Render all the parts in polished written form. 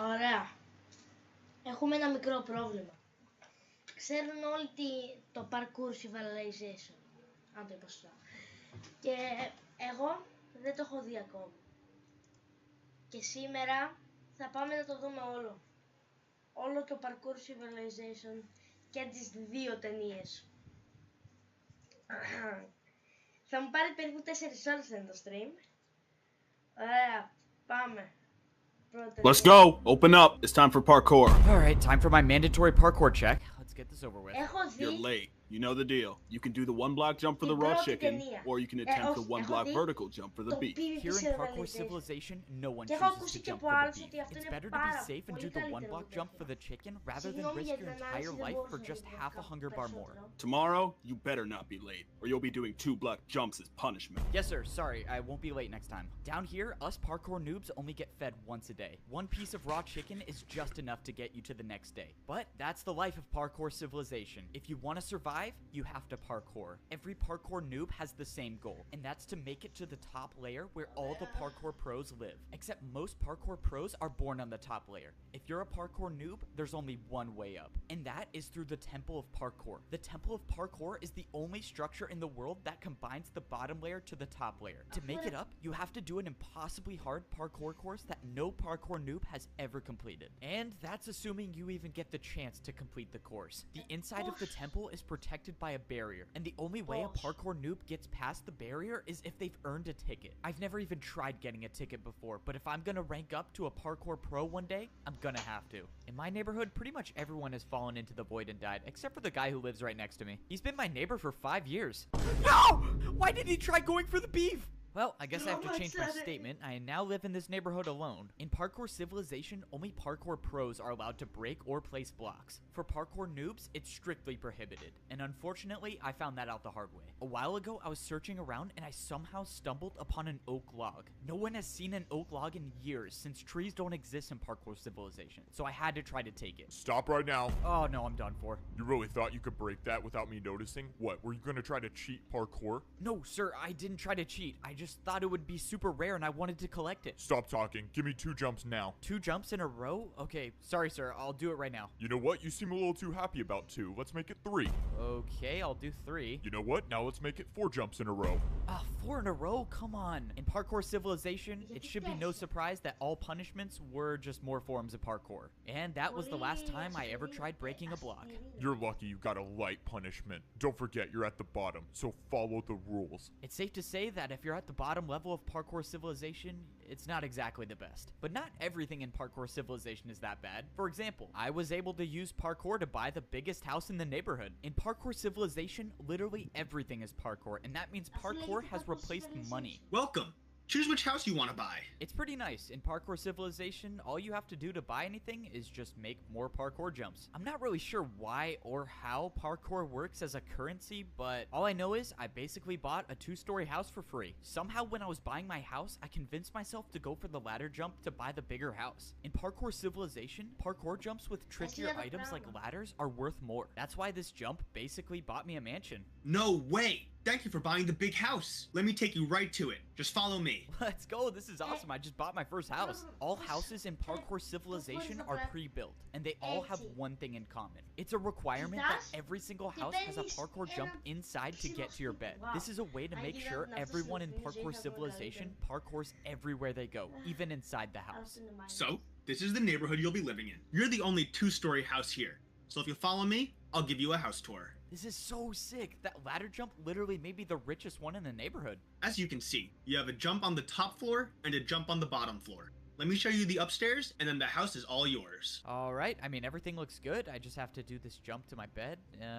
Ωραία. Έχουμε ένα μικρό πρόβλημα. Ξέρουν όλοι το parkour civilization, αν το είπα σωστά. Και εγώ δεν το έχω δει ακόμα. Και σήμερα θα πάμε να το δούμε όλο. Όλο το parkour civilization και τις δύο ταινίες. Θα μου πάρει περίπου 4 ώρες να είναι το stream. Ωραία, πάμε. Let's go! Open up! It's time for parkour. Alright, time for my mandatory parkour check. Let's get this over with. You're late. You know the deal. You can do the one block jump for the raw chicken, or you can attempt the one block vertical jump for the beef. Here in Parkour Civilization, no one chooses to jump for the beef. It's better to be safe and do the one block jump for the chicken rather than risk your entire life for just half a hunger bar more. Tomorrow, you better not be late, or you'll be doing 2 block jumps as punishment. Yes, sir. Sorry, I won't be late next time. Down here, us parkour noobs only get fed once a day. One piece of raw chicken is just enough to get you to the next day. But that's the life of Parkour Civilization. If you want to survive, you have to parkour. Every parkour noob has the same goal, and that's to make it to the top layer where all the parkour pros live. Except most parkour pros are born on the top layer. If you're a parkour noob, there's only one way up, and that is through the Temple of Parkour. The Temple of Parkour is the only structure in the world that combines the bottom layer to the top layer. To make it up, you have to do an impossibly hard parkour course that no parkour noob has ever completed. And that's assuming you even get the chance to complete the course. The inside of the temple is protected by a barrier, and the only way a parkour noob gets past the barrier is if they've earned a ticket. I've never even tried getting a ticket before, but if I'm gonna rank up to a parkour pro one day, I'm gonna have to. In my neighborhood, pretty much everyone has fallen into the void and died, except for the guy who lives right next to me. He's been my neighbor for 5 years. No! Why did he try going for the beef? Well, I guess I have to change my statement. I now live in this neighborhood alone. In Parkour Civilization, only parkour pros are allowed to break or place blocks. For parkour noobs, it's strictly prohibited. And unfortunately, I found that out the hard way. A while ago, I was searching around and I somehow stumbled upon an oak log. No one has seen an oak log in years since trees don't exist in Parkour Civilization. So I had to try to take it. Stop right now. Oh no, I'm done for. You really thought you could break that without me noticing? What, were you gonna try to cheat parkour? No, sir, I didn't try to cheat. I just thought it would be super rare and I wanted to collect it. Stop talking. Give me 2 jumps now. 2 jumps in a row? Okay, sorry sir, I'll do it right now. You know what? You seem a little too happy about 2. Let's make it 3. Okay, I'll do 3. You know what? Now let's make it 4 jumps in a row. 4 in a row? Come on. In Parkour Civilization, it should be no surprise that all punishments were just more forms of parkour. And that was the last time I ever tried breaking a block. You're lucky you got a light punishment. Don't forget you're at the bottom, so follow the rules. It's safe to say that if you're at the bottom level of Parkour Civilization, it's not exactly the best. But not everything in Parkour Civilization is that bad. For example, I was able to use parkour to buy the biggest house in the neighborhood. In Parkour Civilization, literally everything is parkour, and that means parkour has replaced money. Welcome. Choose which house you want to buy. It's pretty nice. In Parkour Civilization, all you have to do to buy anything is just make more parkour jumps. I'm not really sure why or how parkour works as a currency, but all I know is I basically bought a 2-story house for free. Somehow when I was buying my house, I convinced myself to go for the ladder jump to buy the bigger house. In Parkour Civilization, parkour jumps with trickier items like ladders are worth more. That's why this jump basically bought me a mansion. No way! Thank you for buying the big house. Let me take you right to it. Just follow me. Let's go. This is awesome. I just bought my first house. All houses in Parkour Civilization are pre-built, and they all have one thing in common. It's a requirement that every single house has a parkour jump inside to get to your bed. This is a way to make sure everyone in Parkour Civilization parkours everywhere they go, even inside the house. So, this is the neighborhood you'll be living in. You're the only 2-story house here. So if you follow me, I'll give you a house tour. This is so sick. That ladder jump literally may be the richest one in the neighborhood. As you can see, you have a jump on the top floor and a jump on the bottom floor. Let me show you the upstairs, and then the house is all yours. All right. I mean, everything looks good. I just have to do this jump to my bed.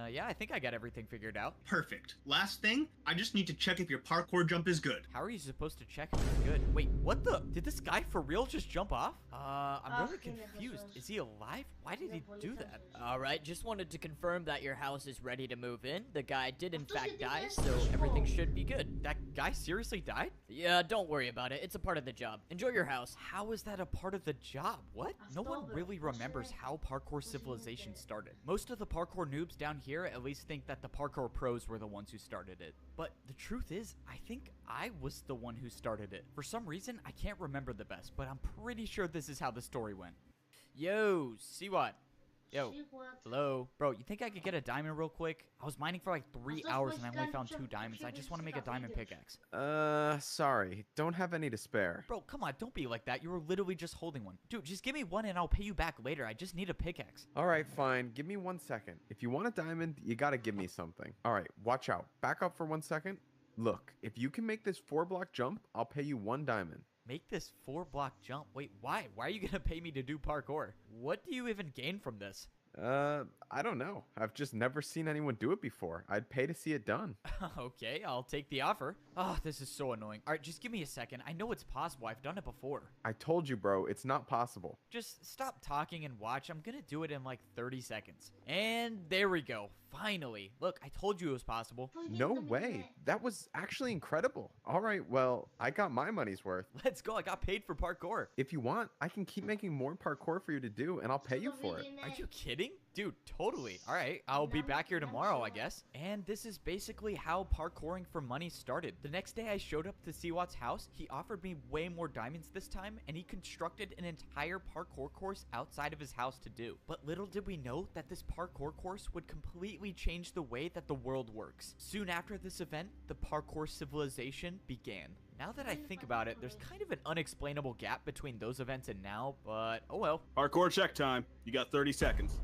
Yeah, I think I got everything figured out. Perfect. Last thing, I just need to check if your parkour jump is good. How are you supposed to check if it's good? Wait, what the? Did this guy for real just jump off? I'm really confused. Is he alive? Why did he do that? Alright, just wanted to confirm that your house is ready to move in. The guy did in fact die, so everything should be good. That guy seriously died? Yeah, don't worry about it. It's a part of the job. Enjoy your house. How is that a part of the job? What? No one really remembers how Parkour Civilization started. Most of the parkour noobs down here at least think that the parkour pros were the ones who started it. But the truth is, I think I was the one who started it. For some reason, I can't remember the best, but I'm pretty sure this is how the story went. Yo, see what? Yo, See what? hello? Bro, you think I could get a diamond real quick? I was mining for like 3 hours and I only found 2 diamonds. I just want to make a diamond pickaxe. Sorry. Don't have any to spare. Bro, come on, don't be like that. You were literally just holding one. Dude, just give me one and I'll pay you back later. I just need a pickaxe. Alright, fine. Give me 1 second. If you want a diamond, you gotta give me something. Alright, watch out. Back up for 1 second. Look, if you can make this 4-block jump, I'll pay you 1 diamond. Make this 4-block jump? Wait, why? Why are you gonna pay me to do parkour? What do you even gain from this? I don't know. I've just never seen anyone do it before. I'd pay to see it done. Okay, I'll take the offer. Oh, this is so annoying. Alright, just give me a second. I know it's possible. I've done it before. I told you, bro, it's not possible. Just stop talking and watch. I'm gonna do it in like 30 seconds. And there we go. Finally. Look, I told you it was possible. No way. That was actually incredible. Alright, well, I got my money's worth. Let's go. I got paid for parkour. If you want, I can keep making more parkour for you to do, and I'll pay you for it. Are you kidding? Dude, totally. Alright, I'll be back here tomorrow, I guess. And this is basically how parkouring for money started. The next day I showed up to Siwat's house. He offered me way more diamonds this time, and he constructed an entire parkour course outside of his house to do. But little did we know that this parkour course would completely change the way that the world works. Soon after this event, the parkour civilization began. Now that I think about it, there's kind of an unexplainable gap between those events and now, but oh well. Parkour check time. You got 30 seconds.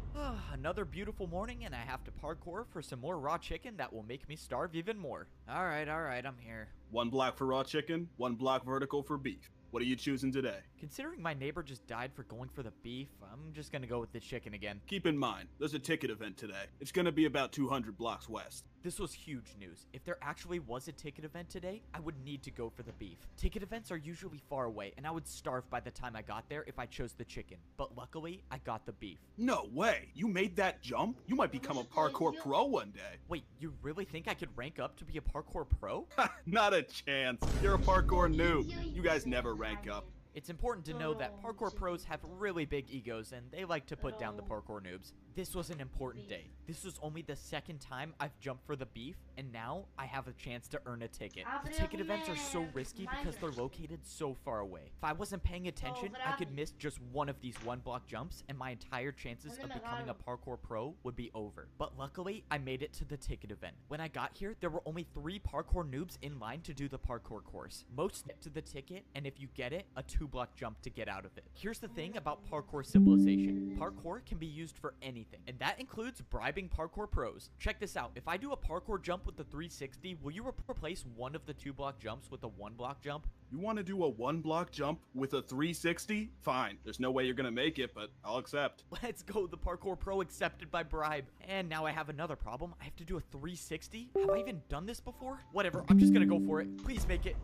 Another beautiful morning, and I have to parkour for some more raw chicken that will make me starve even more. Alright, I'm here. 1 block for raw chicken, 1 block vertical for beef. What are you choosing today? Considering my neighbor just died for going for the beef, I'm just gonna go with the chicken again. Keep in mind, there's a ticket event today. It's gonna be about 200 blocks west. This was huge news. If there actually was a ticket event today, I would need to go for the beef. Ticket events are usually far away, and I would starve by the time I got there if I chose the chicken. But luckily, I got the beef. No way! You made that jump? You might become a parkour pro one day. Wait, you really think I could rank up to be a parkour pro? Not a chance. You're a parkour noob. You guys never rank up. It's important to know that parkour pros have really big egos and they like to put down the parkour noobs. This was an important day. This was only the second time I've jumped for the beef, and now I have a chance to earn a ticket. The ticket events are so risky because they're located so far away. If I wasn't paying attention, I could miss just one of these 1-block jumps and my entire chances of becoming a parkour pro would be over. But luckily, I made it to the ticket event. When I got here, there were only 3 parkour noobs in line to do the parkour course. Most get to the ticket, and if you get it, a 2-block jump to get out of it. Here's the thing about parkour civilization. Parkour can be used for anything, and that includes bribing parkour pros. Check this out. If I do a parkour jump with the 360, will you replace one of the 2-block jumps with a 1-block jump? You want to do a 1-block jump with a 360? Fine. There's no way you're gonna make it, but I'll accept. Let's go. The parkour pro accepted by bribe. And now I have another problem. I have to do a 360? Have I even done this before? Whatever. I'm just gonna go for it. Please make it.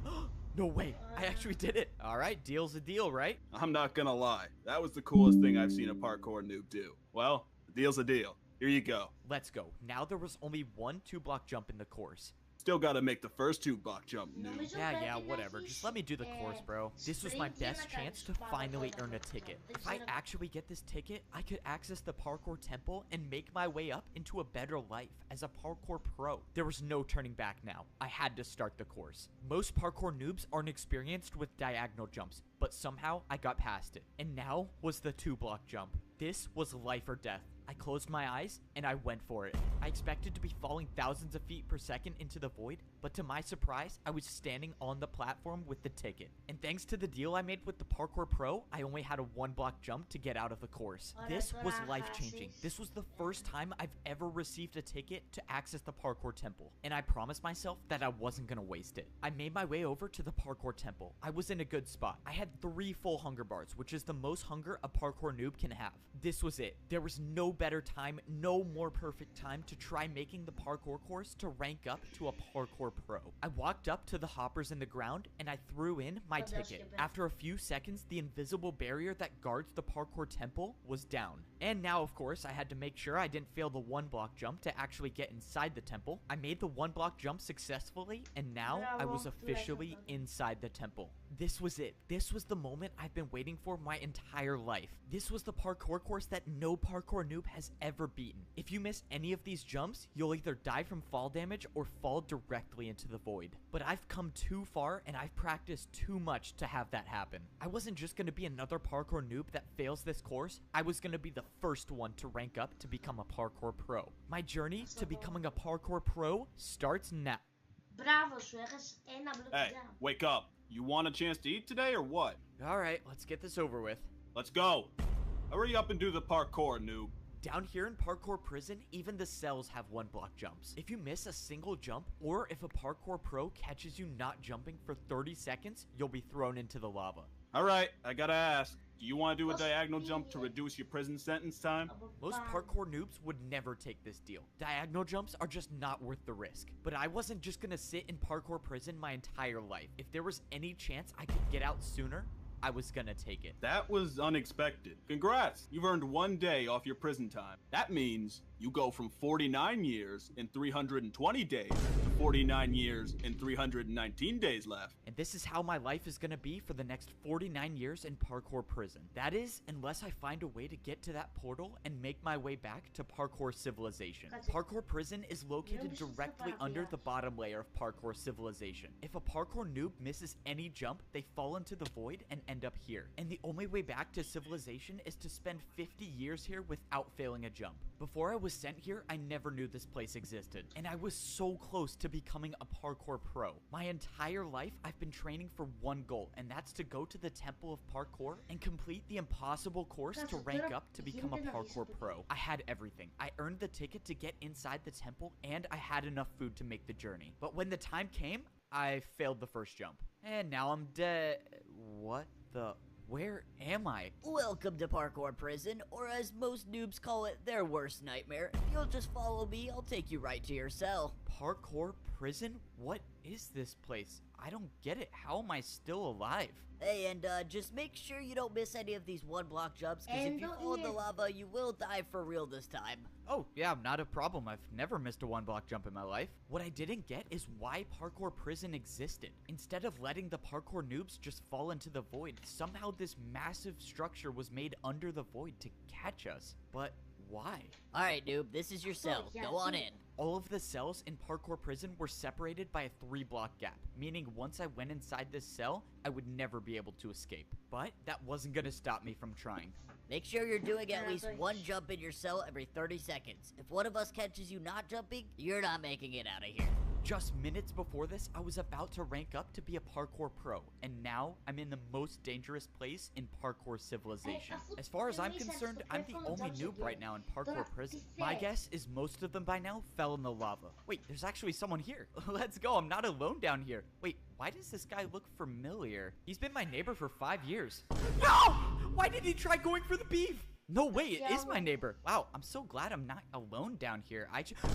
No way. I actually did it. All right. Deal's a deal, right? I'm not gonna lie. That was the coolest thing I've seen a parkour noob do. Well, the deal's a deal. Here you go. Let's go. Now there was only 1 2-block jump in the course. Still gotta make the first 2-block jump, noob. Yeah, whatever. Just let me do the course, bro. This was my best chance to finally earn a ticket. If I actually get this ticket, I could access the parkour temple and make my way up into a better life as a parkour pro. There was no turning back now. I had to start the course. Most parkour noobs aren't experienced with diagonal jumps, but somehow I got past it. And now was the 2-block jump. This was life or death. I closed my eyes and I went for it. I expected to be falling thousands of feet per second into the void, but to my surprise, I was standing on the platform with the ticket. And thanks to the deal I made with the parkour pro, I only had a 1-block jump to get out of the course. This was life-changing. This was the first time I've ever received a ticket to access the parkour temple, and I promised myself that I wasn't gonna waste it. I made my way over to the parkour temple. I was in a good spot. I had 3 full hunger bars, which is the most hunger a parkour noob can have. This was it. There was no better time, no more perfect time to try making the parkour course to rank up to a parkour pro. I walked up to the hoppers in the ground and I threw in my ticket. After a few seconds, the invisible barrier that guards the parkour temple was down. And now, of course, I had to make sure I didn't fail the 1-block jump to actually get inside the temple. I made the 1-block jump successfully, and now I was officially inside the temple. this was it. This was the moment I've been waiting for my entire life. This was the parkour course that no parkour noob has ever beaten. If you miss any of these jumps, you'll either die from fall damage or fall directly into the void. But I've come too far and I've practiced too much to have that happen. I wasn't just going to be another parkour noob that fails this course. I was going to be the first one to rank up to become a parkour pro. My journey to becoming a parkour pro starts now. Μπράβο σου, έχασες ένα block Hey, jump. wake up. You want a chance to eat today or what? Alright, let's get this over with. Let's go. Hurry up and do the parkour, noob. Down here in parkour prison, even the cells have 1 block jumps. If you miss a single jump, or if a parkour pro catches you not jumping for 30 seconds, you'll be thrown into the lava. Alright, I gotta ask. Do you want to do a diagonal jump to reduce your prison sentence time? Most parkour noobs would never take this deal. Diagonal jumps are just not worth the risk. But I wasn't just gonna sit in parkour prison my entire life. If there was any chance I could get out sooner, I was gonna take it. That was unexpected. Congrats, you've earned 1 day off your prison time. That means you go from 49 years and 320 days to 49 years and 319 days left. And this is how my life is gonna be for the next 49 years in parkour prison. That is, unless I find a way to get to that portal and make my way back to parkour civilization. Parkour prison is located directly under the bottom layer of parkour civilization. If a parkour noob misses any jump, they fall into the void and end up here. And the only way back to civilization is to spend 50 years here without failing a jump. Before I was sent here, I never knew this place existed, and I was so close to becoming a parkour pro. My entire life, I've been training for one goal, and that's to go to the Temple of Parkour and complete the impossible course to rank up to become a parkour pro. I had everything. I earned the ticket to get inside the temple, and I had enough food to make the journey. But when the time came, I failed the first jump. And now I'm dead. What the... Where am I? Welcome to parkour prison, or as most noobs call it, their worst nightmare. If you'll just follow me, I'll take you right to your cell. Parkour prison? What is this place? I don't get it. How am I still alive? Hey, and just make sure you don't miss any of these 1-block jumps, because if you fall in the lava, you will die for real this time. Oh, yeah, not a problem. I've never missed a 1-block jump in my life. What I didn't get is why parkour prison existed. Instead of letting the parkour noobs just fall into the void, somehow this massive structure was made under the void to catch us. But why? Alright, noob, this is your cell. Go on in. All of the cells in parkour prison were separated by a 3-block gap, meaning once I went inside this cell, I would never be able to escape. But that wasn't gonna stop me from trying. Make sure you're doing at least 1 jump in your cell every 30 seconds. If one of us catches you not jumping, you're not making it out of here. Just minutes before this, I was about to rank up to be a parkour pro, and now I'm in the most dangerous place in parkour civilization. As far as I'm concerned, I'm the only noob right now in parkour prison. My guess is most of them by now fell in the lava. Wait, there's actually someone here. Let's go, I'm not alone down here. Wait, why does this guy look familiar? He's been my neighbor for 5 years. No! Why did he try going for the beef? No way, it is my neighbor. Wow, I'm so glad I'm not alone down here.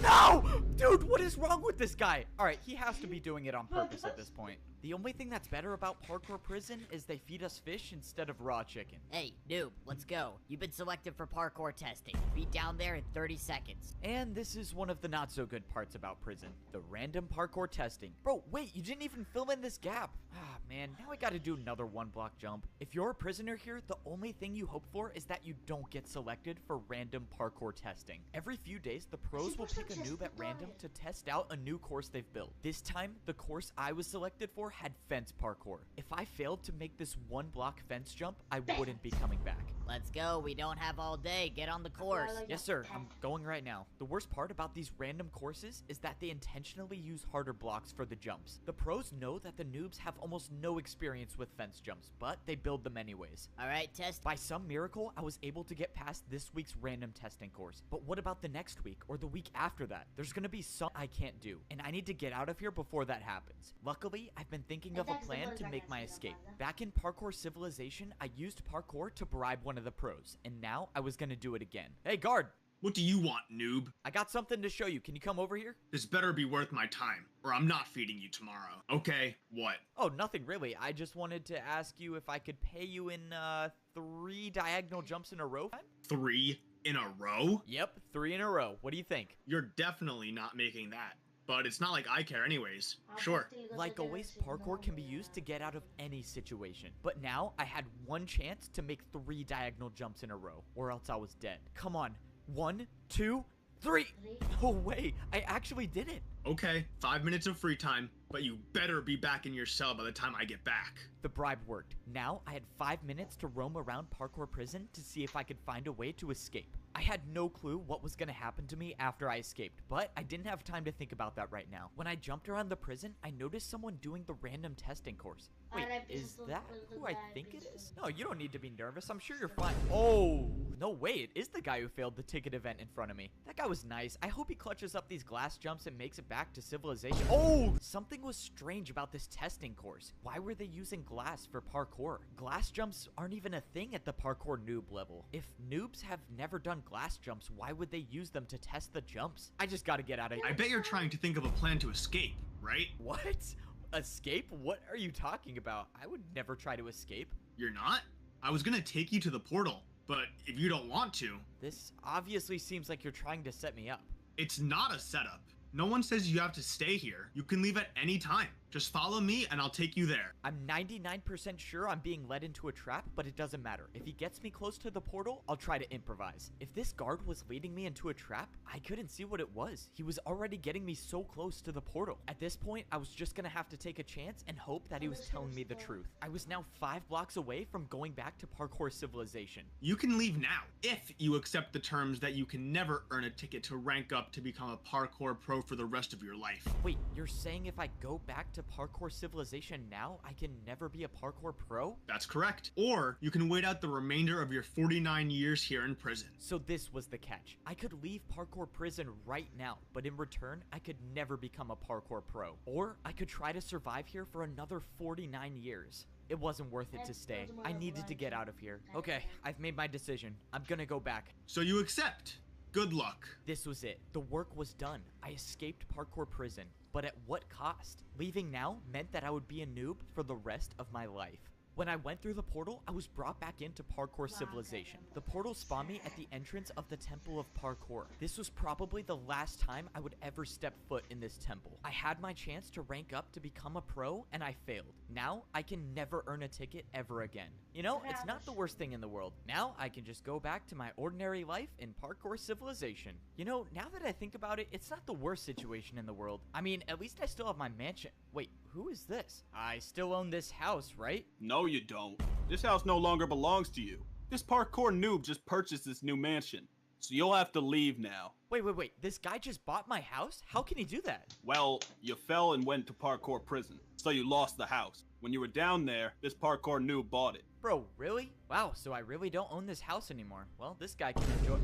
No! Dude, what is wrong with this guy? All right, he has to be doing it on purpose at this point. The only thing that's better about parkour prison is they feed us fish instead of raw chicken. Hey, noob, let's go. You've been selected for parkour testing. Be down there in 30 seconds. And this is one of the not so good parts about prison, the random parkour testing. Bro, wait, you didn't even fill in this gap. Ah, man, now I gotta do another 1-block jump. If you're a prisoner here, the only thing you hope for is that you don't get selected for random parkour testing. Every few days, the pros will pick a noob at random to test out a new course they've built. This time, the course I was selected for had fence parkour. If I failed to make this 1-block fence jump, I wouldn't be coming back. Let's go. We don't have all day. Get on the course. Yes, sir. I'm going right now. The worst part about these random courses is that they intentionally use harder blocks for the jumps. The pros know that the noobs have almost no experience with fence jumps, but they build them anyways. All right, test. By some miracle, I was able to get past this week's random testing course. But what about the next week or the week after that? There's gonna be some I can't do, and I need to get out of here before that happens. Luckily, I've been thinking of a plan to make my escape. Back in parkour civilization, I used parkour to bribe one of the pros, and now I was gonna do it again. Hey, guard! What do you want, noob? I got something to show you. Can you come over here? This better be worth my time, or I'm not feeding you tomorrow. Okay, what? Oh, nothing really. I just wanted to ask you if I could pay you in 3 diagonal jumps in a row. 3 in a row? Yep, 3 in a row. What do you think? You're definitely not making that. but it's not like I care anyways. Sure. Like always, parkour can be used to get out of any situation. But now, I had one chance to make 3 diagonal jumps in a row, or else I was dead. Come on. 1, 2, 3! No way! I actually did it! Okay, 5 minutes of free time, but you better be back in your cell by the time I get back. The bribe worked. Now, I had 5 minutes to roam around Parkour Prison to see if I could find a way to escape. I had no clue what was going to happen to me after I escaped, but I didn't have time to think about that right now. When I jumped around the prison, I noticed someone doing the random testing course. Wait, is that who I think it is? No, you don't need to be nervous. I'm sure you're fine. Oh, no way. It is the guy who failed the ticket event in front of me. That guy was nice. I hope he clutches up these glass jumps and makes it back to civilization. Oh, something was strange about this testing course. Why were they using glass for parkour? Glass jumps aren't even a thing at the parkour noob level. If noobs have never done glass jumps, why would they use them to test the jumps? I just gotta get out of here. I bet you're trying to think of a plan to escape, right? What? Escape? What are you talking about? I would never try to escape. You're not? I was gonna take you to the portal, but if you don't want to... This obviously seems like you're trying to set me up. It's not a setup. No one says you have to stay here. You can leave at any time. Just follow me and I'll take you there. I'm 99% sure I'm being led into a trap, but it doesn't matter. If he gets me close to the portal, I'll try to improvise. If this guard was leading me into a trap, I couldn't see what it was. He was already getting me so close to the portal. At this point, I was just gonna have to take a chance and hope that he was telling me the truth. I was now 5 blocks away from going back to parkour civilization. You can leave now, if you accept the terms that you can never earn a ticket to rank up to become a parkour pro for the rest of your life. Wait, you're saying if I go back to parkour civilization now, I can never be a parkour pro? That's correct. Or you can wait out the remainder of your 49 years here in prison. So this was the catch. I could leave parkour prison right now, but in return, I could never become a parkour pro. Or I could try to survive here for another 49 years. It wasn't worth it to stay. I needed to get out of here. Okay, I've made my decision. I'm gonna go back. So you accept. Good luck. This was it. The work was done. I escaped parkour prison. But at what cost? Leaving now meant that I would be a noob for the rest of my life. When I went through the portal, I was brought back into parkour civilization. The portal spawned me at the entrance of the Temple of Parkour. This was probably the last time I would ever step foot in this temple. I had my chance to rank up to become a pro, and I failed. Now, I can never earn a ticket ever again. You know, it's not the worst thing in the world. Now, I can just go back to my ordinary life in parkour civilization. You know, now that I think about it, it's not the worst situation in the world. I mean, at least I still have my mansion. Wait, who is this? I still own this house, right? No, you don't. This house no longer belongs to you. This parkour noob just purchased this new mansion, so you'll have to leave now. Wait. This guy just bought my house? How can he do that? Well, you fell and went to parkour prison, so you lost the house. When you were down there, this parkour noob bought it. Bro, really? Wow, so I really don't own this house anymore. Well, this guy can enjoy...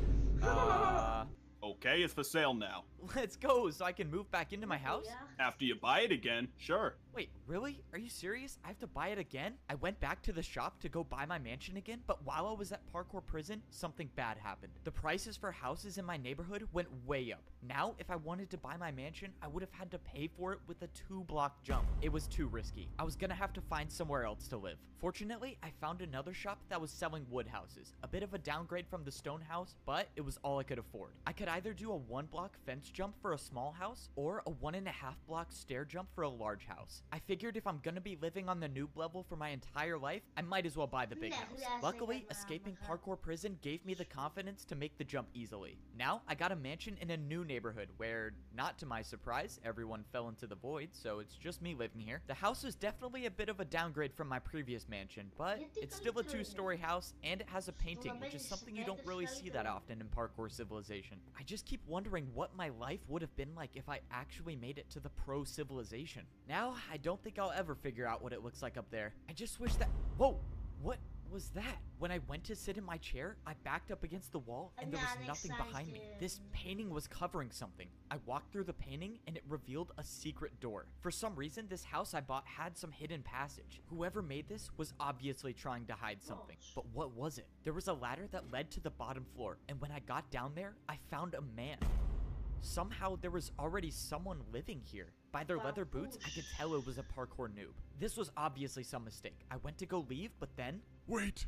Okay, it's for sale now. Let's go, so I can move back into my house? After you buy it again, sure. Wait, really? Are you serious? I have to buy it again? I went back to the shop to go buy my mansion again, but while I was at parkour prison, something bad happened. The prices for houses in my neighborhood went way up. Now, if I wanted to buy my mansion, I would have had to pay for it with a 2-block jump. It was too risky. I was gonna have to find somewhere else to live. Fortunately, I found another shop that was selling wood houses. A bit of a downgrade from the stone house, but it was all I could afford. I could either do a 1-block fence jump for a small house or a 1.5-block stair jump for a large house. I figured if I'm gonna be living on the noob level for my entire life, I might as well buy the big house. Luckily, escaping parkour prison gave me the confidence to make the jump easily. Now, I got a mansion in a new neighborhood where, not to my surprise, everyone fell into the void, so it's just me living here. The house is definitely a bit of a downgrade from my previous mansion, but it's still a 2-story house and it has a painting, which is something you don't really see that often in parkour civilization. I just keep wondering what my life would have been like if I actually made it to the pro civilization. Now, I don't think I'll ever figure out what it looks like up there. I just wish that... Whoa! What was that? When I went to sit in my chair, I backed up against the wall and there was nothing behind me. This painting was covering something. I walked through the painting and it revealed a secret door. For some reason, this house I bought had some hidden passage. Whoever made this was obviously trying to hide something. But what was it? There was a ladder that led to the bottom floor, and when I got down there, I found a man. Somehow there was already someone living here. By their leather boots, I could tell it was a parkour noob. This was obviously some mistake. I went to go leave, but then... Wait!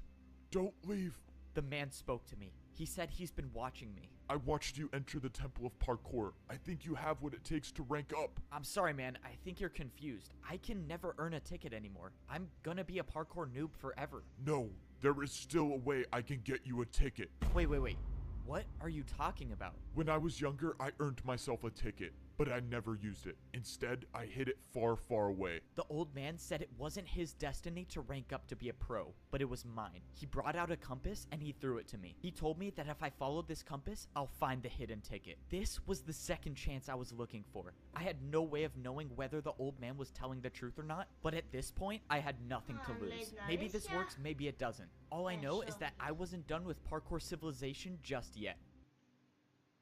Don't leave! The man spoke to me. He said he's been watching me. I watched you enter the Temple of Parkour. I think you have what it takes to rank up. I'm sorry, man. I think you're confused. I can never earn a ticket anymore. I'm gonna be a parkour noob forever. No, there is still a way I can get you a ticket. Wait. What are you talking about? When I was younger, I earned myself a ticket, but I never used it. Instead, I hid it far, far away. The old man said it wasn't his destiny to rank up to be a pro, but it was mine. He brought out a compass and he threw it to me. He told me that if I followed this compass, I'll find the hidden ticket. This was the second chance I was looking for. I had no way of knowing whether the old man was telling the truth or not, but at this point, I had nothing to lose. Maybe this works, maybe it doesn't. All I know is that I wasn't done with parkour civilization just yet.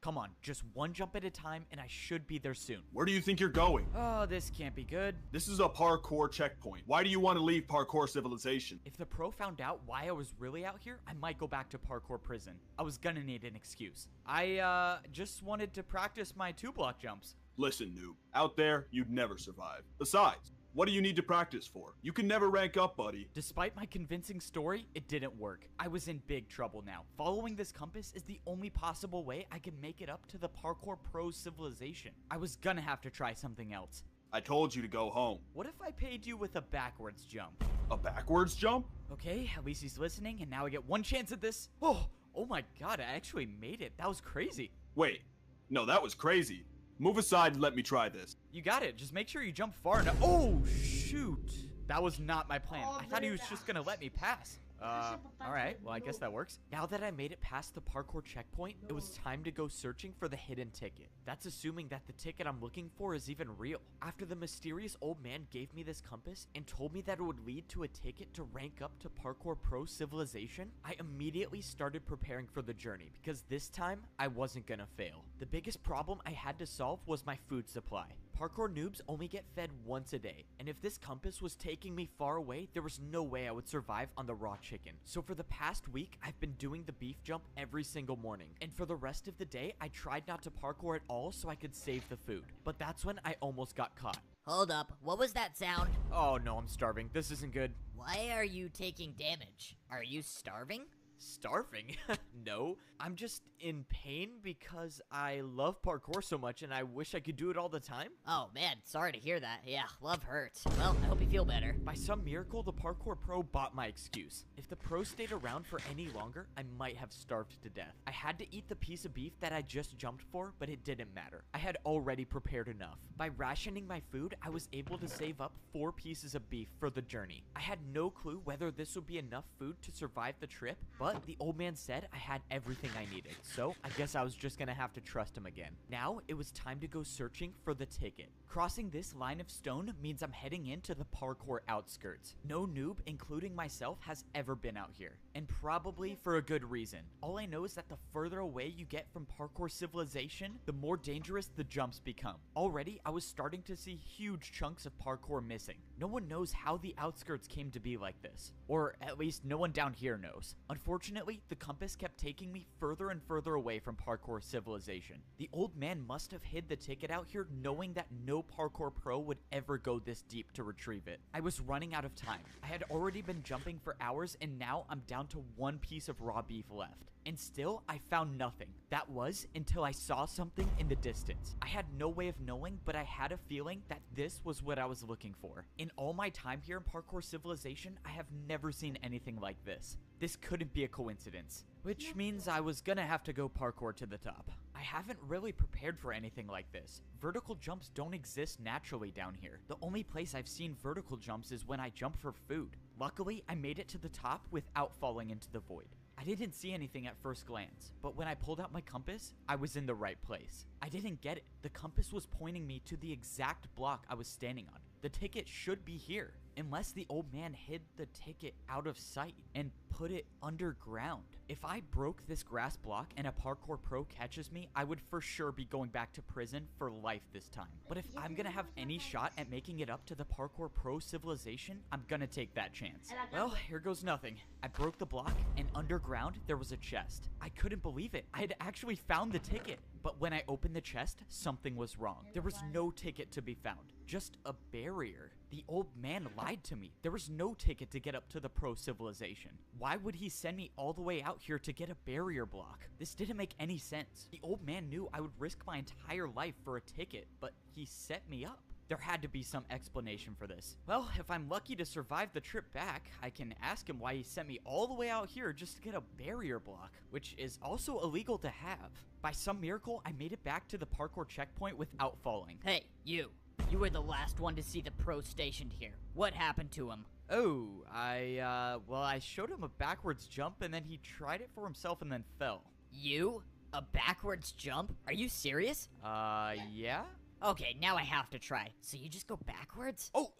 Come on, just one jump at a time and I should be there soon. Where do you think you're going? Oh, this can't be good. This is a parkour checkpoint. Why do you want to leave parkour civilization? If the pro found out why I was really out here, I might go back to parkour prison. I was gonna need an excuse. I just wanted to practice my 2-block jumps. Listen, noob. Out there, you'd never survive. Besides, what do you need to practice for? You can never rank up, buddy. Despite my convincing story, it didn't work. I was in big trouble now. Following this compass is the only possible way I can make it up to the parkour pro civilization. I was gonna have to try something else. I told you to go home. What if I paid you with a backwards jump? A backwards jump? Okay, at least he's listening, and now I get one chance at this. Oh my god, I actually made it. That was crazy. Wait, no, that was crazy. Move aside and let me try this. You got it. Just make sure you jump far enough. Oh, shoot. That was not my plan. I thought he was just gonna let me pass. Alright, well I guess that works. Now that I made it past the parkour checkpoint, it was time to go searching for the hidden ticket. That's assuming that the ticket I'm looking for is even real. After the mysterious old man gave me this compass and told me that it would lead to a ticket to rank up to parkour pro civilization, I immediately started preparing for the journey because this time I wasn't gonna fail. The biggest problem I had to solve was my food supply. Parkour noobs only get fed once a day, and if this compass was taking me far away, there was no way I would survive on the raw chicken. So for the past week, I've been doing the beef jump every single morning, and for the rest of the day, I tried not to parkour at all so I could save the food. But that's when I almost got caught. Hold up, what was that sound? Oh no, I'm starving. This isn't good. Why are you taking damage? Are you starving? Starving? No, I'm just in pain because I love parkour so much and I wish I could do it all the time. Oh man, sorry to hear that. Yeah, love hurts. Well, I hope you feel better. By some miracle, the parkour pro bought my excuse. If the pro stayed around for any longer, I might have starved to death. I had to eat the piece of beef that I just jumped for, but it didn't matter. I had already prepared enough. By rationing my food, I was able to save up 4 pieces of beef for the journey. I had no clue whether this would be enough food to survive the trip, but the old man said I had everything I needed, so I guess I was just gonna have to trust him again. Now, it was time to go searching for the ticket. Crossing this line of stone means I'm heading into the parkour outskirts. No noob, including myself, has ever been out here, and probably for a good reason. All I know is that the further away you get from parkour civilization, the more dangerous the jumps become. Already, I was starting to see huge chunks of parkour missing. No one knows how the outskirts came to be like this, or at least no one down here knows. Unfortunately, the compass kept taking me further and further away from parkour civilization. The old man must have hid the ticket out here knowing that no parkour pro would ever go this deep to retrieve it. I was running out of time. I had already been jumping for hours and now I'm down to 1 piece of raw beef left. And still, I found nothing. That was until I saw something in the distance. I had no way of knowing, but I had a feeling that this was what I was looking for. In all my time here in parkour civilization, I have never seen anything like this. This couldn't be a coincidence, which means I was gonna have to go parkour to the top. I haven't really prepared for anything like this. Vertical jumps don't exist naturally down here. The only place I've seen vertical jumps is when I jump for food. Luckily, I made it to the top without falling into the void. I didn't see anything at first glance, but when I pulled out my compass, I was in the right place. I didn't get it. The compass was pointing me to the exact block I was standing on. The ticket should be here, unless the old man hid the ticket out of sight and put it underground. If I broke this grass block and a parkour pro catches me, I would for sure be going back to prison for life this time. But if I'm gonna have any shot at making it up to the parkour pro civilization, I'm gonna take that chance. Well, here goes nothing. I broke the block and underground there was a chest. I couldn't believe it. I had actually found the ticket. But when I opened the chest, something was wrong. There was no ticket to be found, just a barrier. The old man lied to me. There was no ticket to get up to the pro civilization. Why would he send me all the way out here to get a barrier block? This didn't make any sense. The old man knew I would risk my entire life for a ticket, but he set me up. There had to be some explanation for this. Well, if I'm lucky to survive the trip back, I can ask him why he sent me all the way out here just to get a barrier block, which is also illegal to have. By some miracle, I made it back to the parkour checkpoint without falling. Hey, you. You were the last one to see the pro stationed here. What happened to him? Oh, well, I showed him a backwards jump and then he tried it for himself and then fell. You? A backwards jump? Are you serious? Yeah? Okay, now I have to try. So you just go backwards? Oh,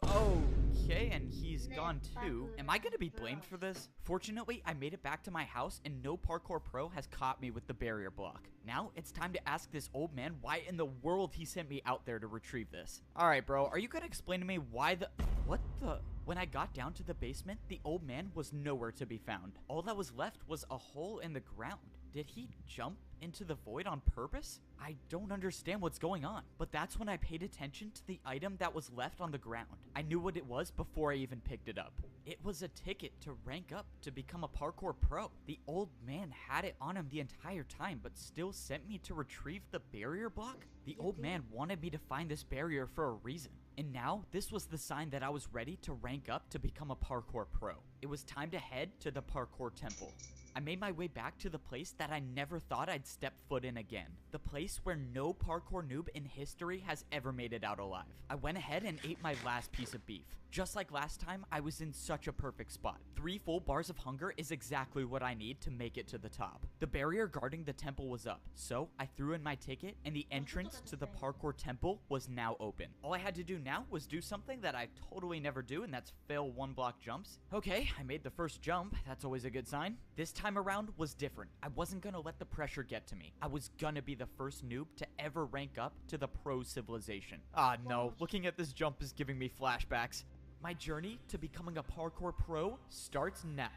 okay, and he's gone too. Am I gonna be blamed for this? Fortunately, I made it back to my house and no parkour pro has caught me with the barrier block. Now, it's time to ask this old man why in the world he sent me out there to retrieve this. Alright, bro, are you gonna explain to me why what the... When I got down to the basement, the old man was nowhere to be found. All that was left was a hole in the ground. Did he jump into the void on purpose? I don't understand what's going on. But that's when I paid attention to the item that was left on the ground. I knew what it was before I even picked it up. It was a ticket to rank up to become a parkour pro. The old man had it on him the entire time, but still sent me to retrieve the barrier block? The old man wanted me to find this barrier for a reason. And now, this was the sign that I was ready to rank up to become a parkour pro. It was time to head to the parkour temple. I made my way back to the place that I never thought I'd step foot in again. The place where no parkour noob in history has ever made it out alive. I went ahead and ate my last piece of beef. Just like last time, I was in such a perfect spot. 3 full bars of hunger is exactly what I need to make it to the top. The barrier guarding the temple was up, so I threw in my ticket and the entrance to the parkour temple was now open. All I had to do now was do something that I totally never do, and that's fail 1 block jumps. Okay, I made the first jump. That's always a good sign. This time around was different. I wasn't gonna let the pressure get to me. I was gonna be the first noob to ever rank up to the pro civilization. Ah, no. Looking at this jump is giving me flashbacks. My journey to becoming a parkour pro starts now.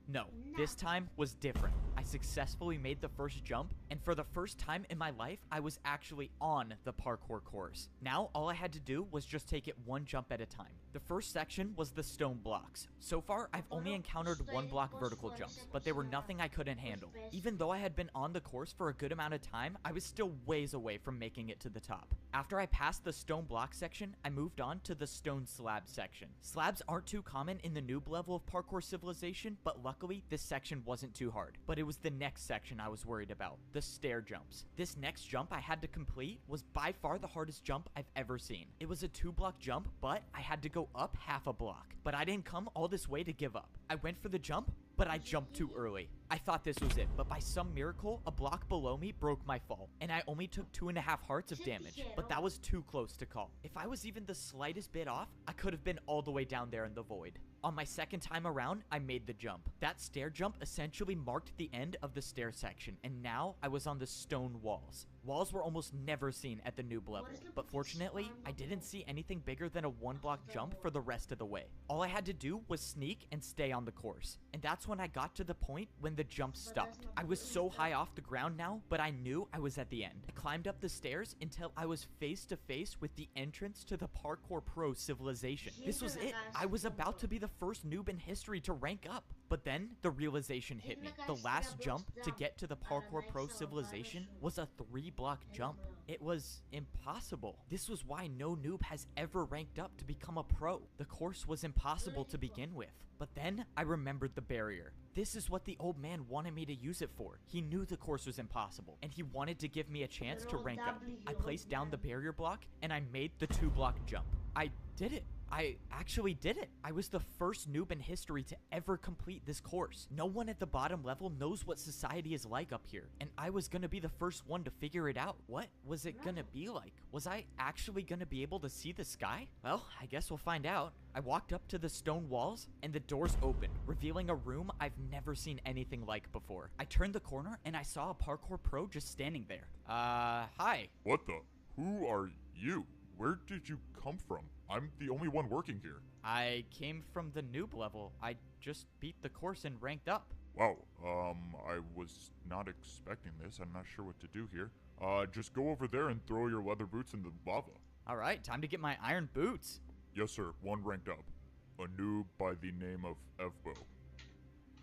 No, this time was different. I successfully made the first jump, and for the first time in my life, I was actually on the parkour course. Now, all I had to do was just take it 1 jump at a time. The first section was the stone blocks. So far, I've only encountered 1 block vertical jumps, but they were nothing I couldn't handle. Even though I had been on the course for a good amount of time, I was still ways away from making it to the top. After I passed the stone block section, I moved on to the stone slab section. Slabs aren't too common in the noob level of parkour civilization, but luckily, this section wasn't too hard. But it was the next section I was worried about, the stair jumps. This next jump I had to complete was by far the hardest jump I've ever seen. It was a 2-block jump, but I had to go up half a block. But I didn't come all this way to give up. I went for the jump, but I jumped too early. I thought this was it, but by some miracle, a block below me broke my fall, and I only took 2.5 hearts of damage, but that was too close to call. If I was even the slightest bit off, I could have been all the way down there in the void. On my second time around, I made the jump. That stair jump essentially marked the end of the stair section, and now I was on the stone walls. Walls were almost never seen at the noob level, but fortunately, I didn't see anything bigger than a 1-block jump for the rest of the way. All I had to do was sneak and stay on the course, and that's when I got to the point when the jump stopped. I was so high off the ground now, but I knew I was at the end. I climbed up the stairs until I was face to face with the entrance to the parkour pro civilization. This was it. I was about to be the first noob in history to rank up. But then the realization hit me. The last jump to get to the parkour pro civilization was a 3-block jump. It was impossible. This was why no noob has ever ranked up to become a pro. The course was impossible to begin with. But then I remembered the barrier. This is what the old man wanted me to use it for. He knew the course was impossible, and he wanted to give me a chance to rank up. I placed down the barrier block, and I made the 2-block jump. I did it. I actually did it. I was the first noob in history to ever complete this course. No one at the bottom level knows what society is like up here, and I was gonna be the first one to figure it out. What was it gonna be like? Was I actually gonna be able to see the sky? Well, I guess we'll find out. I walked up to the stone walls, and the doors opened, revealing a room I've never seen anything like before. I turned the corner, and I saw a parkour pro just standing there. Hi. What the? Who are you? Where did you come from? I'm the only one working here. I came from the noob level. I just beat the course and ranked up. Wow, I was not expecting this. I'm not sure what to do here. Just go over there and throw your leather boots in the lava. All right, time to get my iron boots. Yes, sir. One ranked up. A noob by the name of Evbo.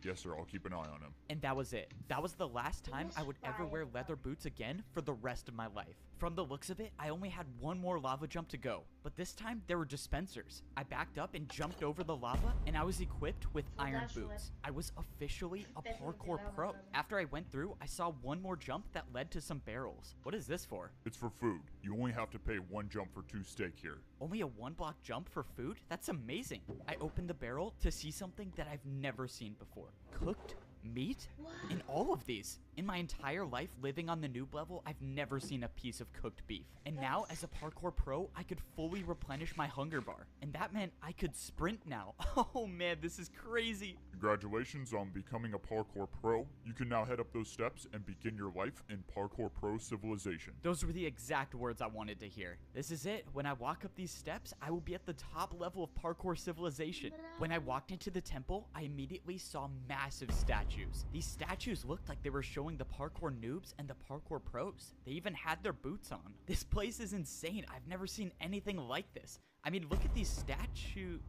Yes, sir. I'll keep an eye on him. And that was it. That was the last time I would ever wear leather boots again for the rest of my life. From the looks of it, I only had one more lava jump to go, but this time there were dispensers. I backed up and jumped over the lava, and I was equipped with iron boots. I was officially a parkour pro. After I went through, I saw one more jump that led to some barrels. What is this for? It's for food. You only have to pay 1 jump for 2 steak here. Only a 1-block jump for food? That's amazing. I opened the barrel to see something that I've never seen before. Cooked meat? In all of these. In my entire life living on the noob level, I've never seen a piece of cooked beef. And now, as a parkour pro, I could fully replenish my hunger bar. And that meant I could sprint now. Oh man, this is crazy. Congratulations on becoming a parkour pro. You can now head up those steps and begin your life in parkour pro civilization. Those were the exact words I wanted to hear. This is it. When I walk up these steps, I will be at the top level of parkour civilization. When I walked into the temple, I immediately saw massive statues. These statues looked like they were showing the parkour noobs and the parkour pros. They even had their boots on. This place is insane. I've never seen anything like this. I mean, look at these statues.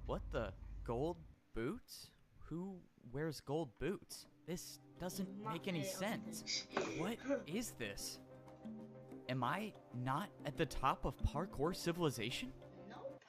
What the? Gold boots? Who wears gold boots? This doesn't make any sense. What is this? Am I not at the top of parkour civilization? Nope.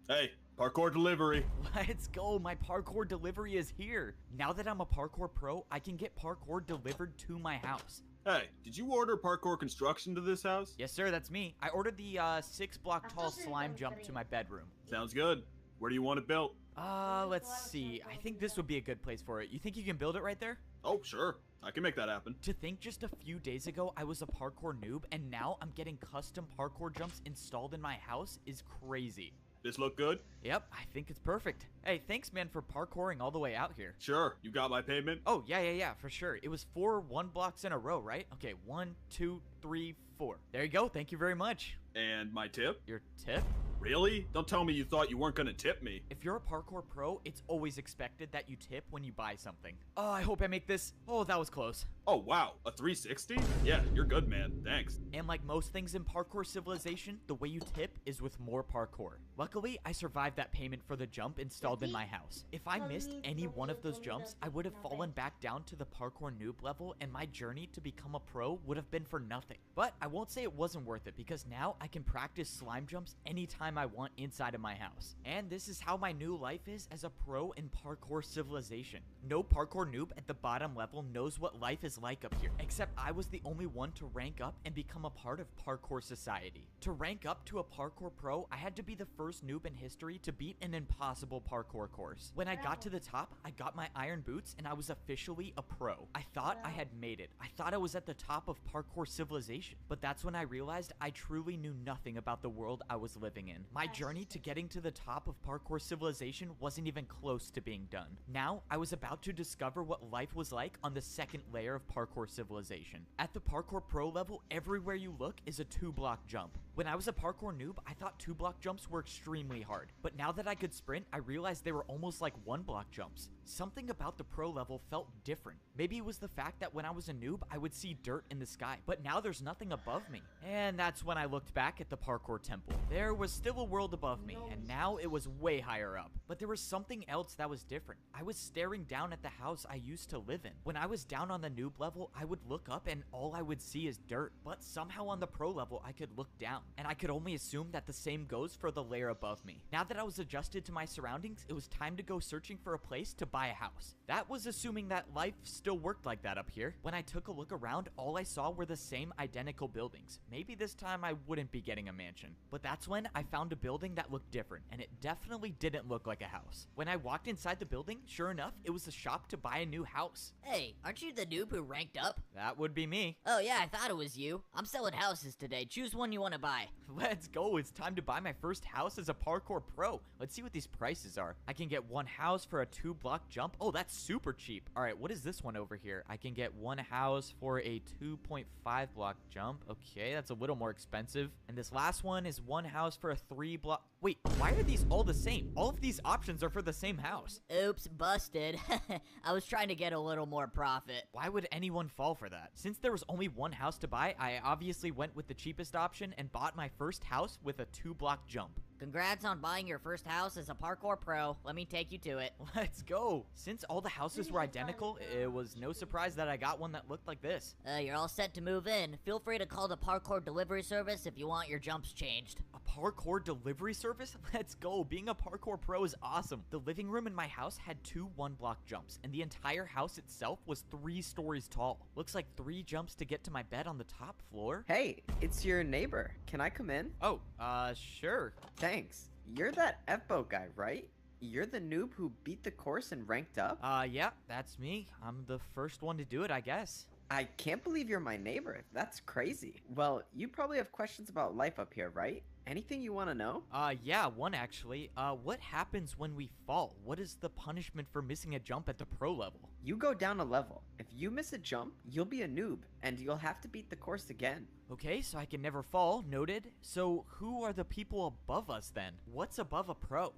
Hey, parkour delivery. Let's go, my parkour delivery is here. Now that I'm a parkour pro, I can get parkour delivered to my house. Hey, did you order parkour construction to this house? Yes, sir, that's me. I ordered the 6-block tall slime jump to my bedroom. Sounds good. Where do you want it built? Let's see. I think this would be a good place for it. You think you can build it right there? Oh, sure. I can make that happen. To think just a few days ago I was a parkour noob and now I'm getting custom parkour jumps installed in my house is crazy. This look good? Yep, I think it's perfect. Hey, thanks, man, for parkouring all the way out here. Sure. You got my payment? Oh, yeah, for sure. It was 4 1-blocks in a row, right? Okay, 1, 2, 3, 4. There you go. Thank you very much. And my tip? Your tip? Really? Don't tell me you thought you weren't gonna tip me. If you're a parkour pro, it's always expected that you tip when you buy something. Oh, I hope I make this. Oh, that was close. Oh, wow. A 360? Yeah, you're good, man. Thanks. And like most things in parkour civilization, the way you tip is with more parkour. Luckily, I survived that payment for the jump installed in my house. If I missed any one of those jumps, I would have fallen back down to the parkour noob level and my journey to become a pro would have been for nothing. But I won't say it wasn't worth it because now I can practice slime jumps anytime I want inside of my house. And this is how my new life is as a pro in parkour civilization. No parkour noob at the bottom level knows what life is like up here, except I was the only one to rank up and become a part of parkour society. To rank up to a parkour pro, I had to be the first noob in history to beat an impossible parkour course. When I got to the top, I got my iron boots and I was officially a pro. I thought I had made it. I thought I was at the top of parkour civilization, but that's when I realized I truly knew nothing about the world I was living in. My journey to getting to the top of parkour civilization wasn't even close to being done. Now, I was about to discover what life was like on the second layer of parkour civilization. At the parkour pro level, everywhere you look is a 2-block jump. When I was a parkour noob, I thought 2-block jumps were extremely hard, but now that I could sprint, I realized they were almost like 1-block jumps. Something about the pro level felt different. Maybe it was the fact that when I was a noob, I would see dirt in the sky, but now there's nothing above me. And that's when I looked back at the parkour temple. There was still a world above me, and now it was way higher up. But there was something else that was different. I was staring down at the house I used to live in. When I was down on the noob level, I would look up and all I would see is dirt. But somehow on the pro level, I could look down, and I could only assume that the same goes for the layer above me. Now that I was adjusted to my surroundings, it was time to go searching for a place to buy a house. That was assuming that life still worked like that up here. When I took a look around, all I saw were the same identical buildings. Maybe this time I wouldn't be getting a mansion. But that's when I found a building that looked different, and it definitely didn't look like a house. When I walked inside the building, sure enough, it was a shop to buy a new house. Hey, aren't you the noob who ranked up? That would be me. Oh yeah, I thought it was you. I'm selling houses today. Choose one you want to buy. buy. Let's go. It's time to buy my first house as a parkour pro. Let's see what these prices are. I can get one house for a 2-block jump. Oh, that's super cheap. All right, what is this one over here? I can get one house for a 2.5-block jump. Okay, that's a little more expensive. And this last one is one house for a 3-block. Wait, why are these all the same? All of these options are for the same house. Oops, busted. I was trying to get a little more profit. Why would anyone fall for that? Since there was only one house to buy, I obviously went with the cheapest option and bought my first house with a 2-block jump. Congrats on buying your first house as a parkour pro. Let me take you to it. Let's go. Since all the houses were identical, it was no surprise that I got one that looked like this. You're all set to move in. Feel free to call the parkour delivery service if you want your jumps changed. A parkour delivery service? Let's go. Being a parkour pro is awesome. The living room in my house had 2 1-block jumps, and the entire house itself was 3 stories tall. Looks like 3 jumps to get to my bed on the top floor. Hey, it's your neighbor. Can I come in? Oh, sure. Thanks. You're that FBO guy, right? You're the noob who beat the course and ranked up? Yeah, that's me. I'm the first one to do it, I guess. I can't believe you're my neighbor. That's crazy. Well, you probably have questions about life up here, right? Anything you want to know? Yeah, one actually. What happens when we fall? What is the punishment for missing a jump at the pro level? You go down a level. If you miss a jump, you'll be a noob, and you'll have to beat the course again. Okay, so I can never fall, noted. So who are the people above us then? What's above a pro?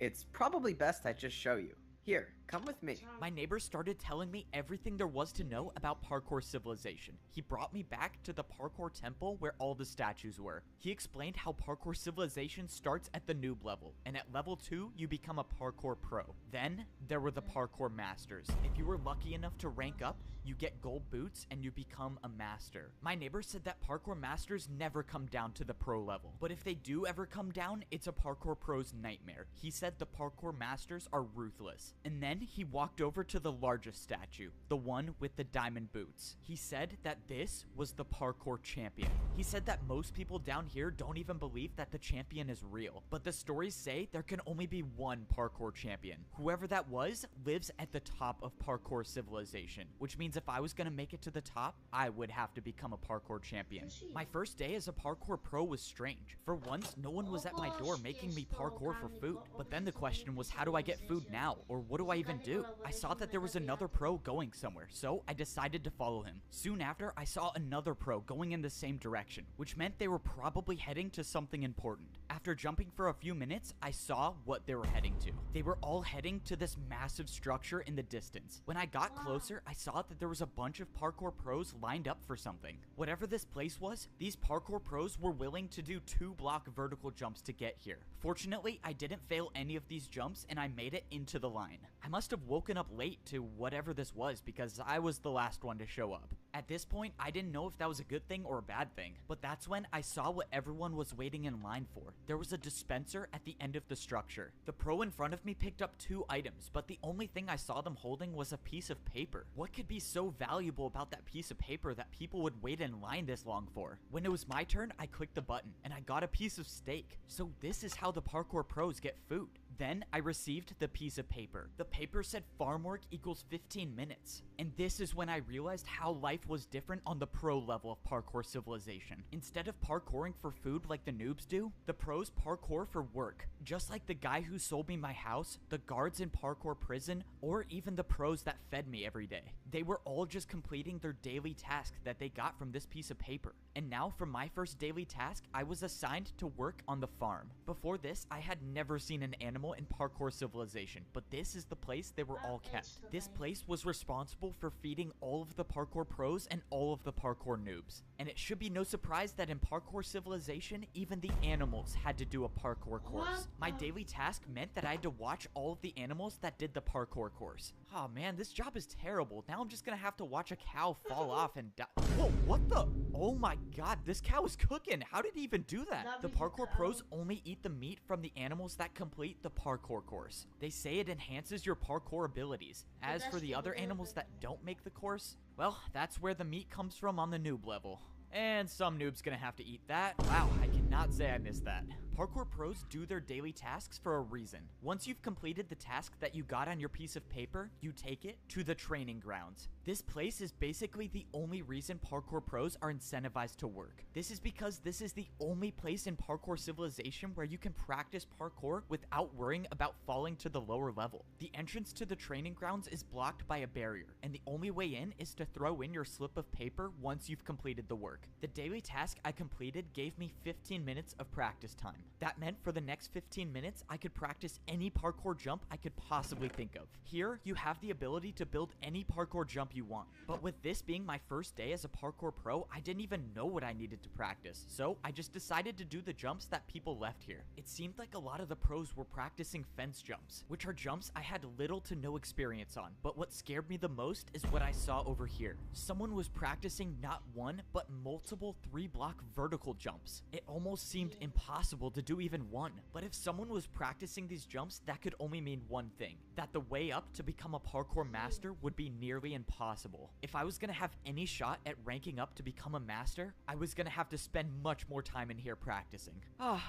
It's probably best I just show you. Here, come with me. My neighbor started telling me everything there was to know about parkour civilization. He brought me back to the parkour temple where all the statues were. He explained how parkour civilization starts at the noob level, and at level 2, you become a parkour pro. Then, there were the parkour masters. If you were lucky enough to rank up, you get gold boots and you become a master. My neighbor said that parkour masters never come down to the pro level, but if they do ever come down, it's a parkour pro's nightmare. He said the parkour masters are ruthless. And then he walked over to the largest statue, the one with the diamond boots. He said that this was the parkour champion. He said that most people down here don't even believe that the champion is real, but the stories say there can only be one parkour champion. Whoever that was lives at the top of parkour civilization, which means if I was gonna make it to the top, I would have to become a parkour champion. My first day as a parkour pro was strange. For once, no one was at my door making me parkour for food, but then the question was, how do I get food now? Or what do I even do? I saw that there was another pro going somewhere, so I decided to follow him. Soon after, I saw another pro going in the same direction, which meant they were probably heading to something important. After jumping for a few minutes, I saw what they were heading to. They were all heading to this massive structure in the distance. When I got closer, I saw that there was a bunch of parkour pros lined up for something. Whatever this place was, these parkour pros were willing to do 2-block vertical jumps to get here. Fortunately, I didn't fail any of these jumps and I made it into the line. I must have woken up late to whatever this was because I was the last one to show up. At this point, I didn't know if that was a good thing or a bad thing, but that's when I saw what everyone was waiting in line for. There was a dispenser at the end of the structure. The pro in front of me picked up 2 items, but the only thing I saw them holding was a piece of paper. What could be so valuable about that piece of paper that people would wait in line this long for? When it was my turn, I clicked the button, and I got a piece of steak. So this is how the parkour pros get food. Then I received the piece of paper. The paper said farm work equals 15 minutes. And this is when I realized how life was different on the pro level of parkour civilization. Instead of parkouring for food like the noobs do, the pros parkour for work. Just like the guy who sold me my house, the guards in parkour prison, or even the pros that fed me every day. They were all just completing their daily task that they got from this piece of paper. And now for my first daily task, I was assigned to work on the farm. Before this, I had never seen an animal in parkour civilization, but this is the place they were all kept. This place was responsible for feeding all of the parkour pros and all of the parkour noobs. And it should be no surprise that in parkour civilization, even the animals had to do a parkour course. My daily task meant that I had to watch all of the animals that did the parkour course. Oh man, this job is terrible. Now I'm just gonna have to watch a cow fall off and die. Whoa, what the? Oh my god, this cow is cooking. How did he even do that? The parkour pros only eat the meat from the animals that complete the parkour course. They say it enhances your parkour abilities. As for the other animals that don't make the course, well, that's where the meat comes from on the noob level. And some noob's gonna have to eat that. Wow, I cannot say I missed that. Parkour pros do their daily tasks for a reason. Once you've completed the task that you got on your piece of paper, you take it to the training grounds. This place is basically the only reason parkour pros are incentivized to work. This is because this is the only place in parkour civilization where you can practice parkour without worrying about falling to the lower level. The entrance to the training grounds is blocked by a barrier, and the only way in is to throw in your slip of paper once you've completed the work. The daily task I completed gave me 15 minutes of practice time. That meant for the next 15 minutes, I could practice any parkour jump I could possibly think of. Here, you have the ability to build any parkour jump you want. But with this being my first day as a parkour pro, I didn't even know what I needed to practice. So I just decided to do the jumps that people left here. It seemed like a lot of the pros were practicing fence jumps, which are jumps I had little to no experience on. But what scared me the most is what I saw over here. Someone was practicing not one, but multiple 3-block vertical jumps. It almost seemed impossible to do even one. But if someone was practicing these jumps, that could only mean one thing: that the way up to become a parkour master would be nearly impossible. If I was gonna have any shot at ranking up to become a master, I was gonna have to spend much more time in here practicing.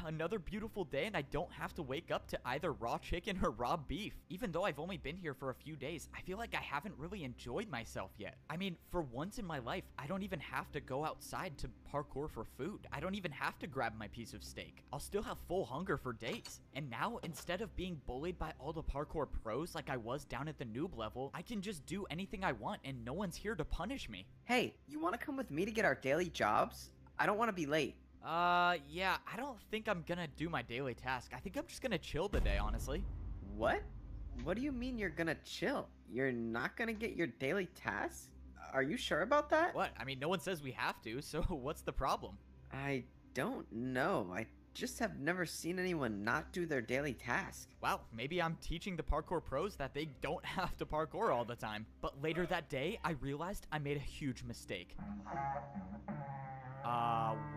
Another beautiful day, and I don't have to wake up to either raw chicken or raw beef. Even though I've only been here for a few days, I feel like I haven't really enjoyed myself yet. I mean, for once in my life, I don't even have to go outside to parkour for food. I don't even have to grab my piece of steak. I'll still have full hunger for days. And now, instead of being bullied by all the parkour pros like I was down at the noob level, I can just do anything I want and no one's here to punish me. Hey, you want to come with me to get our daily jobs? I don't want to be late. Yeah, I don't think I'm gonna do my daily task. I think I'm just gonna chill today, honestly. What? What do you mean you're gonna chill? You're not gonna get your daily tasks? Are you sure about that? What? I mean, no one says we have to, so what's the problem? I don't know. I just have never seen anyone not do their daily task. Wow, maybe I'm teaching the parkour pros that they don't have to parkour all the time. But later that day, I realized I made a huge mistake.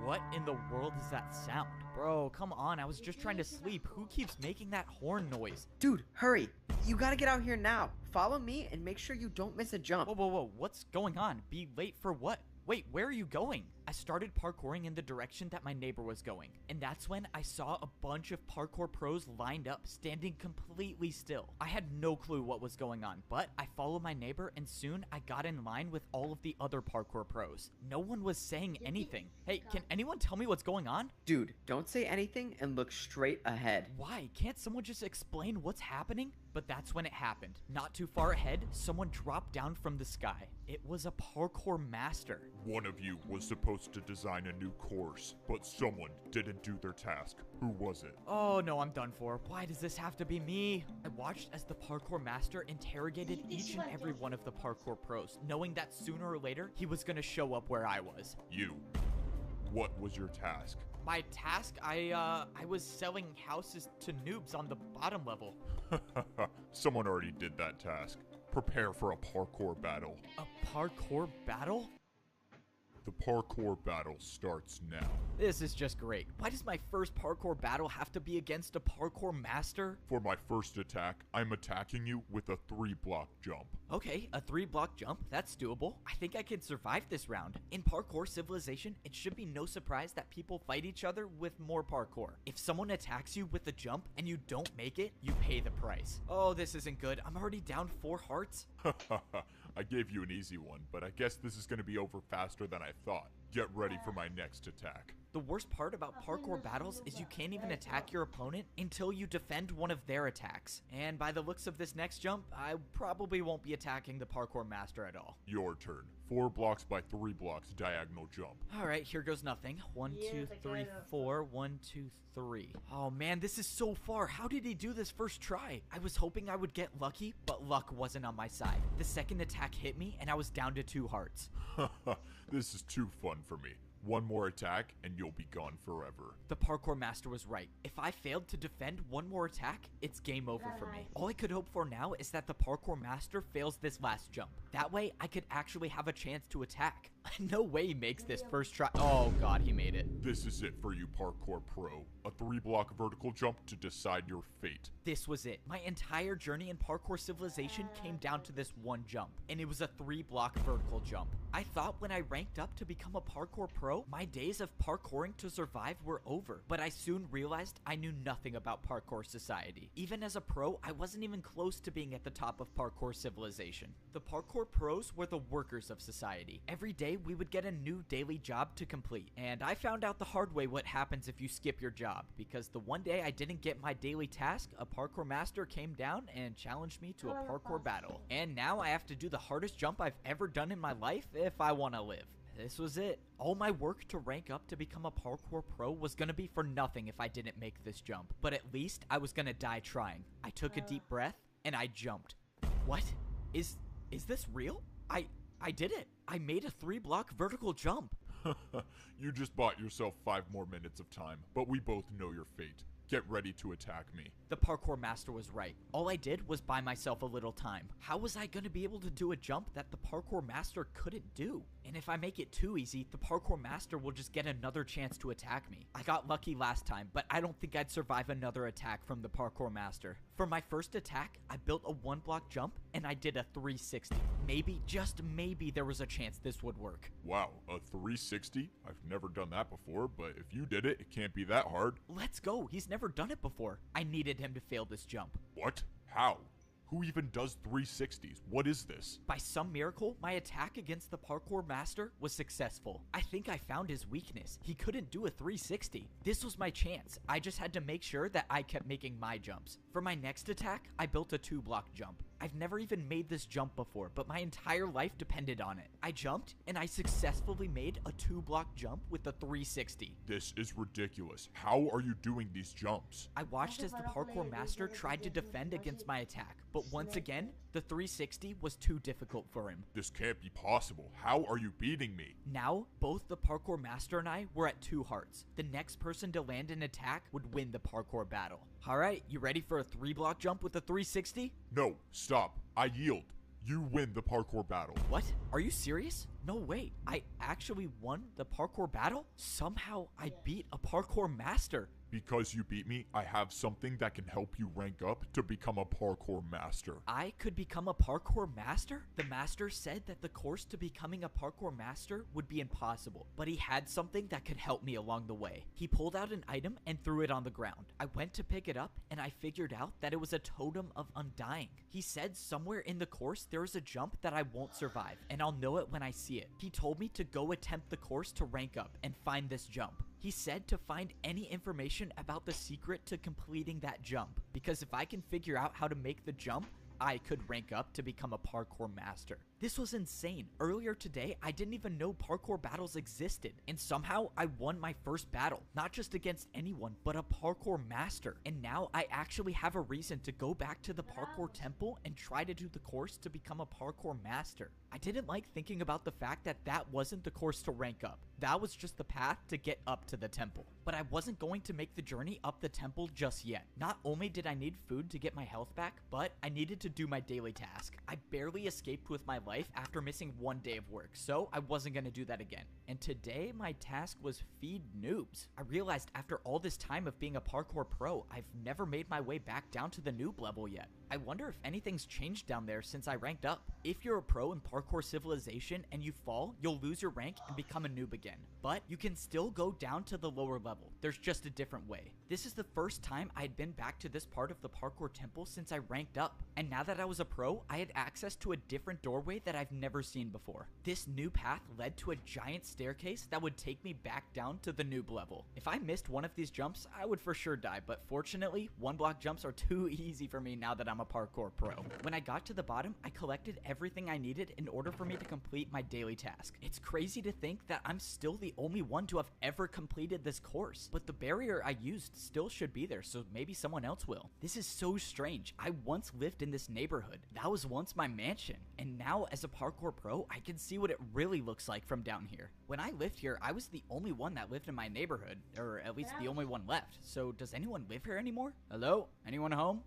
What in the world is that sound? Bro, come on, I was just trying to sleep. Who keeps making that horn noise? Dude, hurry. You gotta get out here now. Follow me and make sure you don't miss a jump. Whoa, what's going on? Be late for what? Wait, where are you going? I started parkouring in the direction that my neighbor was going, and that's when I saw a bunch of parkour pros lined up, standing completely still. I had no clue what was going on, but I followed my neighbor, and soon I got in line with all of the other parkour pros. No one was saying anything. Hey, can anyone tell me what's going on? Dude, don't say anything and look straight ahead. Why? Can't someone just explain what's happening? But that's when it happened. Not too far ahead, someone dropped down from the sky. It was a parkour master. One of you was supposed to design a new course, but someone didn't do their task. Who was it? Oh no, I'm done for. Why does this have to be me? I watched as the parkour master interrogated each and every one of the parkour pros, knowing that sooner or later, he was gonna show up where I was. You. What was your task? My task? I was selling houses to noobs on the bottom level. Someone already did that task. Prepare for a parkour battle. A parkour battle? The parkour battle starts now. This is just great. Why does my first parkour battle have to be against a parkour master? For my first attack, I'm attacking you with a 3-block jump. Okay, a 3-block jump, that's doable. I think I can survive this round. In parkour civilization, it should be no surprise that people fight each other with more parkour. If someone attacks you with a jump and you don't make it, you pay the price. Oh, this isn't good. I'm already down 4 hearts. I gave you an easy one, but I guess this is going to be over faster than I thought. Get ready for my next attack. The worst part about parkour battles is you can't even attack your opponent until you defend one of their attacks. And by the looks of this next jump, I probably won't be attacking the parkour master at all. Your turn. 4 blocks by 3 blocks diagonal jump. Alright, here goes nothing. 1, 2, 3, 4. 1, 2, 3. Oh man, this is so far. How did he do this first try? I was hoping I would get lucky, but luck wasn't on my side. The second attack hit me, and I was down to 2 hearts. This is too fun for me. One more attack, and you'll be gone forever. The parkour master was right. If I failed to defend one more attack, it's game over for me. All I could hope for now is that the parkour master fails this last jump. That way, I could actually have a chance to attack. No way he makes this first try. Oh god, he made it. This is it for you, Parkour Pro. A 3-block vertical jump to decide your fate. This was it. My entire journey in Parkour Civilization came down to this one jump, and it was a 3-block vertical jump. I thought when I ranked up to become a Parkour Pro, my days of parkouring to survive were over, but I soon realized I knew nothing about Parkour Society. Even as a pro, I wasn't even close to being at the top of Parkour Civilization. The Parkour Pros were the workers of society. Every day, we would get a new daily job to complete, and I found out the hard way what happens if you skip your job, because the one day I didn't get my daily task, a parkour master came down and challenged me to a parkour battle. And now I have to do the hardest jump I've ever done in my life if I want to live. This was it. All my work to rank up to become a Parkour Pro was gonna be for nothing if I didn't make this jump, but at least I was gonna die trying. I took a deep breath, and I jumped. What? Is this real? I did it. I made a 3-block vertical jump. You just bought yourself 5 more minutes of time, but we both know your fate. Get ready to attack me. The parkour master was right. All I did was buy myself a little time. How was I going to be able to do a jump that the parkour master couldn't do? And if I make it too easy, the parkour master will just get another chance to attack me. I got lucky last time, but I don't think I'd survive another attack from the parkour master. For my first attack, I built a 1-block jump and I did a 360. Maybe, just maybe, there was a chance this would work. Wow, a 360? I've never done that before, but if you did it, it can't be that hard. Let's go. He's never done it before. I needed him to fail this jump. What? How? Who even does 360s? What is this? By some miracle, my attack against the parkour master was successful. I think I found his weakness. He couldn't do a 360. This was my chance. I just had to make sure that I kept making my jumps. For my next attack, I built a 2-block jump. I've never even made this jump before, but my entire life depended on it. I jumped, and I successfully made a 2-block jump with a 360. This is ridiculous. How are you doing these jumps? I watched as the parkour master tried to defend against my attack, but once again, the 360 was too difficult for him. This can't be possible. How are you beating me? Now, both the parkour master and I were at 2 hearts. The next person to land an attack would win the parkour battle. Alright, you ready for a 3-block jump with a 360? No, stop. I yield. You win the parkour battle. What? Are you serious? No way. I actually won the parkour battle? Somehow I beat a parkour master. Because you beat me, I have something that can help you rank up to become a parkour master. I could become a parkour master? The master said that the course to becoming a parkour master would be impossible, but he had something that could help me along the way. He pulled out an item and threw it on the ground. I went to pick it up and I figured out that it was a totem of undying. He said somewhere in the course there is a jump that I won't survive, and I'll know it when I see it. He told me to go attempt the course to rank up and find this jump. He said to find any information about the secret to completing that jump, because if I can figure out how to make the jump, I could rank up to become a parkour master. This was insane. Earlier today, I didn't even know parkour battles existed, and somehow I won my first battle, not just against anyone, but a parkour master. And now I actually have a reason to go back to the parkour temple and try to do the course to become a parkour master. I didn't like thinking about the fact that that wasn't the course to rank up. That was just the path to get up to the temple. But I wasn't going to make the journey up the temple just yet. Not only did I need food to get my health back, but I needed to do my daily task. I barely escaped with my life after missing 1 day of work, so I wasn't going to do that again. And today my task was feed noobs. I realized after all this time of being a parkour pro, I've never made my way back down to the noob level yet. I wonder if anything's changed down there since I ranked up. If you're a pro in Parkour Civilization and you fall, you'll lose your rank and become a noob again. But you can still go down to the lower level. There's just a different way. This is the first time I'd been back to this part of the parkour temple since I ranked up. And now that I was a pro, I had access to a different doorway that I've never seen before. This new path led to a giant staircase that would take me back down to the noob level. If I missed one of these jumps, I would for sure die, but fortunately, 1-block jumps are too easy for me now that I'm a parkour pro. When I got to the bottom, I collected everything I needed in order for me to complete my daily task. It's crazy to think that I'm still the only one to have ever completed this course, but the barrier I used still should be there, so maybe someone else will. This is so strange. I once lived in this neighborhood. That was once my mansion, and now as a parkour pro, I can see what it really looks like from down here. When I lived here, I was the only one that lived in my neighborhood, or at least the only one left. So does anyone live here anymore? Hello? Anyone home?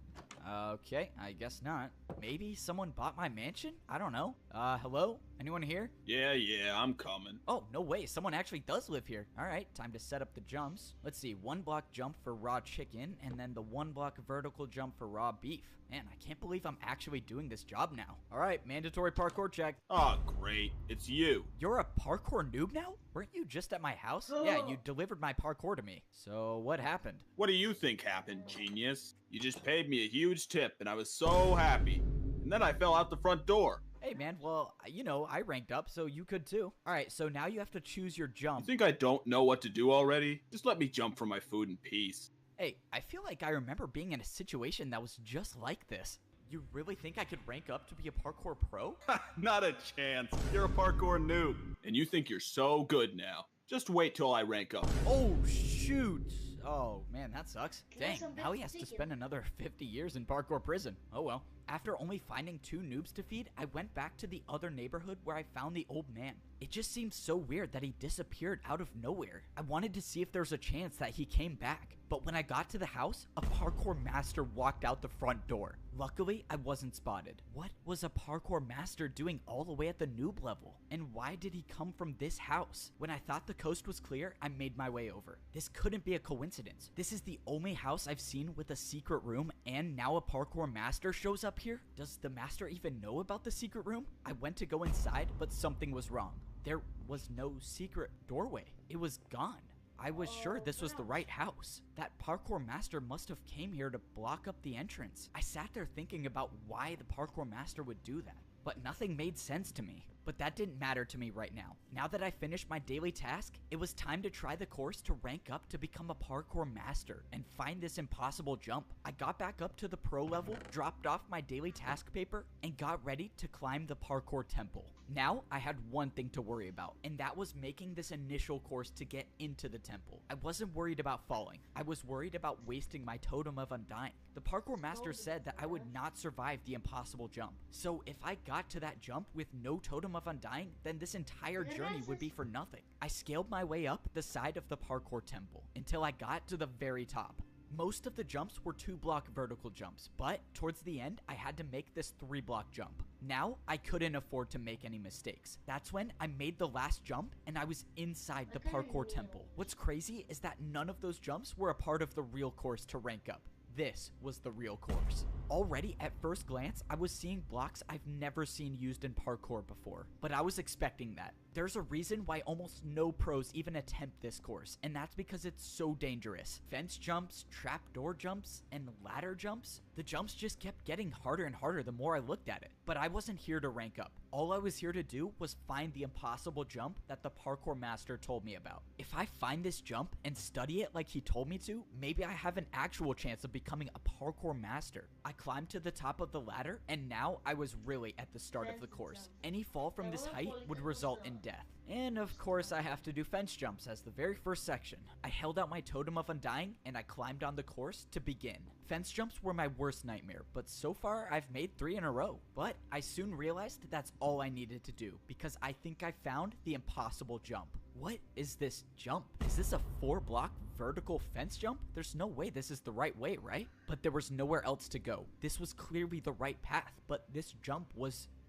Okay, I guess not. Maybe someone bought my mansion? I don't know. Hello? Anyone here? Yeah, I'm coming. Oh, no way. Someone actually does live here. All right, time to set up the jumps. Let's see, 1 block jump for raw chicken, and then the 1 block vertical jump for raw beef. Man, I can't believe I'm actually doing this job now. All right, mandatory parkour check. Oh, great. It's you. You're a parkour noob now? Weren't you just at my house? Yeah, you delivered my parkour to me. So what happened? What do you think happened, genius? You just paid me a huge tip, and I was so happy. And then I fell out the front door. Hey man, well, you know, I ranked up, so you could too. All right, so now you have to choose your You jump. think I don't know what to do already? Just let me jump for my food in peace. Hey, I feel like I remember being in a situation that was just like this. You really think I could rank up to be a parkour pro? Not a chance. You're a parkour noob. And you think you're so good now. Just wait till I rank up. Oh, shoot. Oh, man, that sucks. Can I have Dang, some now he beef has to chicken? spend another 50 years in parkour prison. Oh well. After only finding 2 noobs to feed, I went back to the other neighborhood where I found the old man. It just seemed so weird that he disappeared out of nowhere. I wanted to see if there was a chance that he came back. But when I got to the house, a parkour master walked out the front door. Luckily, I wasn't spotted. What was a parkour master doing all the way at the noob level? And why did he come from this house? When I thought the coast was clear, I made my way over. This couldn't be a coincidence. This is the only house I've seen with a secret room, and now a parkour master shows up here? Does the master even know about the secret room? I went to go inside, but something was wrong. There was no secret doorway. It was gone. I was sure this was the right house. That parkour master must have came here to block up the entrance. I sat there thinking about why the parkour master would do that, but nothing made sense to me. But that didn't matter to me right now. Now that I finished my daily task, it was time to try the course to rank up to become a parkour master and find this impossible jump. I got back up to the pro level, dropped off my daily task paper, and got ready to climb the parkour temple. Now I had one thing to worry about, and that was making this initial course to get into the temple. I wasn't worried about falling. I was worried about wasting my totem of undying. The parkour master said that I would not survive the impossible jump. So if I got to that jump with no totem of undying, then this entire journey would be for nothing. I scaled my way up the side of the parkour temple until I got to the very top. Most of the jumps were 2-block vertical jumps, but towards the end, I had to make this 3-block jump. Now, I couldn't afford to make any mistakes. That's when I made the last jump and I was inside the parkour temple. What's crazy is that none of those jumps were a part of the real course to rank up. This was the real course. Already at first glance, I was seeing blocks I've never seen used in parkour before, but I was expecting that. There's a reason why almost no pros even attempt this course, and that's because it's so dangerous. Fence jumps, trapdoor jumps, and ladder jumps. The jumps just kept getting harder and harder the more I looked at it. But I wasn't here to rank up. All I was here to do was find the impossible jump that the parkour master told me about. If I find this jump and study it like he told me to, maybe I have an actual chance of becoming a parkour master. I climbed to the top of the ladder, and now I was really at the start of the course. Any fall from this height would result in death. And of course I have to do fence jumps as the very first section. I held out my totem of undying and I climbed on the course to begin. Fence jumps were my worst nightmare, but so far I've made 3 in a row. But I soon realized that's all I needed to do because I think I found the impossible jump. What is this jump? Is this a 4-block vertical fence jump? There's no way this is the right way, right? But there was nowhere else to go. This was clearly the right path, but this jump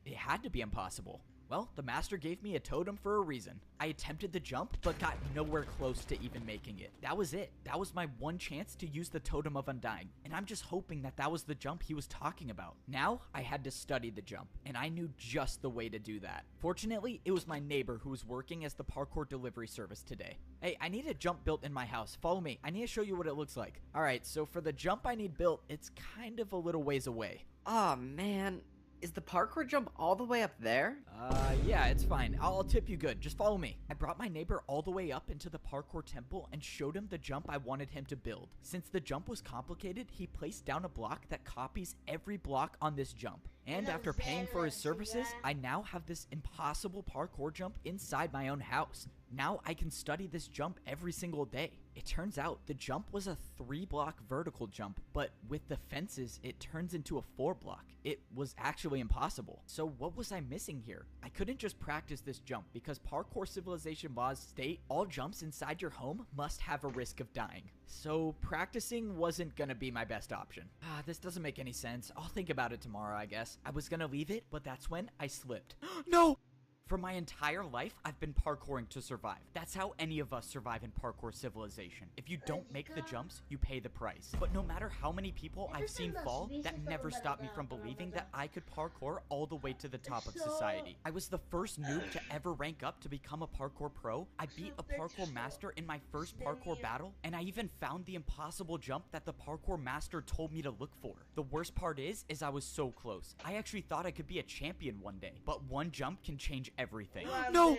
it had to be impossible. Well, the master gave me a totem for a reason. I attempted the jump, but got nowhere close to even making it. That was it. That was my one chance to use the totem of undying, and I'm just hoping that that was the jump he was talking about. Now, I had to study the jump, and I knew just the way to do that. Fortunately, it was my neighbor who was working as the parkour delivery service today. Hey, I need a jump built in my house. Follow me. I need to show you what it looks like. All right, so for the jump I need built, it's kind of a little ways away. Aw, man. Is the parkour jump all the way up there? Yeah, it's fine. I'll tip you good. Just follow me. I brought my neighbor all the way up into the parkour temple and showed him the jump I wanted him to build. Since the jump was complicated, he placed down a block that copies every block on this jump. And after paying for his services, I now have this impossible parkour jump inside my own house. Now I can study this jump every single day. It turns out the jump was a 3-block vertical jump, but with the fences, it turns into a 4-block. It was actually impossible. So what was I missing here? I couldn't just practice this jump because parkour civilization laws state all jumps inside your home must have a risk of dying. So practicing wasn't gonna be my best option. This doesn't make any sense. I'll think about it tomorrow, I guess. I was gonna leave it, but that's when I slipped. No! For my entire life, I've been parkouring to survive. That's how any of us survive in parkour civilization. If you don't make the jumps, you pay the price. But no matter how many people I've seen fall, that never stopped me from believing that I could parkour all the way to the top of society. I was the first noob to ever rank up to become a parkour pro. I beat a parkour master in my first parkour battle, and I even found the impossible jump that the parkour master told me to look for. The worst part is I was so close. I actually thought I could be a champion one day, but one jump can change everything. No!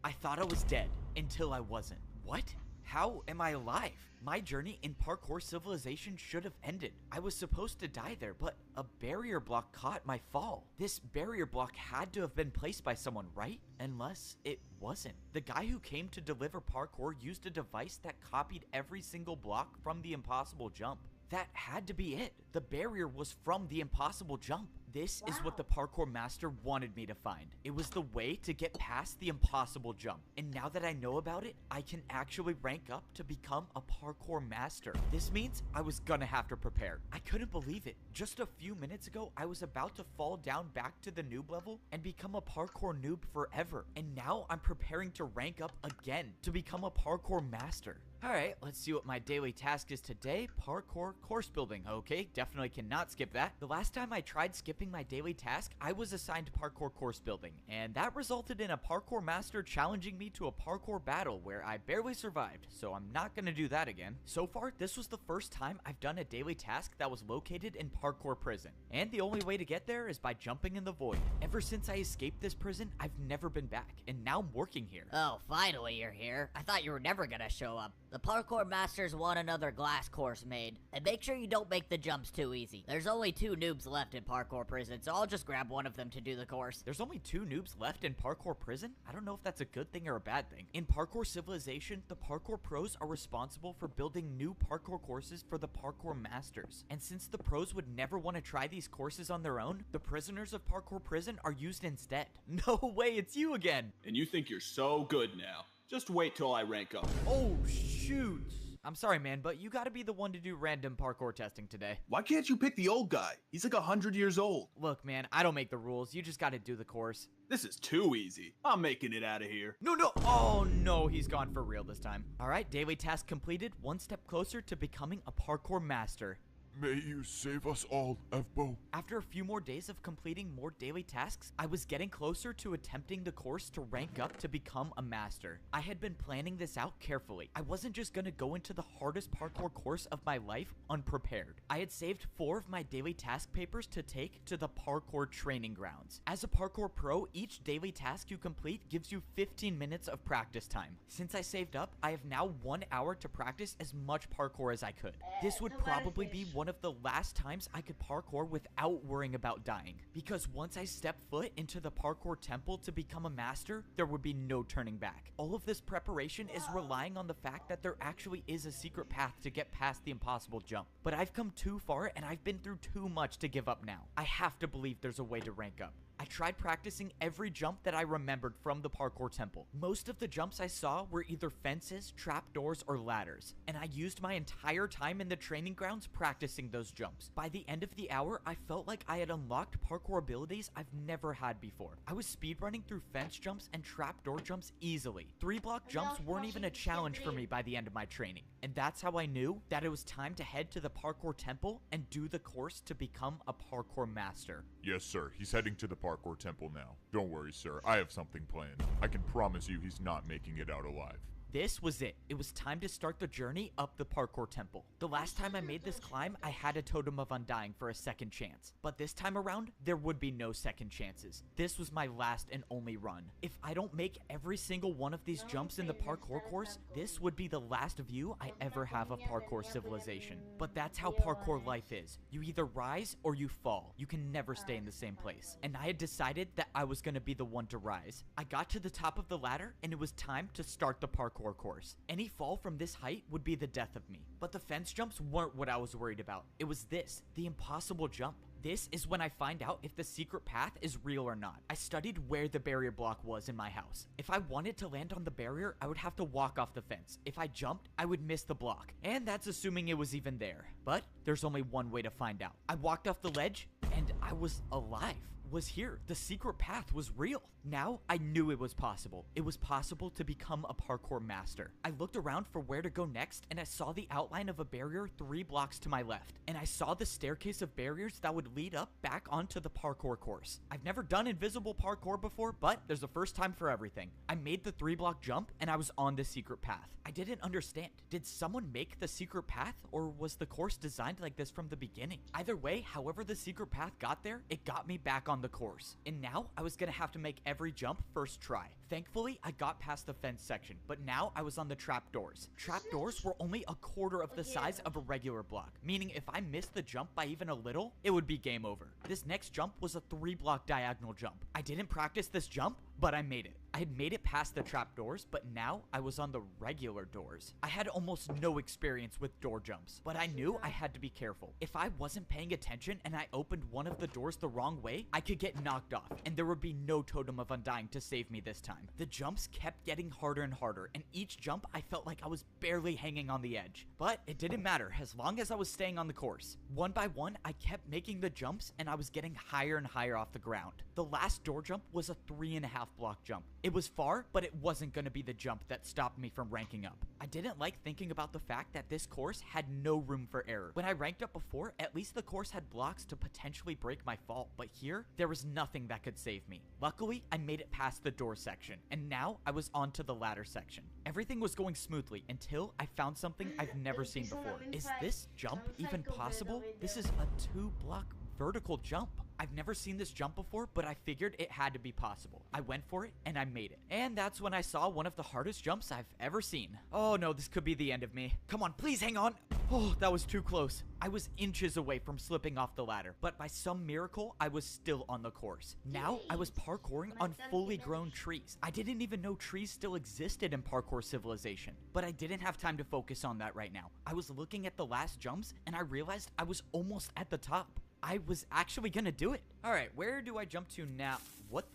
I thought I was dead until I wasn't. What? How am I alive? My journey in parkour civilization should have ended. I was supposed to die there, but a barrier block caught my fall. This barrier block had to have been placed by someone, right? Unless it wasn't. The guy who came to deliver parkour used a device that copied every single block from the impossible jump. That had to be it. The barrier was from the impossible jump. This is what the parkour master wanted me to find. It was the way to get past the impossible jump. And now that I know about it, I can actually rank up to become a parkour master. This means I was gonna have to prepare. I couldn't believe it. Just a few minutes ago, I was about to fall down back to the noob level and become a parkour noob forever. And now I'm preparing to rank up again to become a parkour master. Alright, let's see what my daily task is today. Parkour course building. Okay, definitely cannot skip that. The last time I tried skipping my daily task, I was assigned parkour course building, and that resulted in a parkour master challenging me to a parkour battle where I barely survived, so I'm not gonna do that again. So far, this was the first time I've done a daily task that was located in parkour prison, and the only way to get there is by jumping in the void. Ever since I escaped this prison, I've never been back, and now I'm working here. Oh, finally you're here. I thought you were never gonna show up. The parkour masters want another glass course made, and make sure you don't make the jumps too easy. There's only 2 noobs left in parkour prison, so I'll just grab one of them to do the course. There's only 2 noobs left in parkour prison? I don't know if that's a good thing or a bad thing. In parkour civilization, the parkour pros are responsible for building new parkour courses for the parkour masters. And since the pros would never want to try these courses on their own, the prisoners of parkour prison are used instead. No way, it's you again! And you think you're so good now. Just wait till I rank up. Oh, shoot. I'm sorry, man, but you gotta be the one to do random parkour testing today. Why can't you pick the old guy? He's like 100 years old. Look, man, I don't make the rules. You just gotta do the course. This is too easy. I'm making it out of here. No, no. Oh, no, he's gone for real this time. All right, daily task completed. One step closer to becoming a parkour master. May you save us all, Evbo. After a few more days of completing more daily tasks, I was getting closer to attempting the course to rank up to become a master. I had been planning this out carefully. I wasn't just gonna go into the hardest parkour course of my life unprepared. I had saved 4 of my daily task papers to take to the parkour training grounds. As a parkour pro, each daily task you complete gives you 15 minutes of practice time. Since I saved up, I have now 1 hour to practice as much parkour as I could. This would probably be one of the last times I could parkour without worrying about dying, because once I stepped foot into the parkour temple to become a master, there would be no turning back. All of this preparation is relying on the fact that there actually is a secret path to get past the impossible jump. But I've come too far and I've been through too much to give up now. I have to believe there's a way to rank up. I tried practicing every jump that I remembered from the parkour temple. Most of the jumps I saw were either fences, trapdoors, or ladders, and I used my entire time in the training grounds practicing those jumps. By the end of the hour, I felt like I had unlocked parkour abilities I've never had before. I was speedrunning through fence jumps and trapdoor jumps easily. 3-block jumps weren't even a challenge for me by the end of my training, and that's how I knew that it was time to head to the parkour temple and do the course to become a parkour master. Yes, sir. He's heading to the parkour temple now. Don't worry, sir. I have something planned. I can promise you he's not making it out alive. This was it. It was time to start the journey up the parkour temple. The last time I made this climb, I had a totem of undying for a second chance. But this time around, there would be no second chances. This was my last and only run. If I don't make every single one of these jumps in the parkour course, this would be the last view I ever have of parkour civilization. But that's how parkour life is. You either rise or you fall. You can never stay in the same place. And I had decided that I was gonna be the one to rise. I got to the top of the ladder and it was time to start the parkour course. Any fall from this height would be the death of me. But the fence jumps weren't what I was worried about. It was this, the impossible jump. This is when I find out if the secret path is real or not. I studied where the barrier block was in my house. If I wanted to land on the barrier, I would have to walk off the fence. If I jumped, I would miss the block. And that's assuming it was even there. But there's only one way to find out. I walked off the ledge and I was alive. was here. The secret path was real. Now I knew it was possible. It was possible to become a parkour master. I looked around for where to go next, and I saw the outline of a barrier 3 blocks to my left. And I saw the staircase of barriers that would lead up back onto the parkour course. I've never done invisible parkour before, but there's a first time for everything. I made the 3-block jump, and I was on the secret path. I didn't understand. Did someone make the secret path, or was the course designed like this from the beginning? Either way, however the secret path got there, it got me back on the course. And now I was gonna have to make every jump first try. Thankfully, I got past the fence section, but now I was on the trapdoors. Trapdoors were only a quarter of the size of a regular block, meaning if I missed the jump by even a little, it would be game over. This next jump was a 3-block diagonal jump. I didn't practice this jump, but I made it. I had made it past the trapdoors, but now I was on the regular doors. I had almost no experience with door jumps, but I knew I had to be careful. If I wasn't paying attention and I opened one of the doors the wrong way, I could get knocked off, and there would be no totem of undying to save me this time. The jumps kept getting harder and harder, and each jump I felt like I was barely hanging on the edge. But it didn't matter as long as I was staying on the course. One by one, I kept making the jumps, and I was getting higher and higher off the ground. The last door jump was a 3.5-block jump. It was far, but it wasn't going to be the jump that stopped me from ranking up. I didn't like thinking about the fact that this course had no room for error. When I ranked up before, at least the course had blocks to potentially break my fall, but here, there was nothing that could save me. Luckily, I made it past the door section, and now I was on to the ladder section. Everything was going smoothly until I found something I've never seen before. Is this jump even possible? This is a 2-block vertical jump. I've never seen this jump before, but I figured it had to be possible. I went for it, and I made it. And that's when I saw one of the hardest jumps I've ever seen. Oh no, this could be the end of me. Come on, please hang on. Oh, that was too close. I was inches away from slipping off the ladder, but by some miracle, I was still on the course. Now, I was parkouring on fully grown trees. I didn't even know trees still existed in parkour civilization, but I didn't have time to focus on that right now. I was looking at the last jumps, and I realized I was almost at the top. I was actually gonna do it. All right, where do I jump to now? What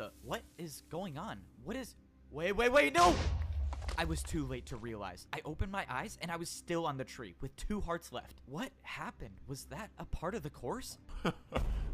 is going on? Wait, no! I was too late to realize. I opened my eyes and I was still on the tree with 2 hearts left. What happened? Was that a part of the course?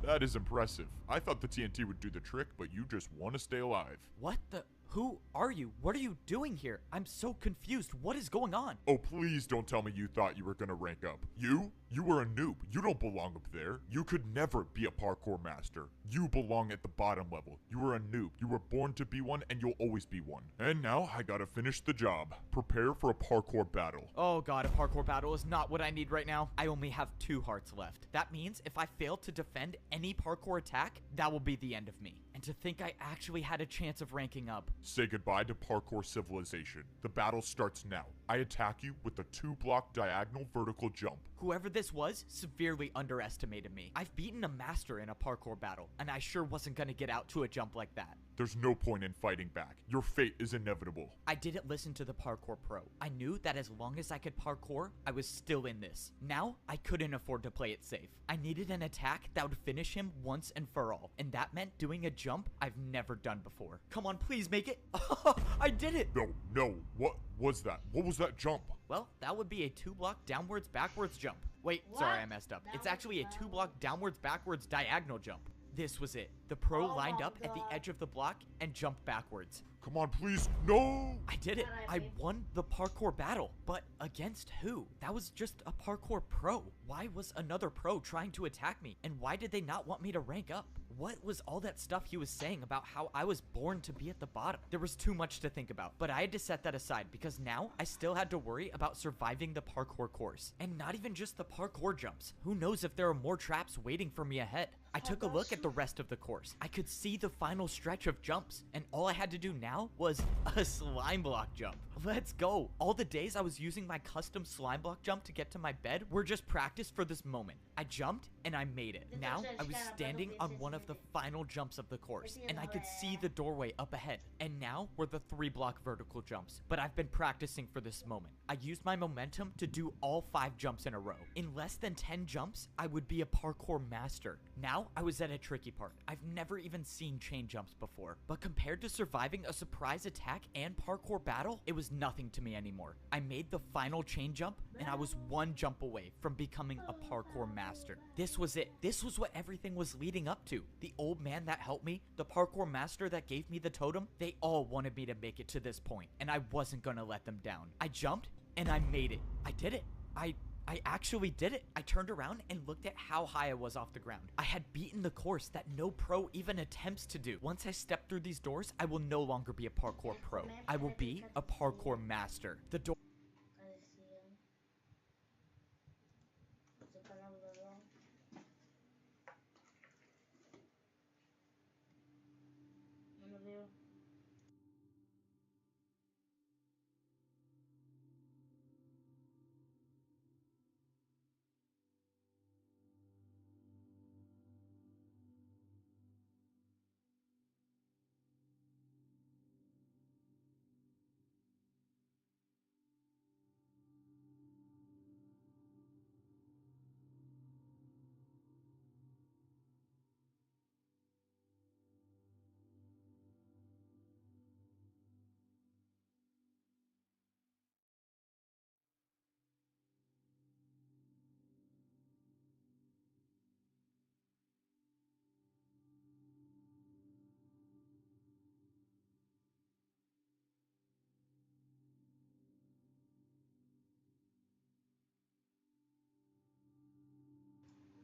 That is impressive. I thought the TNT would do the trick, but you just want to stay alive. What the? Who are you? What are you doing here? I'm so confused. What is going on? Oh, please don't tell me you thought you were gonna rank up. You were a noob. You don't belong up there. You could never be a parkour master. You belong at the bottom level. You were a noob. You were born to be one, and you'll always be one. And now I gotta finish the job. Prepare for a parkour battle. Oh god, a parkour battle is not what I need right now. I only have 2 hearts left. That means if I fail to defend any parkour attack, that will be the end of me. And to think I actually had a chance of ranking up. Say goodbye to parkour civilization. The battle starts now. I attack you with a 2-block diagonal vertical jump. Whoever this was severely underestimated me. I've beaten a master in a parkour battle, and I sure wasn't gonna get out to a jump like that. There's no point in fighting back. Your fate is inevitable. I didn't listen to the parkour pro. I knew that as long as I could parkour, I was still in this. Now, I couldn't afford to play it safe. I needed an attack that would finish him once and for all, and that meant doing a jump I've never done before. Come on, please make it. I did it. No. What was that? What was that jump? Well, that would be a 2-block downwards backwards jump. Wait, What? sorry, I messed up. It's actually a 2-block downwards backwards diagonal jump. This was it. The pro Oh lined my up at the God. edge of the block and jumped backwards. Come on, please. No! I did it. I won the parkour battle. But against who? That was just a parkour pro. Why was another pro trying to attack me? And why did they not want me to rank up? What was all that stuff he was saying about how I was born to be at the bottom? There was too much to think about, but I had to set that aside because now I still had to worry about surviving the parkour course. And not even just the parkour jumps. Who knows if there are more traps waiting for me ahead? I took a look at the rest of the course. I could see the final stretch of jumps, and all I had to do now was a slime block jump. Let's go. All the days I was using my custom slime block jump to get to my bed were just practice for this moment. I jumped and I made it. Now I was standing on one of the final jumps of the course, and I could see the doorway up ahead. And now were the 3-block vertical jumps. But I've been practicing for this moment. I used my momentum to do all 5 jumps in a row. In less than 10 jumps, I would be a parkour master. Now I was at a tricky part. I've never even seen chain jumps before, but compared to surviving a surprise attack and parkour battle, it was nothing to me anymore. I made the final chain jump, and I was 1 jump away from becoming a parkour master. master. This was it. This was what everything was leading up to. The old man that helped me, the parkour master that gave me the totem, they all wanted me to make it to this point, and I wasn't gonna let them down. I jumped, and I made it. I did it. I actually did it. I turned around and looked at how high I was off the ground. I had beaten the course that no pro even attempts to do. Once I step through these doors, I will no longer be a parkour pro. I will be a parkour master. The door.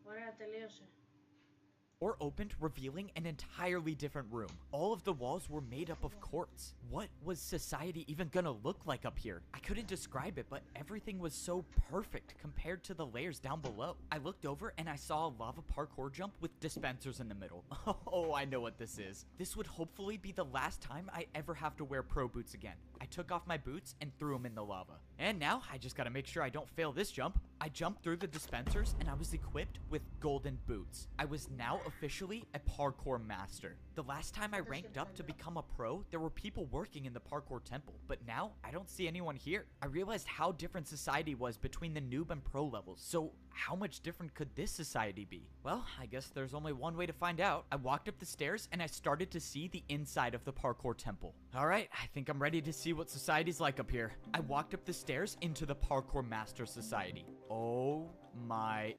Ωραία, τελείωσε. Door opened, revealing an entirely different room. All of the walls were made up of quartz. What was society even gonna look like up here? I couldn't describe it, but everything was so perfect compared to the layers down below. I looked over and I saw a lava parkour jump with dispensers in the middle. Oh, I know what this is. This would hopefully be the last time I ever have to wear pro boots again. I took off my boots and threw them in the lava. And now I just gotta make sure I don't fail this jump. I jumped through the dispensers and I was equipped with golden boots. I was now officially a parkour master. The last time I ranked up to become a pro, there were people working in the parkour temple, but now I don't see anyone here. I realized how different society was between the noob and pro levels, so how much different could this society be? Well, I guess there's only one way to find out. I walked up the stairs and I started to see the inside of the parkour temple. Alright, I think I'm ready to see what society's like up here. I walked up the stairs into the parkour master society. Oh my...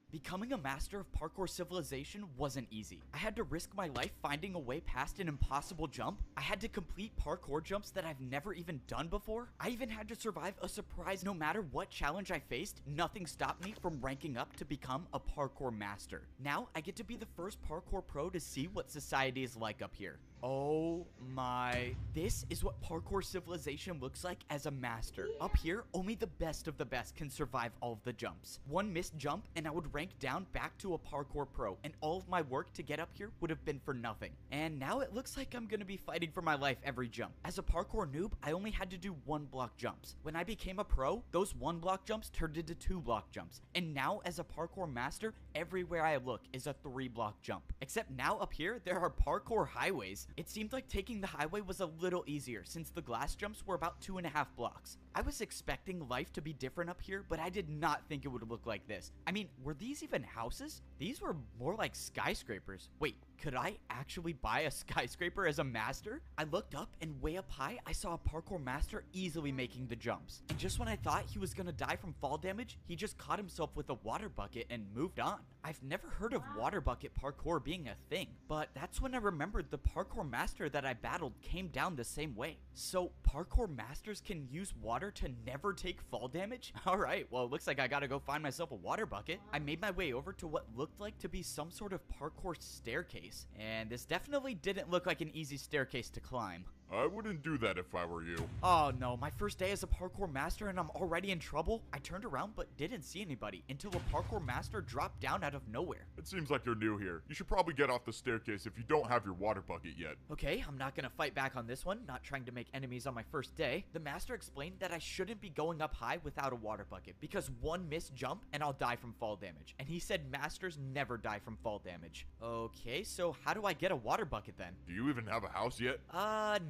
Becoming a master of parkour civilization wasn't easy. I had to risk my life finding a way past an impossible jump. I had to complete parkour jumps that I've never even done before. I even had to survive a surprise. No matter what challenge I faced, nothing stopped me from ranking up to become a parkour master. Now, I get to be the first parkour pro to see what society is like up here. Oh my... This is what parkour civilization looks like as a master. Up here, only the best of the best can survive all of the jumps. One missed jump and I would rank down back to a parkour pro, and all of my work to get up here would have been for nothing. And now it looks like I'm gonna be fighting for my life every jump. As a parkour noob, I only had to do 1 block jumps. When I became a pro, those 1 block jumps turned into 2 block jumps. And now as a parkour master, everywhere I look is a 3 block jump. Except now up here, there are parkour highways. It seemed like taking the highway was a little easier since the glass jumps were about 2.5 blocks. I was expecting life to be different up here, but I did not think it would look like this. I mean, were these even houses? These were more like skyscrapers. Wait, could I actually buy a skyscraper as a master? I looked up and way up high, I saw a parkour master easily making the jumps. And just when I thought he was gonna die from fall damage, he just caught himself with a water bucket and moved on. I've never heard of water bucket parkour being a thing, but that's when I remembered the parkour master that I battled came down the same way. So parkour masters can use water to never take fall damage? Alright, well it looks like I gotta go find myself a water bucket. I made my way over to what looked like to be some sort of parkour staircase, and this definitely didn't look like an easy staircase to climb. I wouldn't do that if I were you. Oh no, my first day as a parkour master and I'm already in trouble? I turned around but didn't see anybody until a parkour master dropped down out of nowhere. It seems like you're new here. You should probably get off the staircase if you don't have your water bucket yet. Okay, I'm not gonna fight back on this one, not trying to make enemies on my first day. The master explained that I shouldn't be going up high without a water bucket because one missed jump and I'll die from fall damage. And he said masters never die from fall damage. Okay, so how do I get a water bucket then? Do you even have a house yet?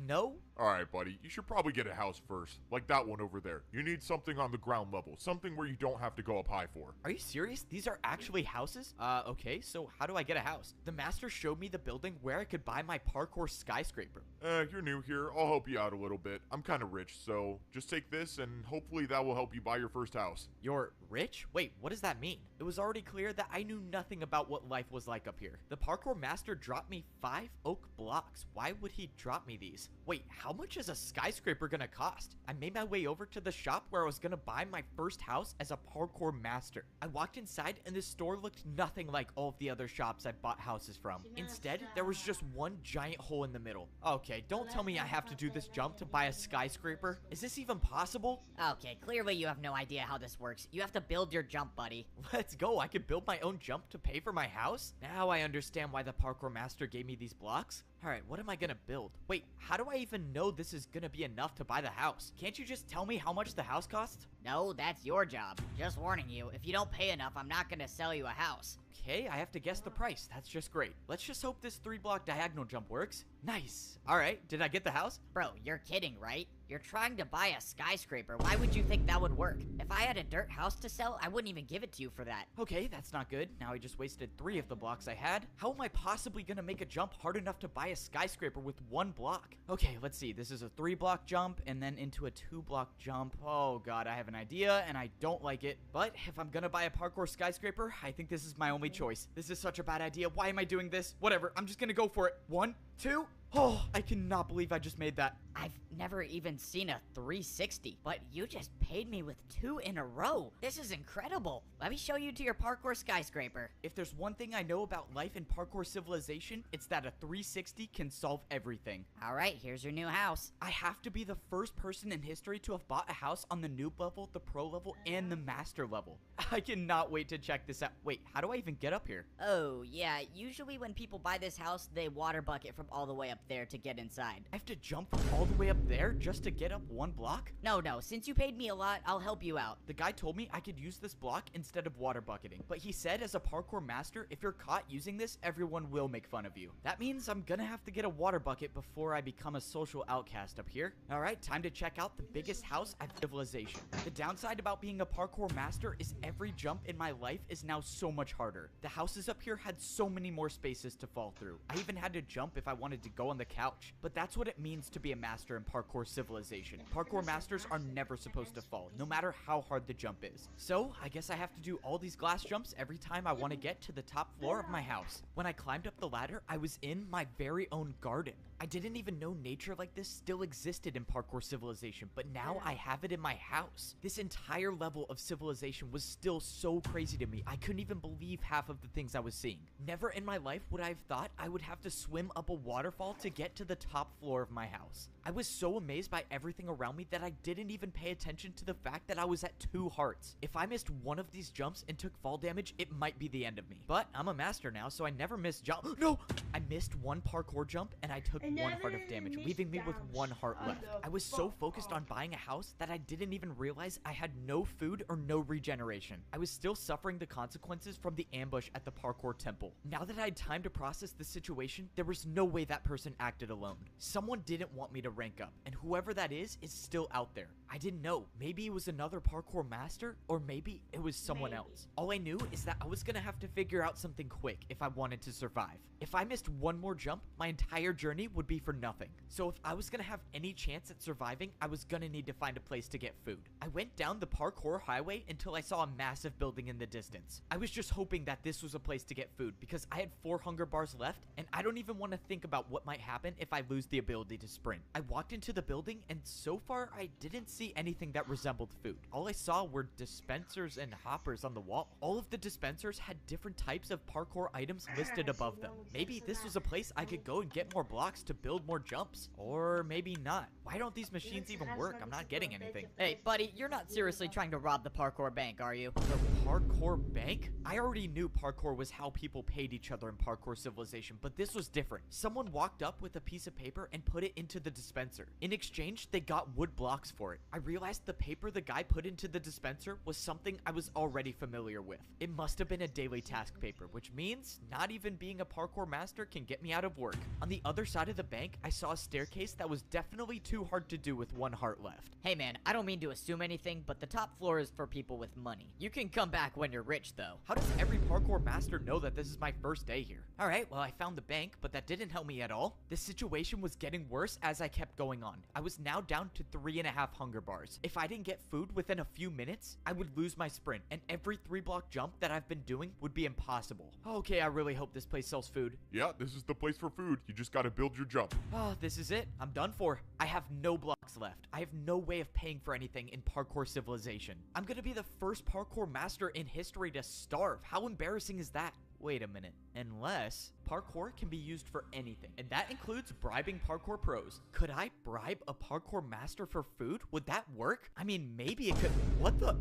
no? Alright, buddy, you should probably get a house first. Like that one over there. You need something on the ground level. Something where you don't have to go up high for. Are you serious? These are actually houses? Okay, so how do I get a house? The master showed me the building where I could buy my parkour skyscraper. You're new here. I'll help you out a little bit. I'm kind of rich, so just take this and hopefully that will help you buy your first house. You're rich? Wait, what does that mean? It was already clear that I knew nothing about what life was like up here. The parkour master dropped me 5 oak blocks. Why would he drop me these? Wait, how much is a skyscraper gonna cost? I made my way over to the shop where I was gonna buy my first house as a parkour master. I walked inside and this store looked nothing like all of the other shops I bought houses from. Instead, there was just one giant hole in the middle. Okay, don't tell me I have to do this jump to buy a skyscraper. Is this even possible? Okay, clearly you have no idea how this works. You have to build your jump, buddy. Let's go. I could build my own jump to pay for my house? Now I understand why the parkour master gave me these blocks. Alright, what am I gonna build? Wait, how do I even know this is gonna be enough to buy the house? Can't you just tell me how much the house costs? No, that's your job. Just warning you, if you don't pay enough, I'm not gonna sell you a house. Okay, I have to guess the price. That's just great. Let's just hope this 3-block diagonal jump works. Nice. Alright, did I get the house? Bro, you're kidding, right? You're trying to buy a skyscraper. Why would you think that would work? If I had a dirt house to sell, I wouldn't even give it to you for that. Okay, that's not good. Now I just wasted 3 of the blocks I had. How am I possibly gonna make a jump hard enough to buy a skyscraper with 1 block? Okay, let's see. This is a 3-block jump and then into a 2-block jump. Oh god, I have an idea and I don't like it. But if I'm gonna buy a parkour skyscraper, I think this is my only choice. This is such a bad idea. Why am I doing this? Whatever, I'm just gonna go for it. 1, 2. Oh, I cannot believe I just made that. I've never even seen a 360, but you just paid me with 2 in a row. This is incredible. Let me show you to your parkour skyscraper. If there's one thing I know about life in parkour civilization, it's that a 360 can solve everything. All right, here's your new house. I have to be the first person in history to have bought a house on the noob level, the pro level, and the master level. I cannot wait to check this out. Wait, how do I even get up here? Oh, yeah, usually when people buy this house, they water bucket from all the way up there to get inside. I have to jump from all the way up there just to get up 1 block? No, since you paid me a lot, I'll help you out. The guy told me I could use this block instead of water bucketing, but he said as a parkour master, if you're caught using this, everyone will make fun of you. That means I'm gonna have to get a water bucket before I become a social outcast up here. Alright, time to check out the biggest house at civilization. The downside about being a parkour master is every jump in my life is now so much harder. The houses up here had so many more spaces to fall through. I even had to jump if I wanted to go on the couch. But that's what it means to be a master in parkour civilization. Parkour masters are never supposed to fall, no matter how hard the jump is. So, I guess I have to do all these glass jumps every time I want to get to the top floor of my house. When I climbed up the ladder, I was in my very own garden. I didn't even know nature like this still existed in parkour civilization, but now I have it in my house. This entire level of civilization was still so crazy to me. I couldn't even believe half of the things I was seeing. Never in my life would I have thought I would have to swim up a waterfall to get to the top floor of my house. I was so amazed by everything around me that I didn't even pay attention to the fact that I was at 2 hearts. If I missed one of these jumps and took fall damage, it might be the end of me. But I'm a master now, so I never miss jump. No! I missed 1 parkour jump and I took 1 heart of damage, leaving me with 1 heart left. I was so focused on buying a house that I didn't even realize I had no food or no regeneration. I was still suffering the consequences from the ambush at the parkour temple. Now that I had time to process the situation, there was no way that person acted alone. Someone didn't want me to rank up, and whoever that is still out there. I didn't know. Maybe it was another parkour master, or maybe it was someone else. All I knew is that I was gonna have to figure out something quick if I wanted to survive. If I missed 1 more jump, my entire journey would be for nothing. So if I was gonna have any chance at surviving, I was gonna need to find a place to get food. I went down the parkour highway until I saw a massive building in the distance. I was just hoping that this was a place to get food because I had 4 hunger bars left, and I don't even want to think about what might happen if I lose the ability to sprint. I walked into the building, and so far I didn't see anything that resembled food. All I saw were dispensers and hoppers on the wall. All of the dispensers had different types of parkour items listed above them. Maybe this was a place I could go and get more blocks to build more jumps. Or maybe not. Why don't these machines even work? I'm not getting anything. Hey, buddy, you're not seriously trying to rob the parkour bank, are you? The parkour bank? I already knew parkour was how people paid each other in parkour civilization, but this was different. Someone walked up with a piece of paper and put it into the dispenser. In exchange, they got wood blocks for it. I realized the paper the guy put into the dispenser was something I was already familiar with. It must have been a daily task paper, which means not even being a parkour master can get me out of work. On the other side of the bank, I saw a staircase that was definitely too hard to do with 1 heart left. Hey man, I don't mean to assume anything, but the top floor is for people with money. You can come back when you're rich though. How does every parkour master know that this is my first day here? Alright, well I found the bank, but that didn't help me at all. The situation was getting worse as I kept going on. I was now down to 3.5 hunger bars. If I didn't get food within a few minutes, I would lose my sprint, and every 3-block jump that I've been doing would be impossible. Okay, I really hope this place sells food. Yeah, this is the place for food. You just gotta build your jump. Oh, this is it. I'm done for. I have no blocks left. I have no way of paying for anything in parkour civilization. I'm gonna be the first parkour master in history to starve. How embarrassing is that? Wait a minute. Unless parkour can be used for anything, and that includes bribing parkour pros. Could I bribe a parkour master for food? Would that work? I mean, maybe it could. What the?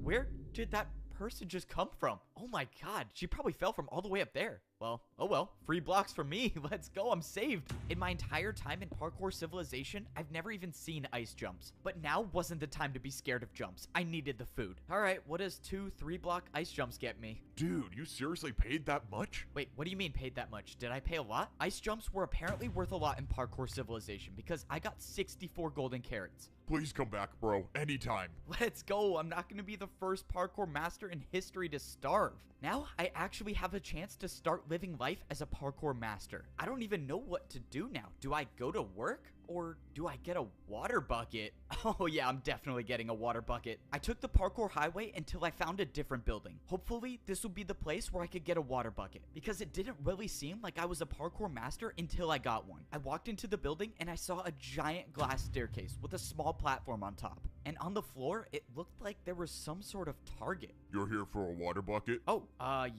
Where did that person just come from? Oh my god, she probably fell from all the way up there. Well, oh well, free blocks for me. Let's go, I'm saved. In my entire time in parkour civilization, I've never even seen ice jumps. But now wasn't the time to be scared of jumps. I needed the food. All right, what does 2 3-block ice jumps get me? Dude, you seriously paid that much? Wait, what do you mean paid that much? Did I pay a lot? Ice jumps were apparently worth a lot in parkour civilization because I got 64 golden carrots. Please come back, bro. Anytime. Let's go. I'm not going to be the first parkour master in history to starve. Now, I actually have a chance to start living life as a parkour master. I don't even know what to do now. Do I go to work? Or do I get a water bucket? Oh yeah, I'm definitely getting a water bucket. I took the parkour highway until I found a different building. Hopefully, this will be the place where I could get a water bucket, because it didn't really seem like I was a parkour master until I got one. I walked into the building and I saw a giant glass staircase with a small platform on top. And on the floor, it looked like there was some sort of target. You're here for a water bucket? Oh,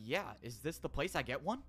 yeah. Is this the place I get one?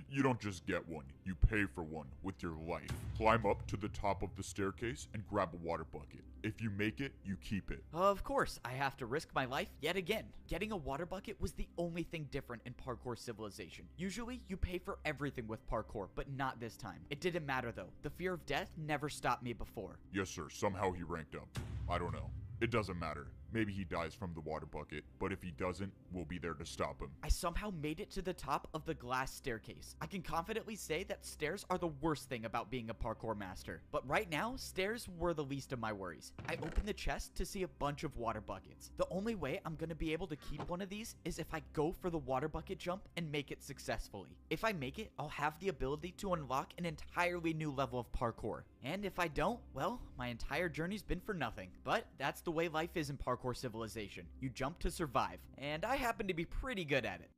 You don't just get one, you pay for one with your life. Climb up to the top of the staircase and grab a water bucket. If you make it, you keep it. Of course, I have to risk my life yet again. Getting a water bucket was the only thing different in parkour civilization. Usually, you pay for everything with parkour, but not this time. It didn't matter though. The fear of death never stopped me before. Yes, sir. Somehow he ranked up. I don't know. It doesn't matter. Maybe he dies from the water bucket, but if he doesn't, we'll be there to stop him. I somehow made it to the top of the glass staircase. I can confidently say that stairs are the worst thing about being a parkour master. But right now, stairs were the least of my worries. I opened the chest to see a bunch of water buckets. The only way I'm gonna be able to keep one of these is if I go for the water bucket jump and make it successfully. If I make it, I'll have the ability to unlock an entirely new level of parkour. And if I don't, well, my entire journey's been for nothing. But that's the way life is in parkour civilization. You jump to survive, and I happen to be pretty good at it.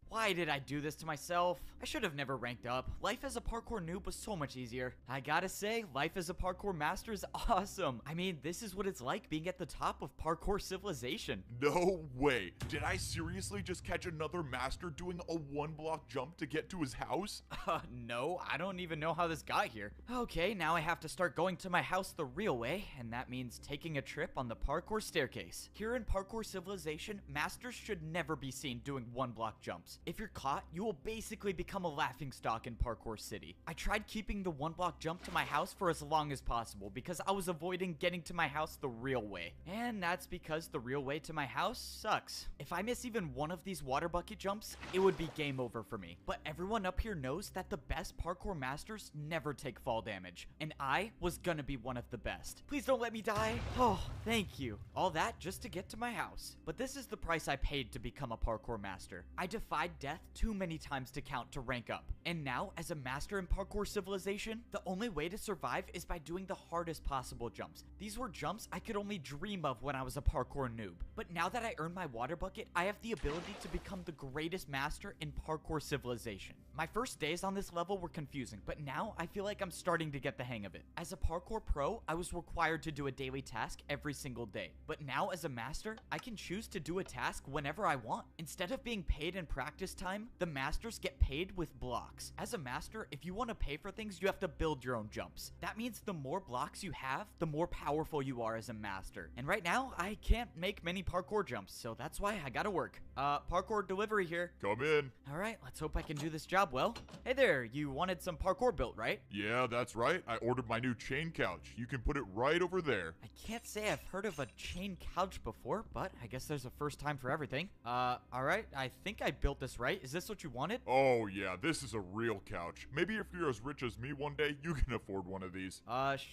Why did I do this to myself? I should have never ranked up. Life as a parkour noob was so much easier. I gotta say, life as a parkour master is awesome. I mean, this is what it's like being at the top of parkour civilization. No way. Did I seriously just catch another master doing a 1-block jump to get to his house? No, I don't even know how this got here. Okay, now I have to start going to my house the real way, and that means taking a trip on the parkour staircase. Here in parkour civilization, masters should never be seen doing 1-block jumps. If you're caught, you will basically become a laughingstock in Parkour City. I tried keeping the 1-block jump to my house for as long as possible because I was avoiding getting to my house the real way. And that's because the real way to my house sucks. If I miss even one of these water bucket jumps, it would be game over for me. But everyone up here knows that the best parkour masters never take fall damage. And I was gonna be one of the best. Please don't let me die. Oh, thank you. All that just to get to my house. But this is the price I paid to become a parkour master. I defied death too many times to count to rank up. And now, as a master in parkour civilization, the only way to survive is by doing the hardest possible jumps. These were jumps I could only dream of when I was a parkour noob. But now that I earned my water bucket, I have the ability to become the greatest master in parkour civilization. My first days on this level were confusing, but now I feel like I'm starting to get the hang of it. As a parkour pro, I was required to do a daily task every single day. But now as a master, I can choose to do a task whenever I want. Instead of being paid in practice time, the masters get paid with blocks. As a master, if you want to pay for things, you have to build your own jumps. That means the more blocks you have, the more powerful you are as a master. And right now, I can't make many parkour jumps, so that's why I gotta work. Parkour delivery here. Come in. All right, let's hope I can do this job well. Hey there, you wanted some parkour built, right? Yeah, that's right. I ordered my new chain couch. You can put it right over there. I can't say I've heard of a chain couch before, but I guess there's a first time for everything. All right, I think I built this this, right? Is this what you wanted? Oh yeah, this is a real couch. Maybe if you're as rich as me one day, you can afford one of these.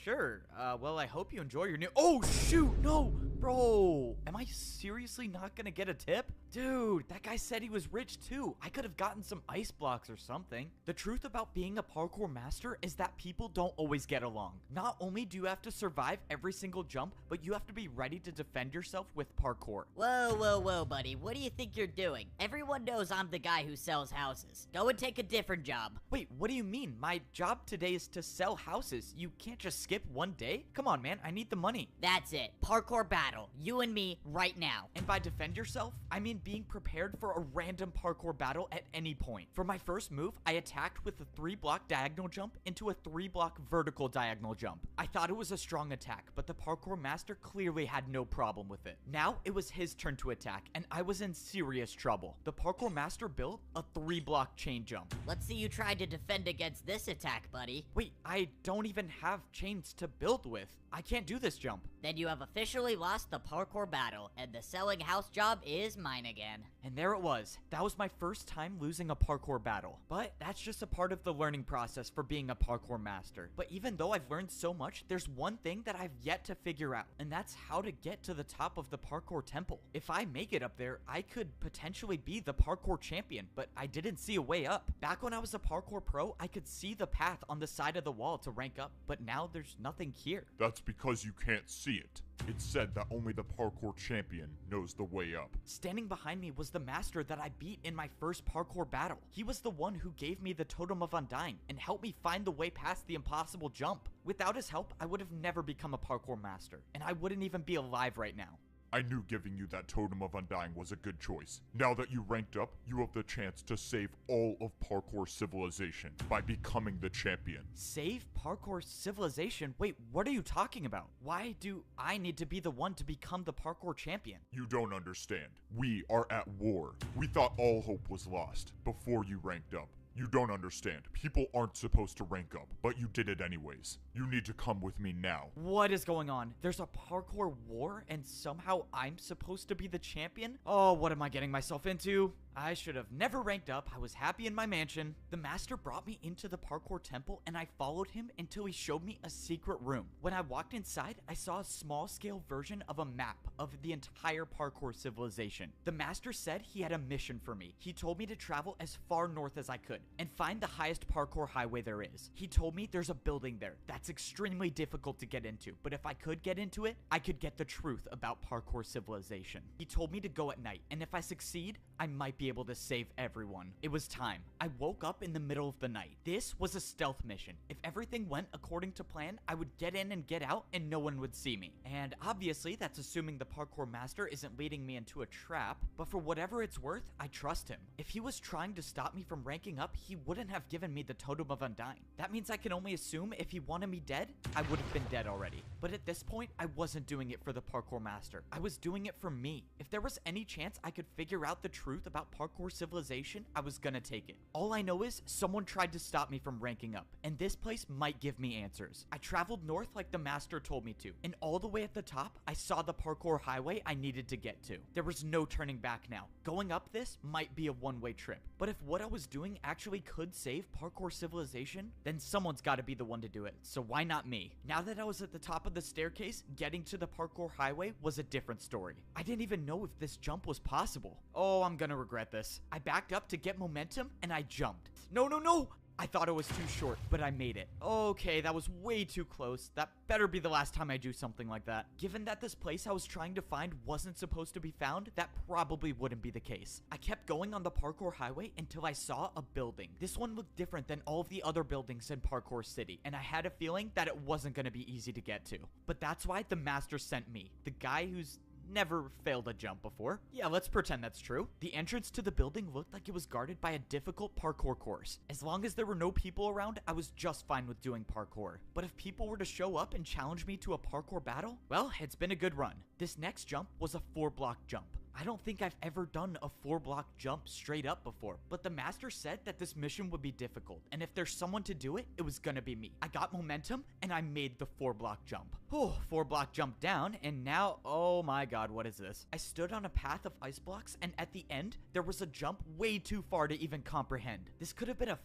Sure. Well, I hope you enjoy your new— Oh, shoot, no! Bro, am I seriously not gonna get a tip? Dude, that guy said he was rich too. I could have gotten some ice blocks or something. The truth about being a parkour master is that people don't always get along. Not only do you have to survive every single jump, but you have to be ready to defend yourself with parkour. Whoa, buddy. What do you think you're doing? Everyone knows I'm the guy who sells houses. Go and take a different job. Wait, what do you mean? My job today is to sell houses. You can't just skip one day? Come on, man. I need the money. That's it. Parkour battle. You and me right now. And by defend yourself, I mean being prepared for a random parkour battle at any point. For my first move, I attacked with a 3-block diagonal jump into a 3-block vertical diagonal jump. I thought it was a strong attack, but the parkour master clearly had no problem with it. Now it was his turn to attack, and I was in serious trouble. The parkour master built a 3-block chain jump. Let's see you try to defend against this attack, buddy. Wait, I don't even have chains to build with. I can't do this jump. Then you have officially lost the parkour battle, and the selling house job is mine again. And there it was. That was my first time losing a parkour battle. But that's just a part of the learning process for being a parkour master. But even though I've learned so much, there's one thing that I've yet to figure out, and that's how to get to the top of the parkour temple. If I make it up there, I could potentially be the parkour champion, but I didn't see a way up. Back when I was a parkour pro, I could see the path on the side of the wall to rank up, but now there's nothing here. That's because you can't see it. It's said that only the parkour champion knows the way up. Standing behind me was the master that I beat in my first parkour battle. He was the one who gave me the Totem of Undying and helped me find the way past the impossible jump. Without his help, I would have never become a parkour master, and I wouldn't even be alive right now. I knew giving you that Totem of Undying was a good choice. Now that you ranked up, you have the chance to save all of parkour civilization by becoming the champion. Save parkour civilization? Wait, what are you talking about? Why do I need to be the one to become the parkour champion? You don't understand. We are at war. We thought all hope was lost before you ranked up. You don't understand. People aren't supposed to rank up, but you did it anyways. You need to come with me now. What is going on? There's a parkour war and somehow I'm supposed to be the champion? Oh, what am I getting myself into? I should have never ranked up. I was happy in my mansion. The master brought me into the parkour temple and I followed him until he showed me a secret room. When I walked inside, I saw a small scale version of a map of the entire parkour civilization. The master said he had a mission for me. He told me to travel as far north as I could and find the highest parkour highway there is. He told me there's a building there that's extremely difficult to get into, but if I could get into it, I could get the truth about parkour civilization. He told me to go at night, and if I succeed, I might be able to save everyone. It was time. I woke up in the middle of the night. This was a stealth mission. If everything went according to plan, I would get in and get out and no one would see me. And obviously, that's assuming the parkour master isn't leading me into a trap, but for whatever it's worth, I trust him. If he was trying to stop me from ranking up, he wouldn't have given me the Totem of Undying. That means I can only assume if he wanted me dead, I would have been dead already. But at this point, I wasn't doing it for the parkour master. I was doing it for me. If there was any chance I could figure out the truth about parkour civilization, I was gonna take it. All I know is someone tried to stop me from ranking up, and this place might give me answers. I traveled north like the master told me to, and all the way at the top, I saw the parkour highway I needed to get to. There was no turning back now. Going up this might be a one-way trip, but if what I was doing actually could save parkour civilization, then someone's gotta be the one to do it, so why not me? Now that I was at the top of the staircase, getting to the parkour highway was a different story. I didn't even know if this jump was possible. Oh, I'm gonna regret this. I backed up to get momentum, and I jumped. No! I thought it was too short, but I made it. Okay, that was way too close. That better be the last time I do something like that. Given that this place I was trying to find wasn't supposed to be found, that probably wouldn't be the case. I kept going on the parkour highway until I saw a building. This one looked different than all of the other buildings in Parkour City, and I had a feeling that it wasn't going to be easy to get to. But that's why the master sent me, the guy who's never failed a jump before. Yeah, let's pretend that's true. The entrance to the building looked like it was guarded by a difficult parkour course. As long as there were no people around, I was just fine with doing parkour. But if people were to show up and challenge me to a parkour battle, well, it's been a good run. This next jump was a 4-block jump. I don't think I've ever done a 4-block jump straight up before, but the master said that this mission would be difficult, and if there's someone to do it, it was gonna be me. I got momentum, and I made the 4-block jump. 4-block jump down, and now, oh my god, what is this? I stood on a path of ice blocks, and at the end, there was a jump way too far to even comprehend. This could have been a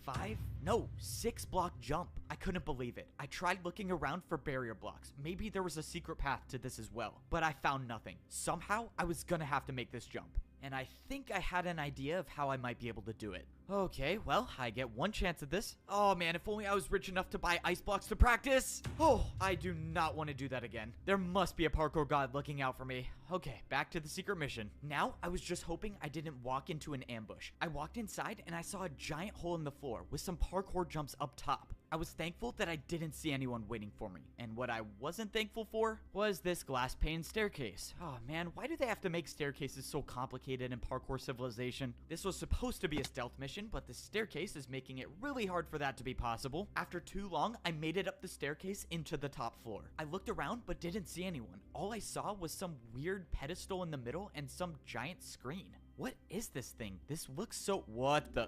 6-block jump. I couldn't believe it. I tried looking around for barrier blocks. Maybe there was a secret path to this as well, but I found nothing. Somehow, I was gonna have to make this jump. And I think I had an idea of how I might be able to do it. Okay, well, I get one chance at this. Oh man, if only I was rich enough to buy ice blocks to practice. Oh, I do not want to do that again. There must be a parkour god looking out for me. Okay, back to the secret mission. Now, I was just hoping I didn't walk into an ambush. I walked inside and I saw a giant hole in the floor with some parkour jumps up top. I was thankful that I didn't see anyone waiting for me, and what I wasn't thankful for was this glass pane staircase. Oh man, why do they have to make staircases so complicated in Parkour Civilization? This was supposed to be a stealth mission, but the staircase is making it really hard for that to be possible. After too long, I made it up the staircase into the top floor. I looked around but didn't see anyone. All I saw was some weird pedestal in the middle and some giant screen. What is this thing? This looks so... What the...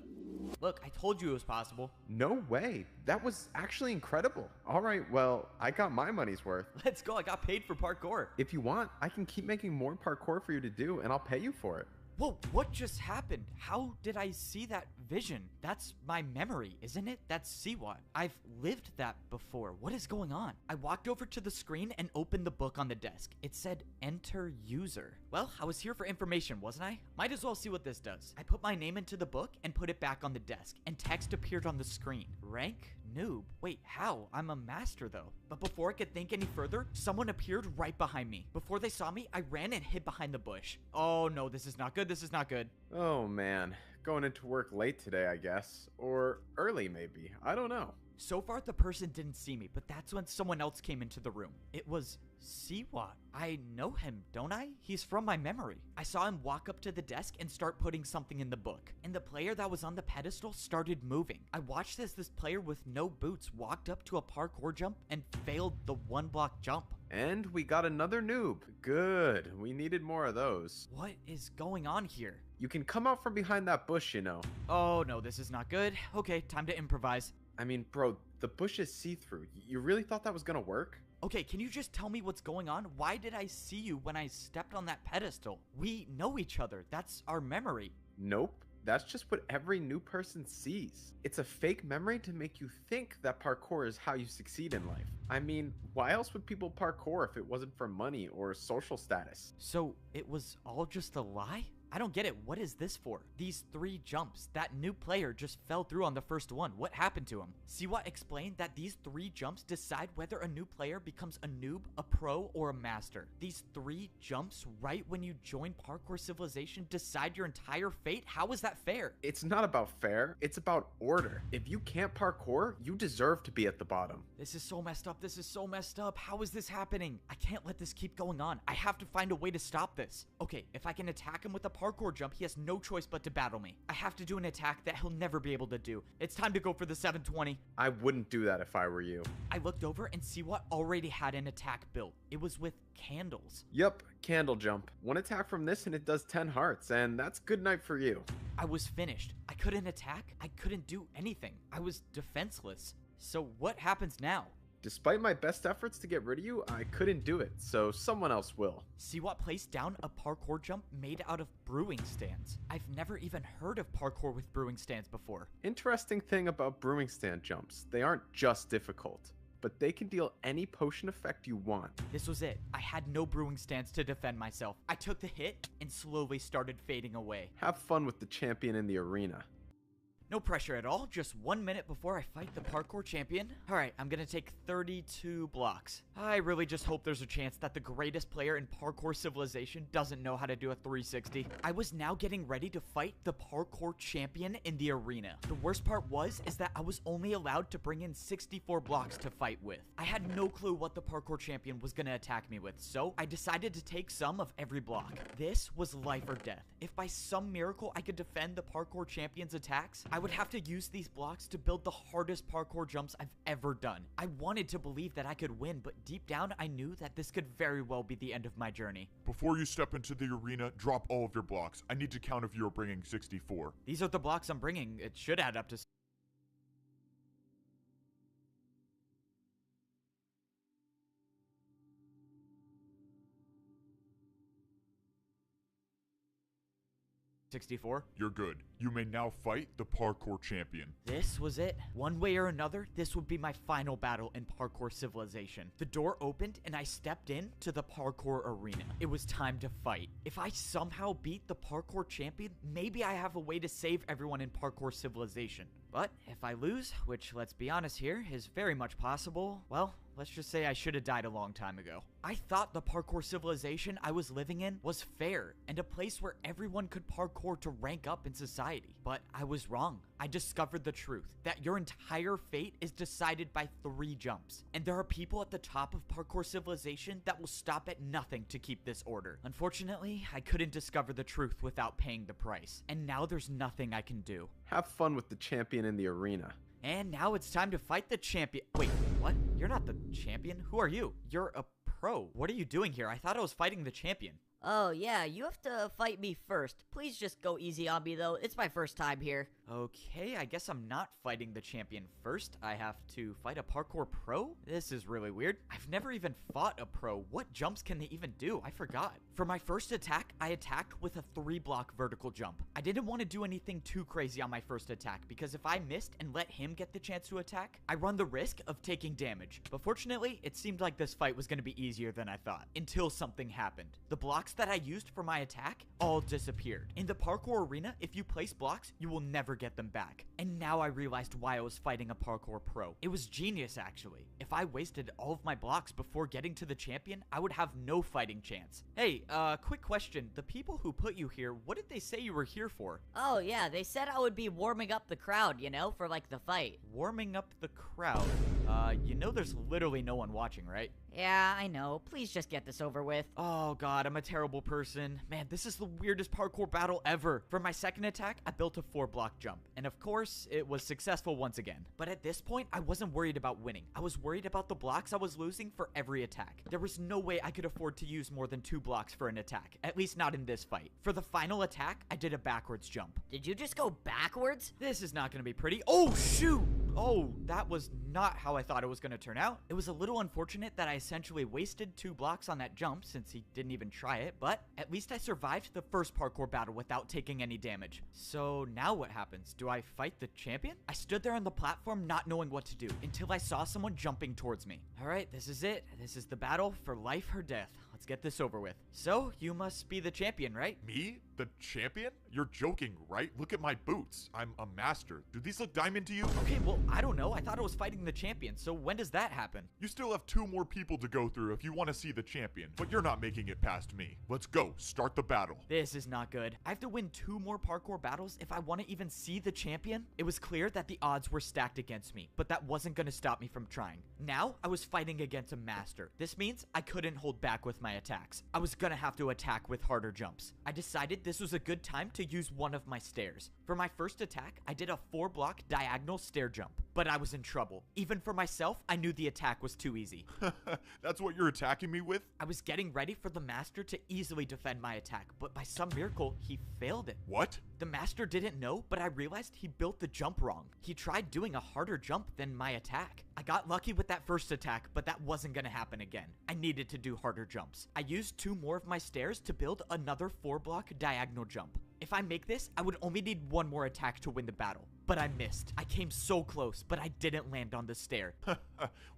Look, I told you it was possible. No way. That was actually incredible. All right, well, I got my money's worth. Let's go. I got paid for parkour. If you want, I can keep making more parkour for you to do, and I'll pay you for it. Whoa, what just happened? How did I see that vision? That's my memory, isn't it? That's Siwat. I've lived that before. What is going on? I walked over to the screen and opened the book on the desk. It said, enter user. Well, I was here for information, wasn't I? Might as well see what this does. I put my name into the book and put it back on the desk, and text appeared on the screen. Rank? Noob. Wait, how? I'm a master though. But before I could think any further, someone appeared right behind me. Before they saw me, I ran and hid behind the bush. Oh no, this is not good. This is not good. Oh man, going into work late today, I guess. Or early maybe, I don't know. So far, the person didn't see me, but that's when someone else came into the room. It was Siwat. I know him, don't I? He's from my memory. I saw him walk up to the desk and start putting something in the book. And the player that was on the pedestal started moving. I watched as this player with no boots walked up to a parkour jump and failed the 1-block jump. And we got another noob. Good. We needed more of those. What is going on here? You can come out from behind that bush, you know. Oh no, this is not good. Okay, time to improvise. I mean, bro, the bush is see-through. You really thought that was gonna work? Okay, can you just tell me what's going on? Why did I see you when I stepped on that pedestal? We know each other. That's our memory. Nope. That's just what every new person sees. It's a fake memory to make you think that parkour is how you succeed in life. I mean, why else would people parkour if it wasn't for money or social status? So it was all just a lie? I don't get it. What is this for? These 3 jumps. That new player just fell through on the first one. What happened to him? Siwat explained that these 3 jumps decide whether a new player becomes a noob, a pro, or a master. These 3 jumps right when you join Parkour Civilization decide your entire fate? How is that fair? It's not about fair. It's about order. If you can't parkour, you deserve to be at the bottom. This is so messed up. This is so messed up. How is this happening? I can't let this keep going on. I have to find a way to stop this. Okay, if I can attack him with a parkour jump, he has no choice but to battle me. I have to do an attack that he'll never be able to do. It's time to go for the 720. I wouldn't do that if I were you. I looked over and Siwat already had an attack built. It was with candles. Yup, candle jump. One attack from this and it does 10 hearts, and that's good night for you. I was finished. I couldn't attack. I couldn't do anything. I was defenseless. So what happens now? Despite my best efforts to get rid of you, I couldn't do it, so someone else will. Siwat placed down a parkour jump made out of brewing stands. I've never even heard of parkour with brewing stands before. Interesting thing about brewing stand jumps, they aren't just difficult, but they can deal any potion effect you want. This was it. I had no brewing stands to defend myself. I took the hit and slowly started fading away. Have fun with the champion in the arena. No pressure at all, just 1 minute before I fight the parkour champion. Alright, I'm gonna take 32 blocks. I really just hope there's a chance that the greatest player in Parkour Civilization doesn't know how to do a 360. I was now getting ready to fight the parkour champion in the arena. The worst part is that I was only allowed to bring in 64 blocks to fight with. I had no clue what the parkour champion was gonna attack me with, so I decided to take some of every block. This was life or death. If by some miracle I could defend the parkour champion's attacks, I would have to use these blocks to build the hardest parkour jumps I've ever done. I wanted to believe that I could win, but deep down I knew that this could very well be the end of my journey. Before you step into the arena, drop all of your blocks. I need to count if you're bringing 64. These are the blocks I'm bringing. It should add up to 64. You're good. You may now fight the parkour champion. This was it. One way or another, this would be my final battle in Parkour Civilization. The door opened and I stepped in to the parkour arena. It was time to fight. If I somehow beat the parkour champion, maybe I have a way to save everyone in Parkour Civilization. But if I lose, which let's be honest here, is very much possible, well, let's just say I should have died a long time ago. I thought the parkour civilization I was living in was fair and a place where everyone could parkour to rank up in society. But I was wrong. I discovered the truth, that your entire fate is decided by 3 jumps. And there are people at the top of parkour civilization that will stop at nothing to keep this order. Unfortunately, I couldn't discover the truth without paying the price. And now there's nothing I can do. Have fun with the champion in the arena. And now it's time to fight the champion. Wait, what? You're not the champion? Who are you? You're a pro. What are you doing here? I thought I was fighting the champion. Oh, yeah, you have to fight me first. Please just go easy on me, though. It's my first time here. Okay, I guess I'm not fighting the champion first. I have to fight a parkour pro? This is really weird. I've never even fought a pro. What jumps can they even do? I forgot. For my first attack, I attacked with a 3-block vertical jump. I didn't want to do anything too crazy on my first attack because if I missed and let him get the chance to attack, I run the risk of taking damage. But fortunately, it seemed like this fight was going to be easier than I thought until something happened. The blocks that I used for my attack all disappeared. In the parkour arena, if you place blocks, you will never get them back. And now I realized why I was fighting a parkour pro. It was genius, actually. If I wasted all of my blocks before getting to the champion, I would have no fighting chance. Hey, quick question. The people who put you here, what did they say you were here for? Oh, yeah, they said I would be warming up the crowd, you know, for like the fight. Warming up the crowd? You know there's literally no one watching, right? Yeah, I know. Please just get this over with. Oh god, I'm a terrible person. Man, this is the weirdest parkour battle ever. For my second attack, I built a 4-block jump. And of course, it was successful once again. But at this point, I wasn't worried about winning. I was worried about the blocks I was losing for every attack. There was no way I could afford to use more than 2 blocks for an attack. At least not in this fight. For the final attack, I did a backwards jump. Did you just go backwards? This is not gonna be pretty. Oh, shoot! Oh, that was not how I thought it was gonna turn out. It was a little unfortunate that I essentially wasted 2 blocks on that jump since he didn't even try it, but at least I survived the first parkour battle without taking any damage. So now what happens? Do I fight the champion? I stood there on the platform not knowing what to do until I saw someone jumping towards me. Alright, this is it. This is the battle for life or death. Let's get this over with. So, you must be the champion, right? Me? The champion? You're joking, right? Look at my boots. I'm a master. Do these look diamond to you? Okay, well, I don't know. I thought I was fighting the champion, so when does that happen? You still have 2 more people to go through if you want to see the champion, but you're not making it past me. Let's go. Start the battle. This is not good. I have to win 2 more parkour battles if I want to even see the champion? It was clear that the odds were stacked against me, but that wasn't going to stop me from trying. Now, I was fighting against a master. This means I couldn't hold back with my attacks. I was gonna have to attack with harder jumps. I decided this was a good time to use one of my stairs. For my first attack, I did a 4-block diagonal stair jump, but I was in trouble. Even for myself, I knew the attack was too easy. That's what you're attacking me with? I was getting ready for the master to easily defend my attack, but by some miracle, he failed it. What? The master didn't know, but I realized he built the jump wrong. He tried doing a harder jump than my attack. I got lucky with that first attack, but that wasn't gonna happen again. I needed to do harder jumps. I used 2 more of my stairs to build another 4-block diagonal jump. If I make this, I would only need 1 more attack to win the battle. But I missed. I came so close, but I didn't land on the stair.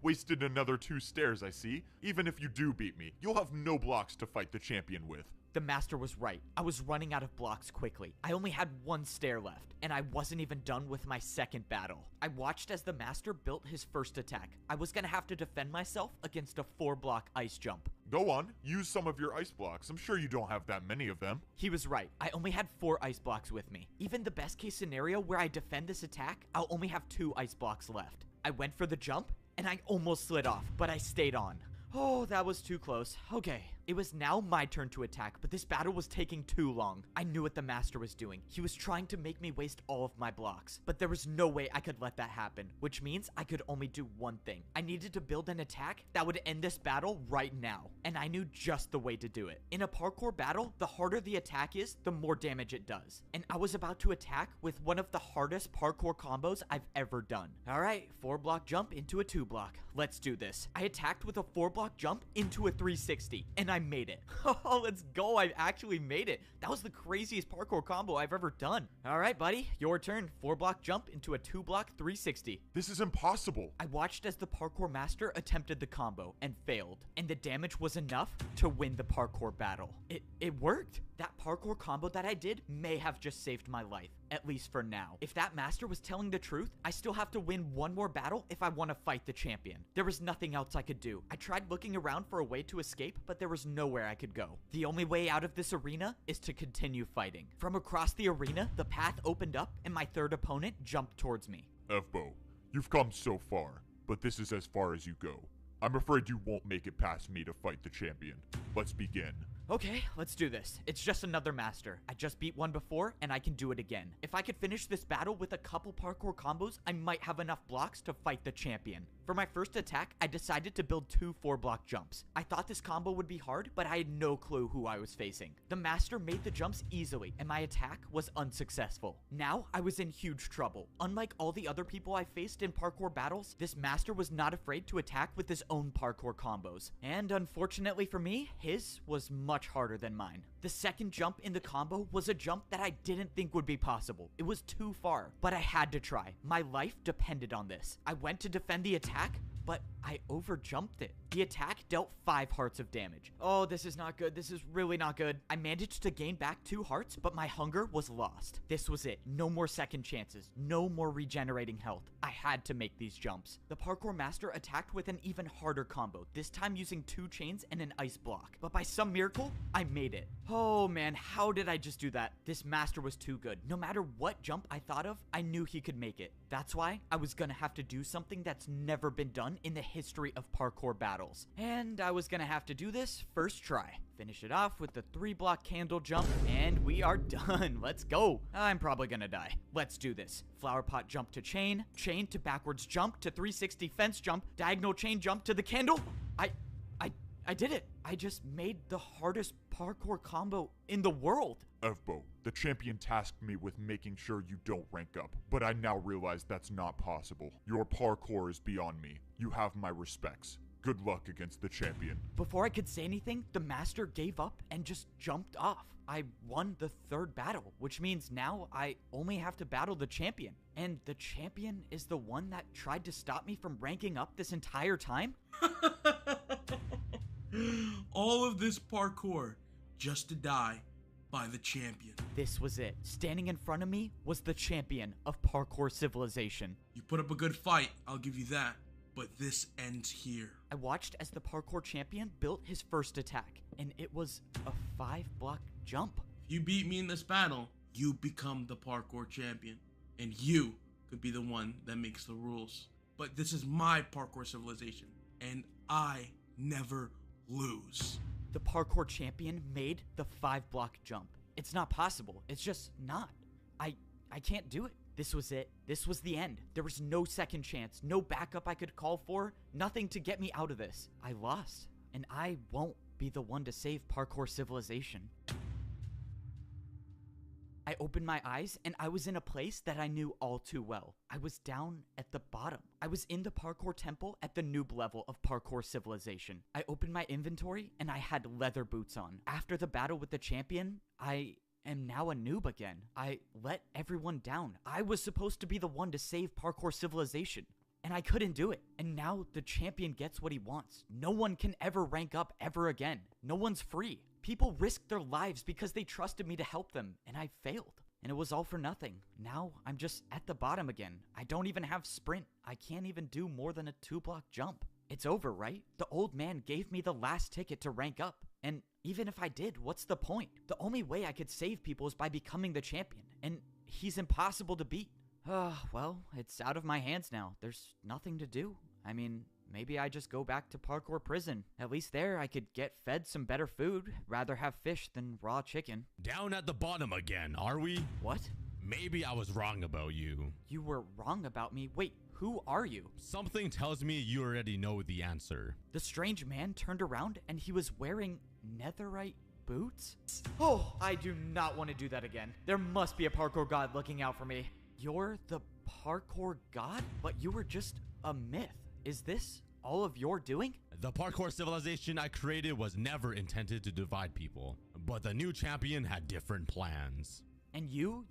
Wasted another 2 stairs, I see. Even if you do beat me, you'll have no blocks to fight the champion with. The master was right. I was running out of blocks quickly. I only had 1 stair left, and I wasn't even done with my second battle. I watched as the master built his first attack. I was gonna have to defend myself against a 4-block ice jump. Go on, use some of your ice blocks. I'm sure you don't have that many of them. He was right. I only had 4 ice blocks with me. Even the best case scenario where I defend this attack, I'll only have 2 ice blocks left. I went for the jump, and I almost slid off, but I stayed on. Oh, that was too close. Okay, It was now my turn to attack, but this battle was taking too long. I knew what the master was doing. He was trying to make me waste all of my blocks, but there was no way I could let that happen, which means I could only do one thing. I needed to build an attack that would end this battle right now, and I knew just the way to do it. In a parkour battle, the harder the attack is, the more damage it does, and I was about to attack with one of the hardest parkour combos I've ever done. All right, 4-block jump into a 2-block. Let's do this. I attacked with a 4-block jump into a 360, and I made it. Oh, let's go. I actually made it. That was the craziest parkour combo I've ever done. All right, buddy, your turn. 4-block jump into a 2-block 360. This is impossible. I watched as the parkour master attempted the combo and failed, and the damage was enough to win the parkour battle. It worked. That parkour combo that I did may have just saved my life, at least for now. If that master was telling the truth, I still have to win one more battle if I want to fight the champion. There was nothing else I could do. I tried looking around for a way to escape, but there was nowhere I could go. The only way out of this arena is to continue fighting. From across the arena, the path opened up and my third opponent jumped towards me. Evbo, you've come so far, but this is as far as you go. I'm afraid you won't make it past me to fight the champion. Let's begin. Okay, let's do this. It's just another master. I just beat one before, and I can do it again. If I could finish this battle with a couple parkour combos, I might have enough blocks to fight the champion. For my first attack, I decided to build 2 4-block jumps. I thought this combo would be hard, but I had no clue who I was facing. The master made the jumps easily, and my attack was unsuccessful. Now, I was in huge trouble. Unlike all the other people I faced in parkour battles, this master was not afraid to attack with his own parkour combos. And unfortunately for me, his was much harder than mine. The second jump in the combo was a jump that I didn't think would be possible. It was too far, but I had to try. My life depended on this. I went to defend the attack, but I overjumped it. The attack dealt 5 hearts of damage. Oh, this is not good. This is really not good. I managed to gain back 2 hearts, but my hunger was lost. This was it. No more second chances. No more regenerating health. I had to make these jumps. The parkour master attacked with an even harder combo, this time using 2 chains and an ice block. But by some miracle, I made it. Oh man, how did I just do that? This master was too good. No matter what jump I thought of, I knew he could make it. That's why I was gonna have to do something that's never been done in the history of parkour battles. And I was gonna have to do this first try. Finish it off with the 3-block candle jump, and we are done. Let's go. I'm probably gonna die. Let's do this. Flower pot jump to chain to backwards jump to 360 fence jump, diagonal chain jump to the candle. I did it. I just made the hardest parkour combo in the world. Evbo, the champion tasked me with making sure you don't rank up, but I now realize that's not possible. Your parkour is beyond me. You have my respects. Good luck against the champion. Before I could say anything, the master gave up and just jumped off. I won the 3rd battle, which means now I only have to battle the champion. And the champion is the one that tried to stop me from ranking up this entire time? All of this parkour just to die by the champion. This was it. Standing in front of me was the champion of parkour civilization. You put up a good fight, I'll give you that. But this ends here. I watched as the parkour champion built his first attack, and it was a 5-block jump. If you beat me in this battle, you become the parkour champion. And you could be the one that makes the rules. But this is my parkour civilization, and I never lose. The parkour champion made the 5-block jump. It's not possible. It's just not. I can't do it. This was it. This was the end. There was no second chance, no backup I could call for, nothing to get me out of this. I lost, and I won't be the one to save parkour civilization. I opened my eyes, and I was in a place that I knew all too well. I was down at the bottom. I was in the parkour temple at the noob level of parkour civilization. I opened my inventory, and I had leather boots on. After the battle with the champion, I am now a noob again. I let everyone down. I was supposed to be the one to save parkour civilization, and I couldn't do it. And now the champion gets what he wants. No one can ever rank up ever again. No one's free. People risked their lives because they trusted me to help them, and I failed. And it was all for nothing. Now I'm just at the bottom again. I don't even have sprint. I can't even do more than a 2-block jump. It's over, right? The old man gave me the last ticket to rank up. And even if I did, what's the point? The only way I could save people is by becoming the champion. And he's impossible to beat. Well, it's out of my hands now. There's nothing to do. I mean, maybe I just go back to parkour prison. At least there I could get fed some better food. Rather have fish than raw chicken. Down at the bottom again, are we? What? Maybe I was wrong about you. You were wrong about me? Wait, who are you? Something tells me you already know the answer. The strange man turned around and he was wearing netherite boots? Oh, I do not want to do that again. There must be a parkour god looking out for me. You're the parkour god? But you were just a myth. Is this all of your doing? The parkour civilization I created was never intended to divide people, but the new champion had different plans. And you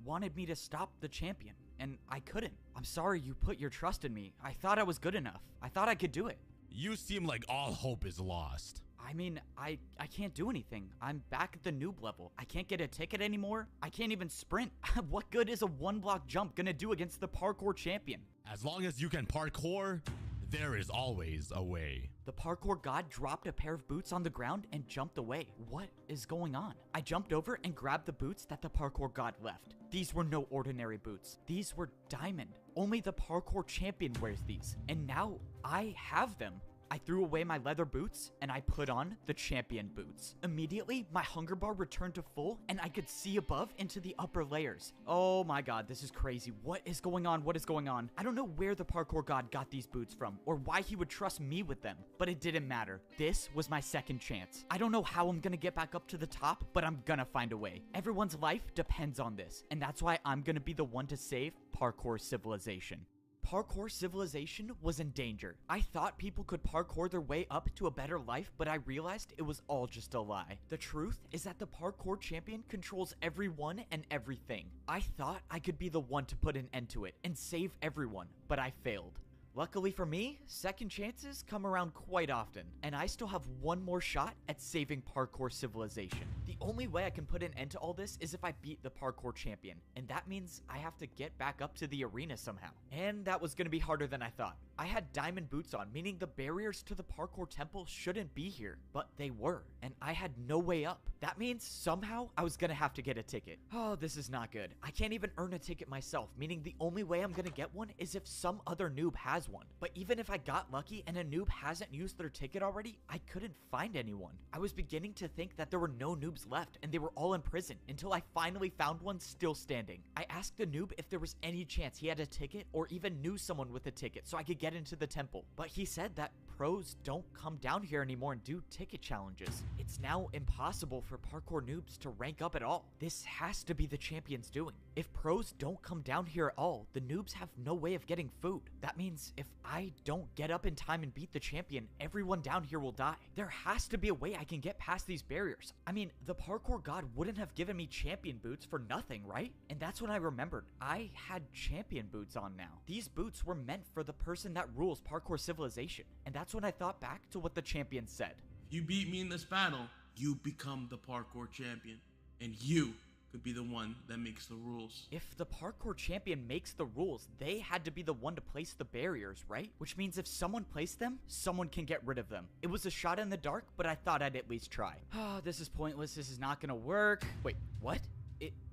wanted me to stop the champion, and I couldn't. I'm sorry you put your trust in me. I thought I was good enough. I thought I could do it. You seem like all hope is lost. I mean, I can't do anything. I'm back at the noob level. I can't get a ticket anymore. I can't even sprint. What good is a 1-block jump gonna do against the parkour champion? As long as you can parkour, there is always a way. The parkour god dropped a pair of boots on the ground and jumped away. What is going on? I jumped over and grabbed the boots that the parkour god left. These were no ordinary boots. These were diamond. Only the parkour champion wears these. And now I have them. I threw away my leather boots and I put on the champion boots. Immediately, my hunger bar returned to full and I could see above into the upper layers. Oh my god, this is crazy. What is going on? What is going on? I don't know where the parkour god got these boots from or why he would trust me with them, but it didn't matter. This was my second chance. I don't know how I'm gonna get back up to the top, but I'm gonna find a way. Everyone's life depends on this, and that's why I'm gonna be the one to save parkour civilization. Parkour civilization was in danger. I thought people could parkour their way up to a better life, but I realized it was all just a lie. The truth is that the parkour champion controls everyone and everything. I thought I could be the one to put an end to it and save everyone, but I failed. Luckily for me, second chances come around quite often, and I still have one more shot at saving parkour civilization. The only way I can put an end to all this is if I beat the parkour champion, and that means I have to get back up to the arena somehow. And that was gonna be harder than I thought. I had diamond boots on, meaning the barriers to the parkour temple shouldn't be here, but they were, and I had no way up. That means somehow I was gonna have to get a ticket. Oh, this is not good. I can't even earn a ticket myself, meaning the only way I'm gonna get one is if some other noob has one. But even if I got lucky and a noob hasn't used their ticket already, I couldn't find anyone. I was beginning to think that there were no noobs left and they were all in prison until I finally found one still standing. I asked the noob if there was any chance he had a ticket or even knew someone with a ticket so I could get into the temple, but he said that pros don't come down here anymore and do ticket challenges. It's now impossible for parkour noobs to rank up at all. This has to be the champion's doing. If pros don't come down here at all, the noobs have no way of getting food. That means if I don't get up in time and beat the champion, everyone down here will die. There has to be a way I can get past these barriers. I mean, the parkour god wouldn't have given me champion boots for nothing, right? And that's when I remembered I had champion boots on now. These boots were meant for the person that rules parkour civilization. And that's when I thought back to what the champion said. If you beat me in this battle, you become the parkour champion. And you could be the one that makes the rules. If the parkour champion makes the rules, they had to be the one to place the barriers, right? Which means if someone placed them, someone can get rid of them. It was a shot in the dark, but I thought I'd at least try. Oh, this is pointless. This is not gonna work. Wait, what?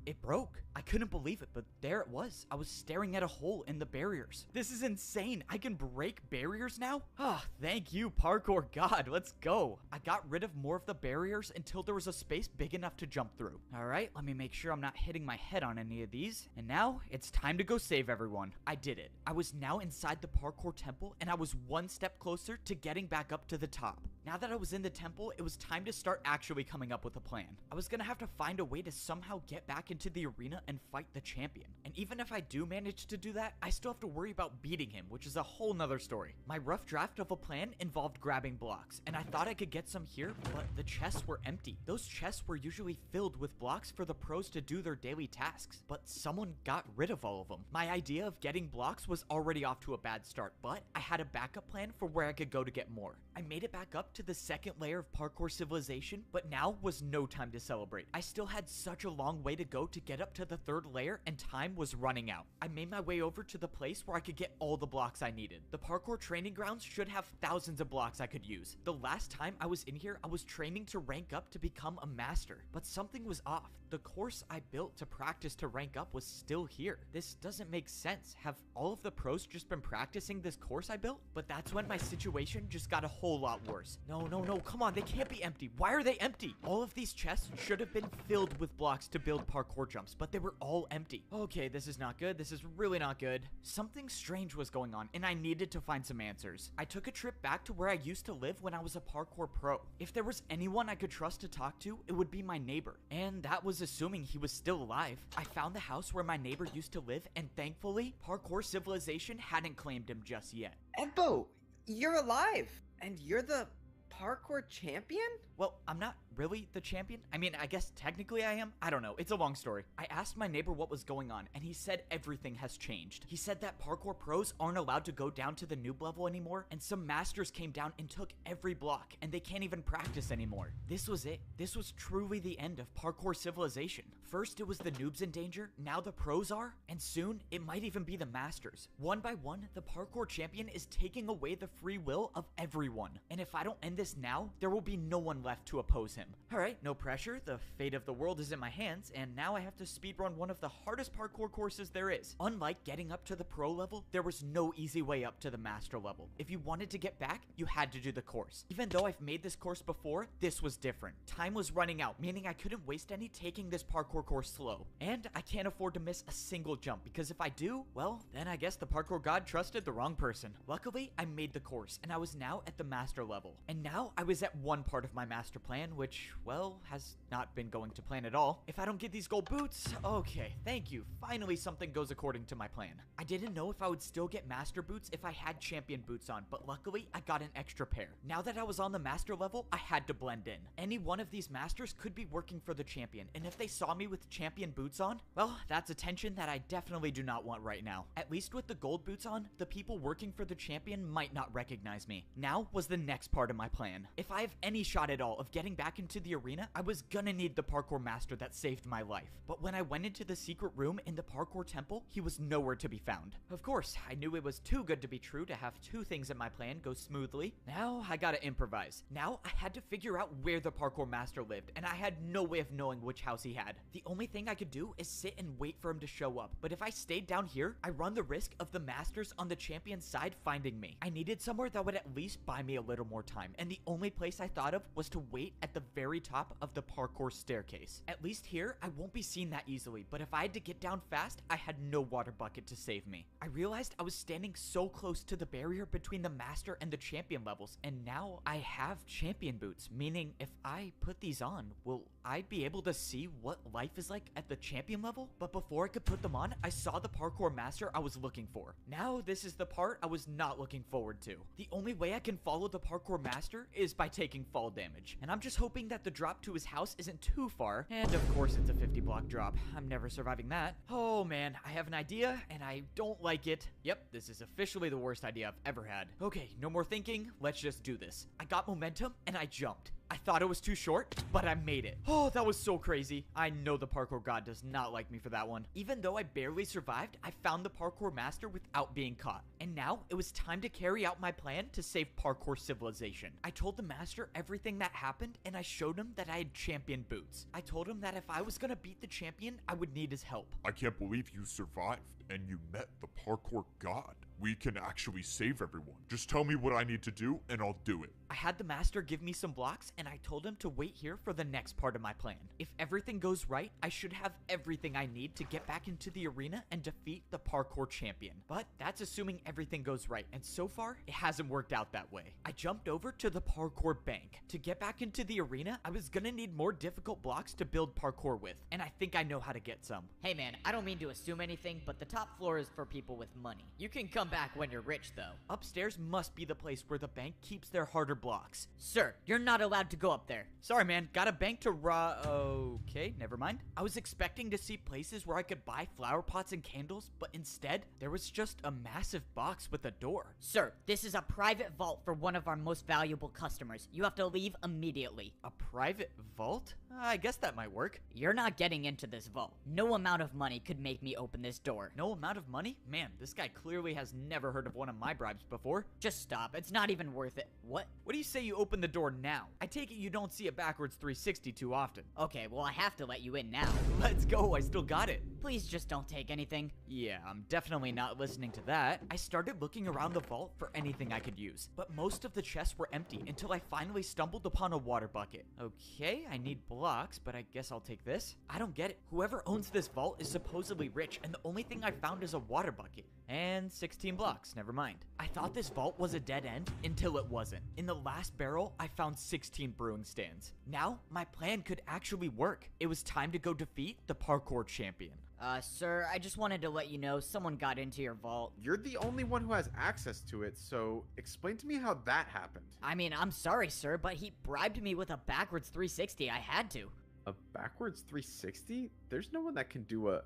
It broke. I couldn't believe it, but there it was. I was staring at a hole in the barriers. This is insane. I can break barriers now? Ah, thank you, parkour god. Let's go. I got rid of more of the barriers until there was a space big enough to jump through. All right, let me make sure I'm not hitting my head on any of these. And now it's time to go save everyone. I did it. I was now inside the parkour temple, and I was one step closer to getting back up to the top. Now that I was in the temple, it was time to start actually coming up with a plan. I was gonna have to find a way to somehow get back into the arena and fight the champion. And even if I do manage to do that, I still have to worry about beating him, which is a whole nother story. My rough draft of a plan involved grabbing blocks, and I thought I could get some here, but the chests were empty. Those chests were usually filled with blocks for the pros to do their daily tasks, but someone got rid of all of them. My idea of getting blocks was already off to a bad start, but I had a backup plan for where I could go to get more. I made it back up to the second layer of parkour civilization, but now was no time to celebrate. I still had such a long way to go go to get up to the 3rd layer and time was running out. I made my way over to the place where I could get all the blocks I needed. The parkour training grounds should have thousands of blocks I could use. The last time I was in here, I was training to rank up to become a master, but something was off. The course I built to practice to rank up was still here. This doesn't make sense. Have all of the pros just been practicing this course I built? But that's when my situation just got a whole lot worse. No, come on, they can't be empty. Why are they empty? All of these chests should have been filled with blocks to build parkour jumps, but they were all empty. Okay, this is not good. This is really not good. Something strange was going on, and I needed to find some answers. I took a trip back to where I used to live when I was a parkour pro. If there was anyone I could trust to talk to, it would be my neighbor. And that was assuming he was still alive. I found the house where my neighbor used to live, and thankfully, Parkour Civilization hadn't claimed him just yet. Ebbo, you're alive, and you're the parkour champion? Well, I'm not really the champion. I mean, I guess technically I am. I don't know. It's a long story. I asked my neighbor what was going on, and he said everything has changed. He said that parkour pros aren't allowed to go down to the noob level anymore, and some masters came down and took every block, and they can't even practice anymore. This was it. This was truly the end of Parkour Civilization. First, it was the noobs in danger, now the pros are, and soon, it might even be the masters. One by one, the parkour champion is taking away the free will of everyone, and if I don't end this now, there will be no one left to oppose him. Alright, no pressure, the fate of the world is in my hands, and now I have to speedrun one of the hardest parkour courses there is. Unlike getting up to the pro level, there was no easy way up to the master level. If you wanted to get back, you had to do the course. Even though I've made this course before, this was different. Time was running out, meaning I couldn't waste any taking this parkour course slow. And I can't afford to miss a single jump, because if I do, well, then I guess the parkour god trusted the wrong person. Luckily, I made the course, and I was now at the master level. And now I was at one part of my master plan, which, well, has not been going to plan at all. If I don't get these gold boots, okay, thank you. Finally, something goes according to my plan. I didn't know if I would still get master boots if I had champion boots on, but luckily, I got an extra pair. Now that I was on the master level, I had to blend in. Any one of these masters could be working for the champion, and if they saw me with champion boots on, well, that's attention that I definitely do not want right now. At least with the gold boots on, the people working for the champion might not recognize me. Now was the next part of my plan. If I have any shot at all of getting back into the arena, I was gonna need the parkour master that saved my life. But when I went into the secret room in the parkour temple, he was nowhere to be found. Of course, I knew it was too good to be true to have two things in my plan go smoothly. Now I gotta improvise. Now I had to figure out where the parkour master lived, and I had no way of knowing which house he had. The only thing I could do is sit and wait for him to show up, but if I stayed down here, I run the risk of the masters on the champion's side finding me. I needed somewhere that would at least buy me a little more time, and the only place I thought of was to wait at the very top of the parkour staircase. At least here, I won't be seen that easily, but if I had to get down fast, I had no water bucket to save me. I realized I was standing so close to the barrier between the master and the champion levels, and now I have champion boots, meaning if I put these on, will I be able to see what life is like at the champion level? But before I could put them on, I saw the parkour master I was looking for. Now this is the part I was not looking forward to. The only way I can follow the parkour master is by taking fall damage, and I'm just hoping that the drop to his house isn't too far, and of course it's a 50 block drop. I'm never surviving that. Oh man, I have an idea, and I don't like it. Yep, this is officially the worst idea I've ever had. Okay, no more thinking, let's just do this. I got momentum, and I jumped. I thought it was too short, but I made it. Oh, that was so crazy. I know the parkour god does not like me for that one. Even though I barely survived, I found the parkour master without being caught. And now it was time to carry out my plan to save Parkour Civilization. I told the master everything that happened, and I showed him that I had champion boots. I told him that if I was gonna beat the champion, I would need his help. I can't believe you survived and you met the parkour god. We can actually save everyone. Just tell me what I need to do and I'll do it. I had the master give me some blocks, and I told him to wait here for the next part of my plan. If everything goes right, I should have everything I need to get back into the arena and defeat the parkour champion. But that's assuming everything goes right, and so far, it hasn't worked out that way. I jumped over to the parkour bank. To get back into the arena, I was gonna need more difficult blocks to build parkour with, and I think I know how to get some. Hey man, I don't mean to assume anything, but the top floor is for people with money. You can come back when you're rich though. Upstairs must be the place where the bank keeps their harder blocks. Sir, you're not allowed to go up there. Sorry man, got a bank to okay, never mind. I was expecting to see places where I could buy flower pots and candles, but instead, there was just a massive box with a door. Sir, this is a private vault for one of our most valuable customers. You have to leave immediately. A private vault? I guess that might work. You're not getting into this vault. No amount of money could make me open this door. No amount of money? Man, this guy clearly has never heard of one of my bribes before. Just stop. It's not even worth it. What? What do you say you open the door now? I take it you don't see a backwards 360 too often. Okay, well, I have to let you in now. Let's go, I still got it. Please just don't take anything. Yeah, I'm definitely not listening to that. I started looking around the vault for anything I could use, but most of the chests were empty until I finally stumbled upon a water bucket. Okay, I need blocks, but I guess I'll take this. I don't get it. Whoever owns this vault is supposedly rich, and the only thing I found is a water bucket. And 16 blocks, never mind. I thought this vault was a dead end until it wasn't. In the last barrel, I found 16 brewing stands. Now, my plan could actually work. It was time to go defeat the parkour champion. Sir, I just wanted to let you know someone got into your vault. You're the only one who has access to it, so explain to me how that happened. I mean, I'm sorry, sir, but he bribed me with a backwards 360. I had to. A backwards 360? There's no one that can do a...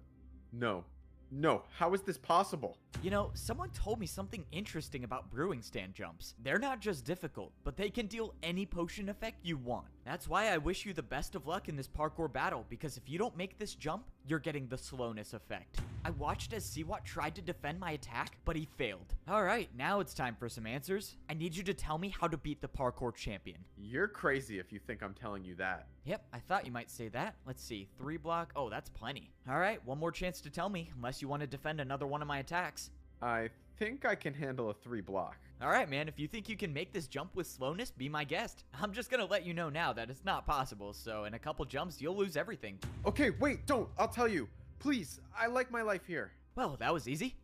No, how is this possible? You know, someone told me something interesting about brewing stand jumps. They're not just difficult, but they can deal any potion effect you want. That's why I wish you the best of luck in this parkour battle, because if you don't make this jump, you're getting the slowness effect. I watched as Siwat tried to defend my attack, but he failed. Alright, now it's time for some answers. I need you to tell me how to beat the parkour champion. You're crazy if you think I'm telling you that. Yep, I thought you might say that. Let's see, 3 block. Oh, that's plenty. Alright, one more chance to tell me, unless you want to defend another one of my attacks. I think I can handle a 3 block. Alright, man, if you think you can make this jump with slowness, be my guest. I'm just gonna let you know now that it's not possible, so in a couple jumps, you'll lose everything. Okay, wait, don't. I'll tell you. Please, I like my life here. Well, that was easy.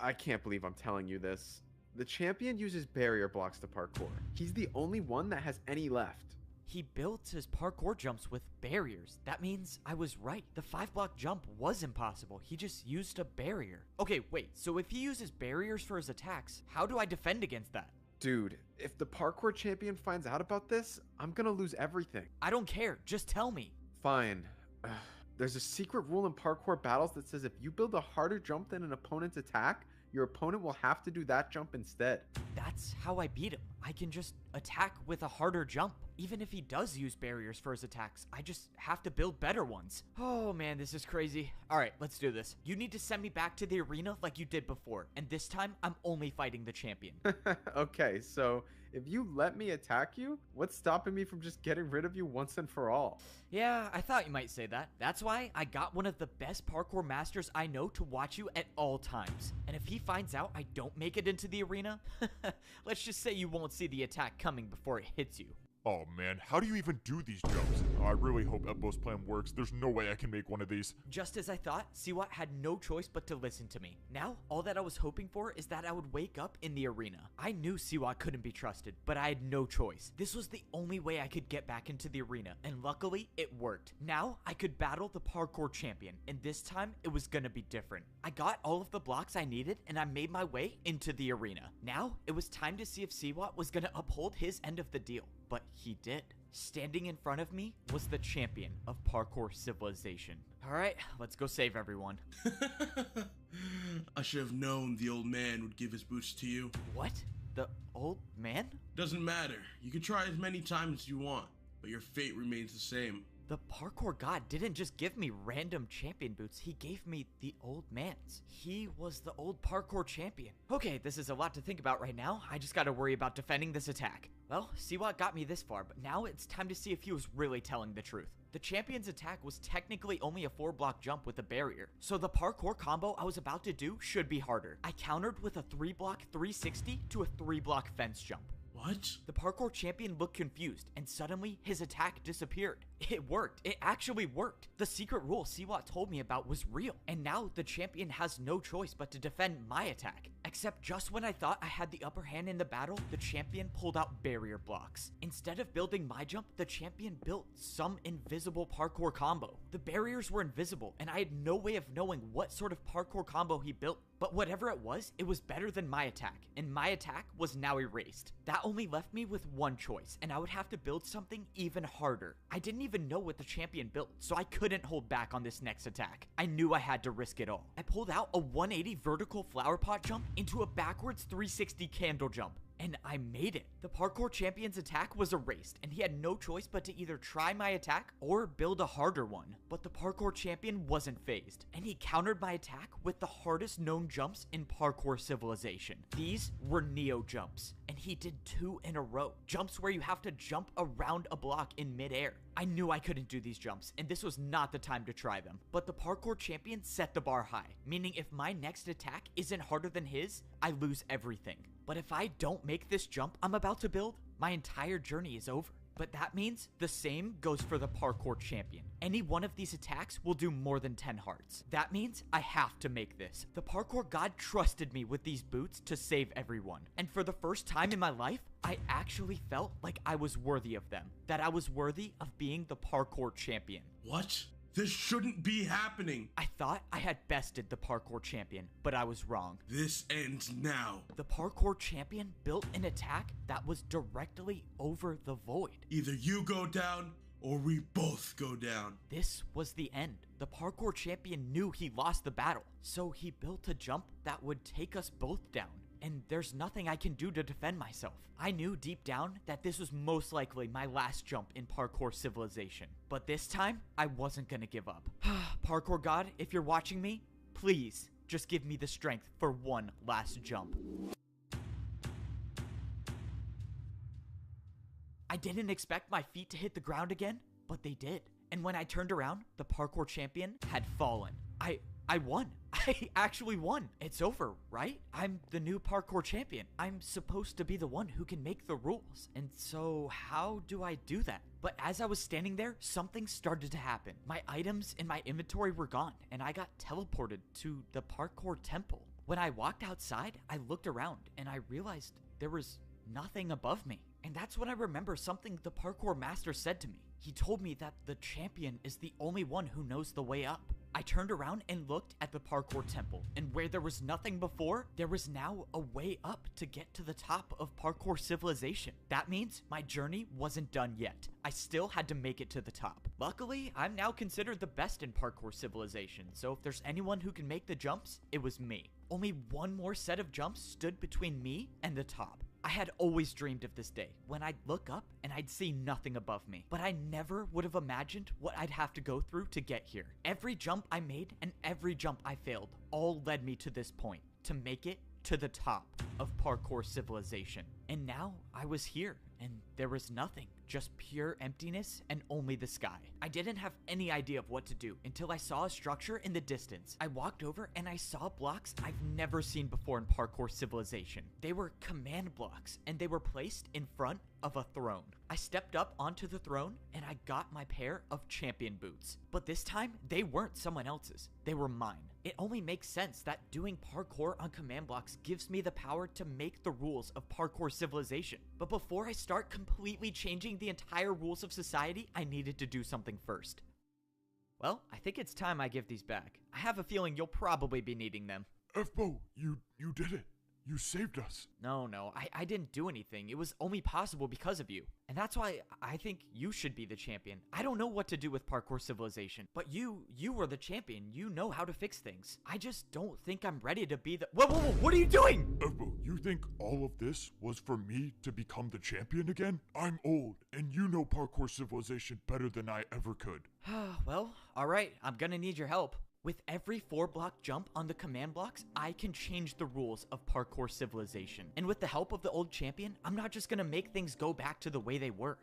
I can't believe I'm telling you this. The champion uses barrier blocks to parkour. He's the only one that has any left. He built his parkour jumps with barriers. That means I was right. The 5-block jump was impossible. He just used a barrier. Okay, wait, so if he uses barriers for his attacks, how do I defend against that? Dude, if the parkour champion finds out about this, I'm gonna lose everything. I don't care, just tell me. Fine. There's a secret rule in parkour battles that says if you build a harder jump than an opponent's attack, your opponent will have to do that jump instead. That's how I beat him. I can just attack with a harder jump. Even if he does use barriers for his attacks, I just have to build better ones. Oh man, this is crazy. Alright, let's do this. You need to send me back to the arena like you did before, and this time, I'm only fighting the champion. Okay, so if you let me attack you, what's stopping me from just getting rid of you once and for all? Yeah, I thought you might say that. That's why I got one of the best parkour masters I know to watch you at all times. And if he finds out I don't make it into the arena, let's just say you won't see the attack coming before it hits you. Oh man, how do you even do these jumps? I really hope Ebbo's plan works. There's no way I can make one of these. Just as I thought, Siwat had no choice but to listen to me. Now, all that I was hoping for is that I would wake up in the arena. I knew Siwat couldn't be trusted, but I had no choice. This was the only way I could get back into the arena, and luckily, it worked. Now, I could battle the parkour champion, and this time, it was gonna be different. I got all of the blocks I needed, and I made my way into the arena. Now, it was time to see if Siwat was gonna uphold his end of the deal. But he did. Standing in front of me was the champion of parkour civilization. Alright, let's go save everyone. I should have known the old man would give his boots to you. What? The old man? Doesn't matter. You can try as many times as you want, but your fate remains the same. The parkour god didn't just give me random champion boots, he gave me the old man's. He was the old parkour champion. Okay, this is a lot to think about right now. I just gotta worry about defending this attack. Well, Siwat got me this far, but now it's time to see if he was really telling the truth. The champion's attack was technically only a 4-block jump with a barrier, so the parkour combo I was about to do should be harder. I countered with a 3-block 360 to a 3-block fence jump. What? The parkour champion looked confused, and suddenly his attack disappeared. It worked. It actually worked. The secret rule Siwat told me about was real, and now the champion has no choice but to defend my attack. Except just when I thought I had the upper hand in the battle, the champion pulled out barrier blocks. Instead of building my jump, the champion built some invisible parkour combo. The barriers were invisible, and I had no way of knowing what sort of parkour combo he built. But whatever it was better than my attack, and my attack was now erased. That only left me with one choice, and I would have to build something even harder. I didn't even know what the champion built, so I couldn't hold back on this next attack. I knew I had to risk it all. I pulled out a 180 vertical flower pot jump into a backwards 360 candle jump. and I made it. The parkour champion's attack was erased, and he had no choice but to either try my attack or build a harder one. But the parkour champion wasn't phased, and he countered my attack with the hardest known jumps in parkour civilization. These were Neo jumps, and he did 2 in a row. Jumps where you have to jump around a block in midair. I knew I couldn't do these jumps, and this was not the time to try them. But the parkour champion set the bar high, meaning if my next attack isn't harder than his, I lose everything. But if I don't make this jump I'm about to build, my entire journey is over. But that means the same goes for the parkour champion. Any one of these attacks will do more than 10 hearts. That means I have to make this. The parkour god trusted me with these boots to save everyone. And for the first time in my life, I actually felt like I was worthy of them. That I was worthy of being the parkour champion. What? This shouldn't be happening. I thought I had bested the parkour champion, but I was wrong. This ends now. The parkour champion built an attack that was directly over the void. Either you go down or we both go down. This was the end. The parkour champion knew he lost the battle, so he built a jump that would take us both down. And there's nothing I can do to defend myself. I knew deep down that this was most likely my last jump in parkour civilization. But this time, I wasn't gonna give up. Parkour god, if you're watching me, please just give me the strength for one last jump. I didn't expect my feet to hit the ground again, but they did. And when I turned around, the parkour champion had fallen. I won. I actually won. It's over, right? I'm the new parkour champion. I'm supposed to be the one who can make the rules. And so how do I do that? But as I was standing there, something started to happen. My items in my inventory were gone, and I got teleported to the parkour temple. When I walked outside, I looked around, and I realized there was nothing above me. And that's when I remember something the parkour master said to me. He told me that the champion is the only one who knows the way up. I turned around and looked at the parkour temple, and where there was nothing before, there was now a way up to get to the top of parkour civilization. That means my journey wasn't done yet. I still had to make it to the top. Luckily, I'm now considered the best in parkour civilization, so if there's anyone who can make the jumps, it was me. Only one more set of jumps stood between me and the top. I had always dreamed of this day, when I'd look up and I'd see nothing above me. But I never would have imagined what I'd have to go through to get here. Every jump I made and every jump I failed all led me to this point, to make it to the top of parkour civilization. And now I was here, and there was nothing, just pure emptiness and only the sky. I didn't have any idea of what to do until I saw a structure in the distance. I walked over and I saw blocks I've never seen before in parkour civilization. They were command blocks, and they were placed in front of a throne. I stepped up onto the throne and I got my pair of champion boots. But this time, they weren't someone else's, they were mine. It only makes sense that doing parkour on command blocks gives me the power to make the rules of parkour civilization. But before I start completely changing the entire rules of society, I needed to do something first. Well, I think it's time I give these back. I have a feeling you'll probably be needing them. F-Bo, you did it. You saved us. No, I didn't do anything. It was only possible because of you. And that's why I think you should be the champion. I don't know what to do with parkour civilization, but you were the champion. You know how to fix things. I just don't think I'm ready to be the— Whoa, what are you doing? F-Bo, you think all of this was for me to become the champion again? I'm old, and you know parkour civilization better than I ever could. Well, alright, I'm gonna need your help. With every 4-block jump on the command blocks, I can change the rules of parkour civilization. And with the help of the old champion, I'm not just gonna make things go back to the way they were.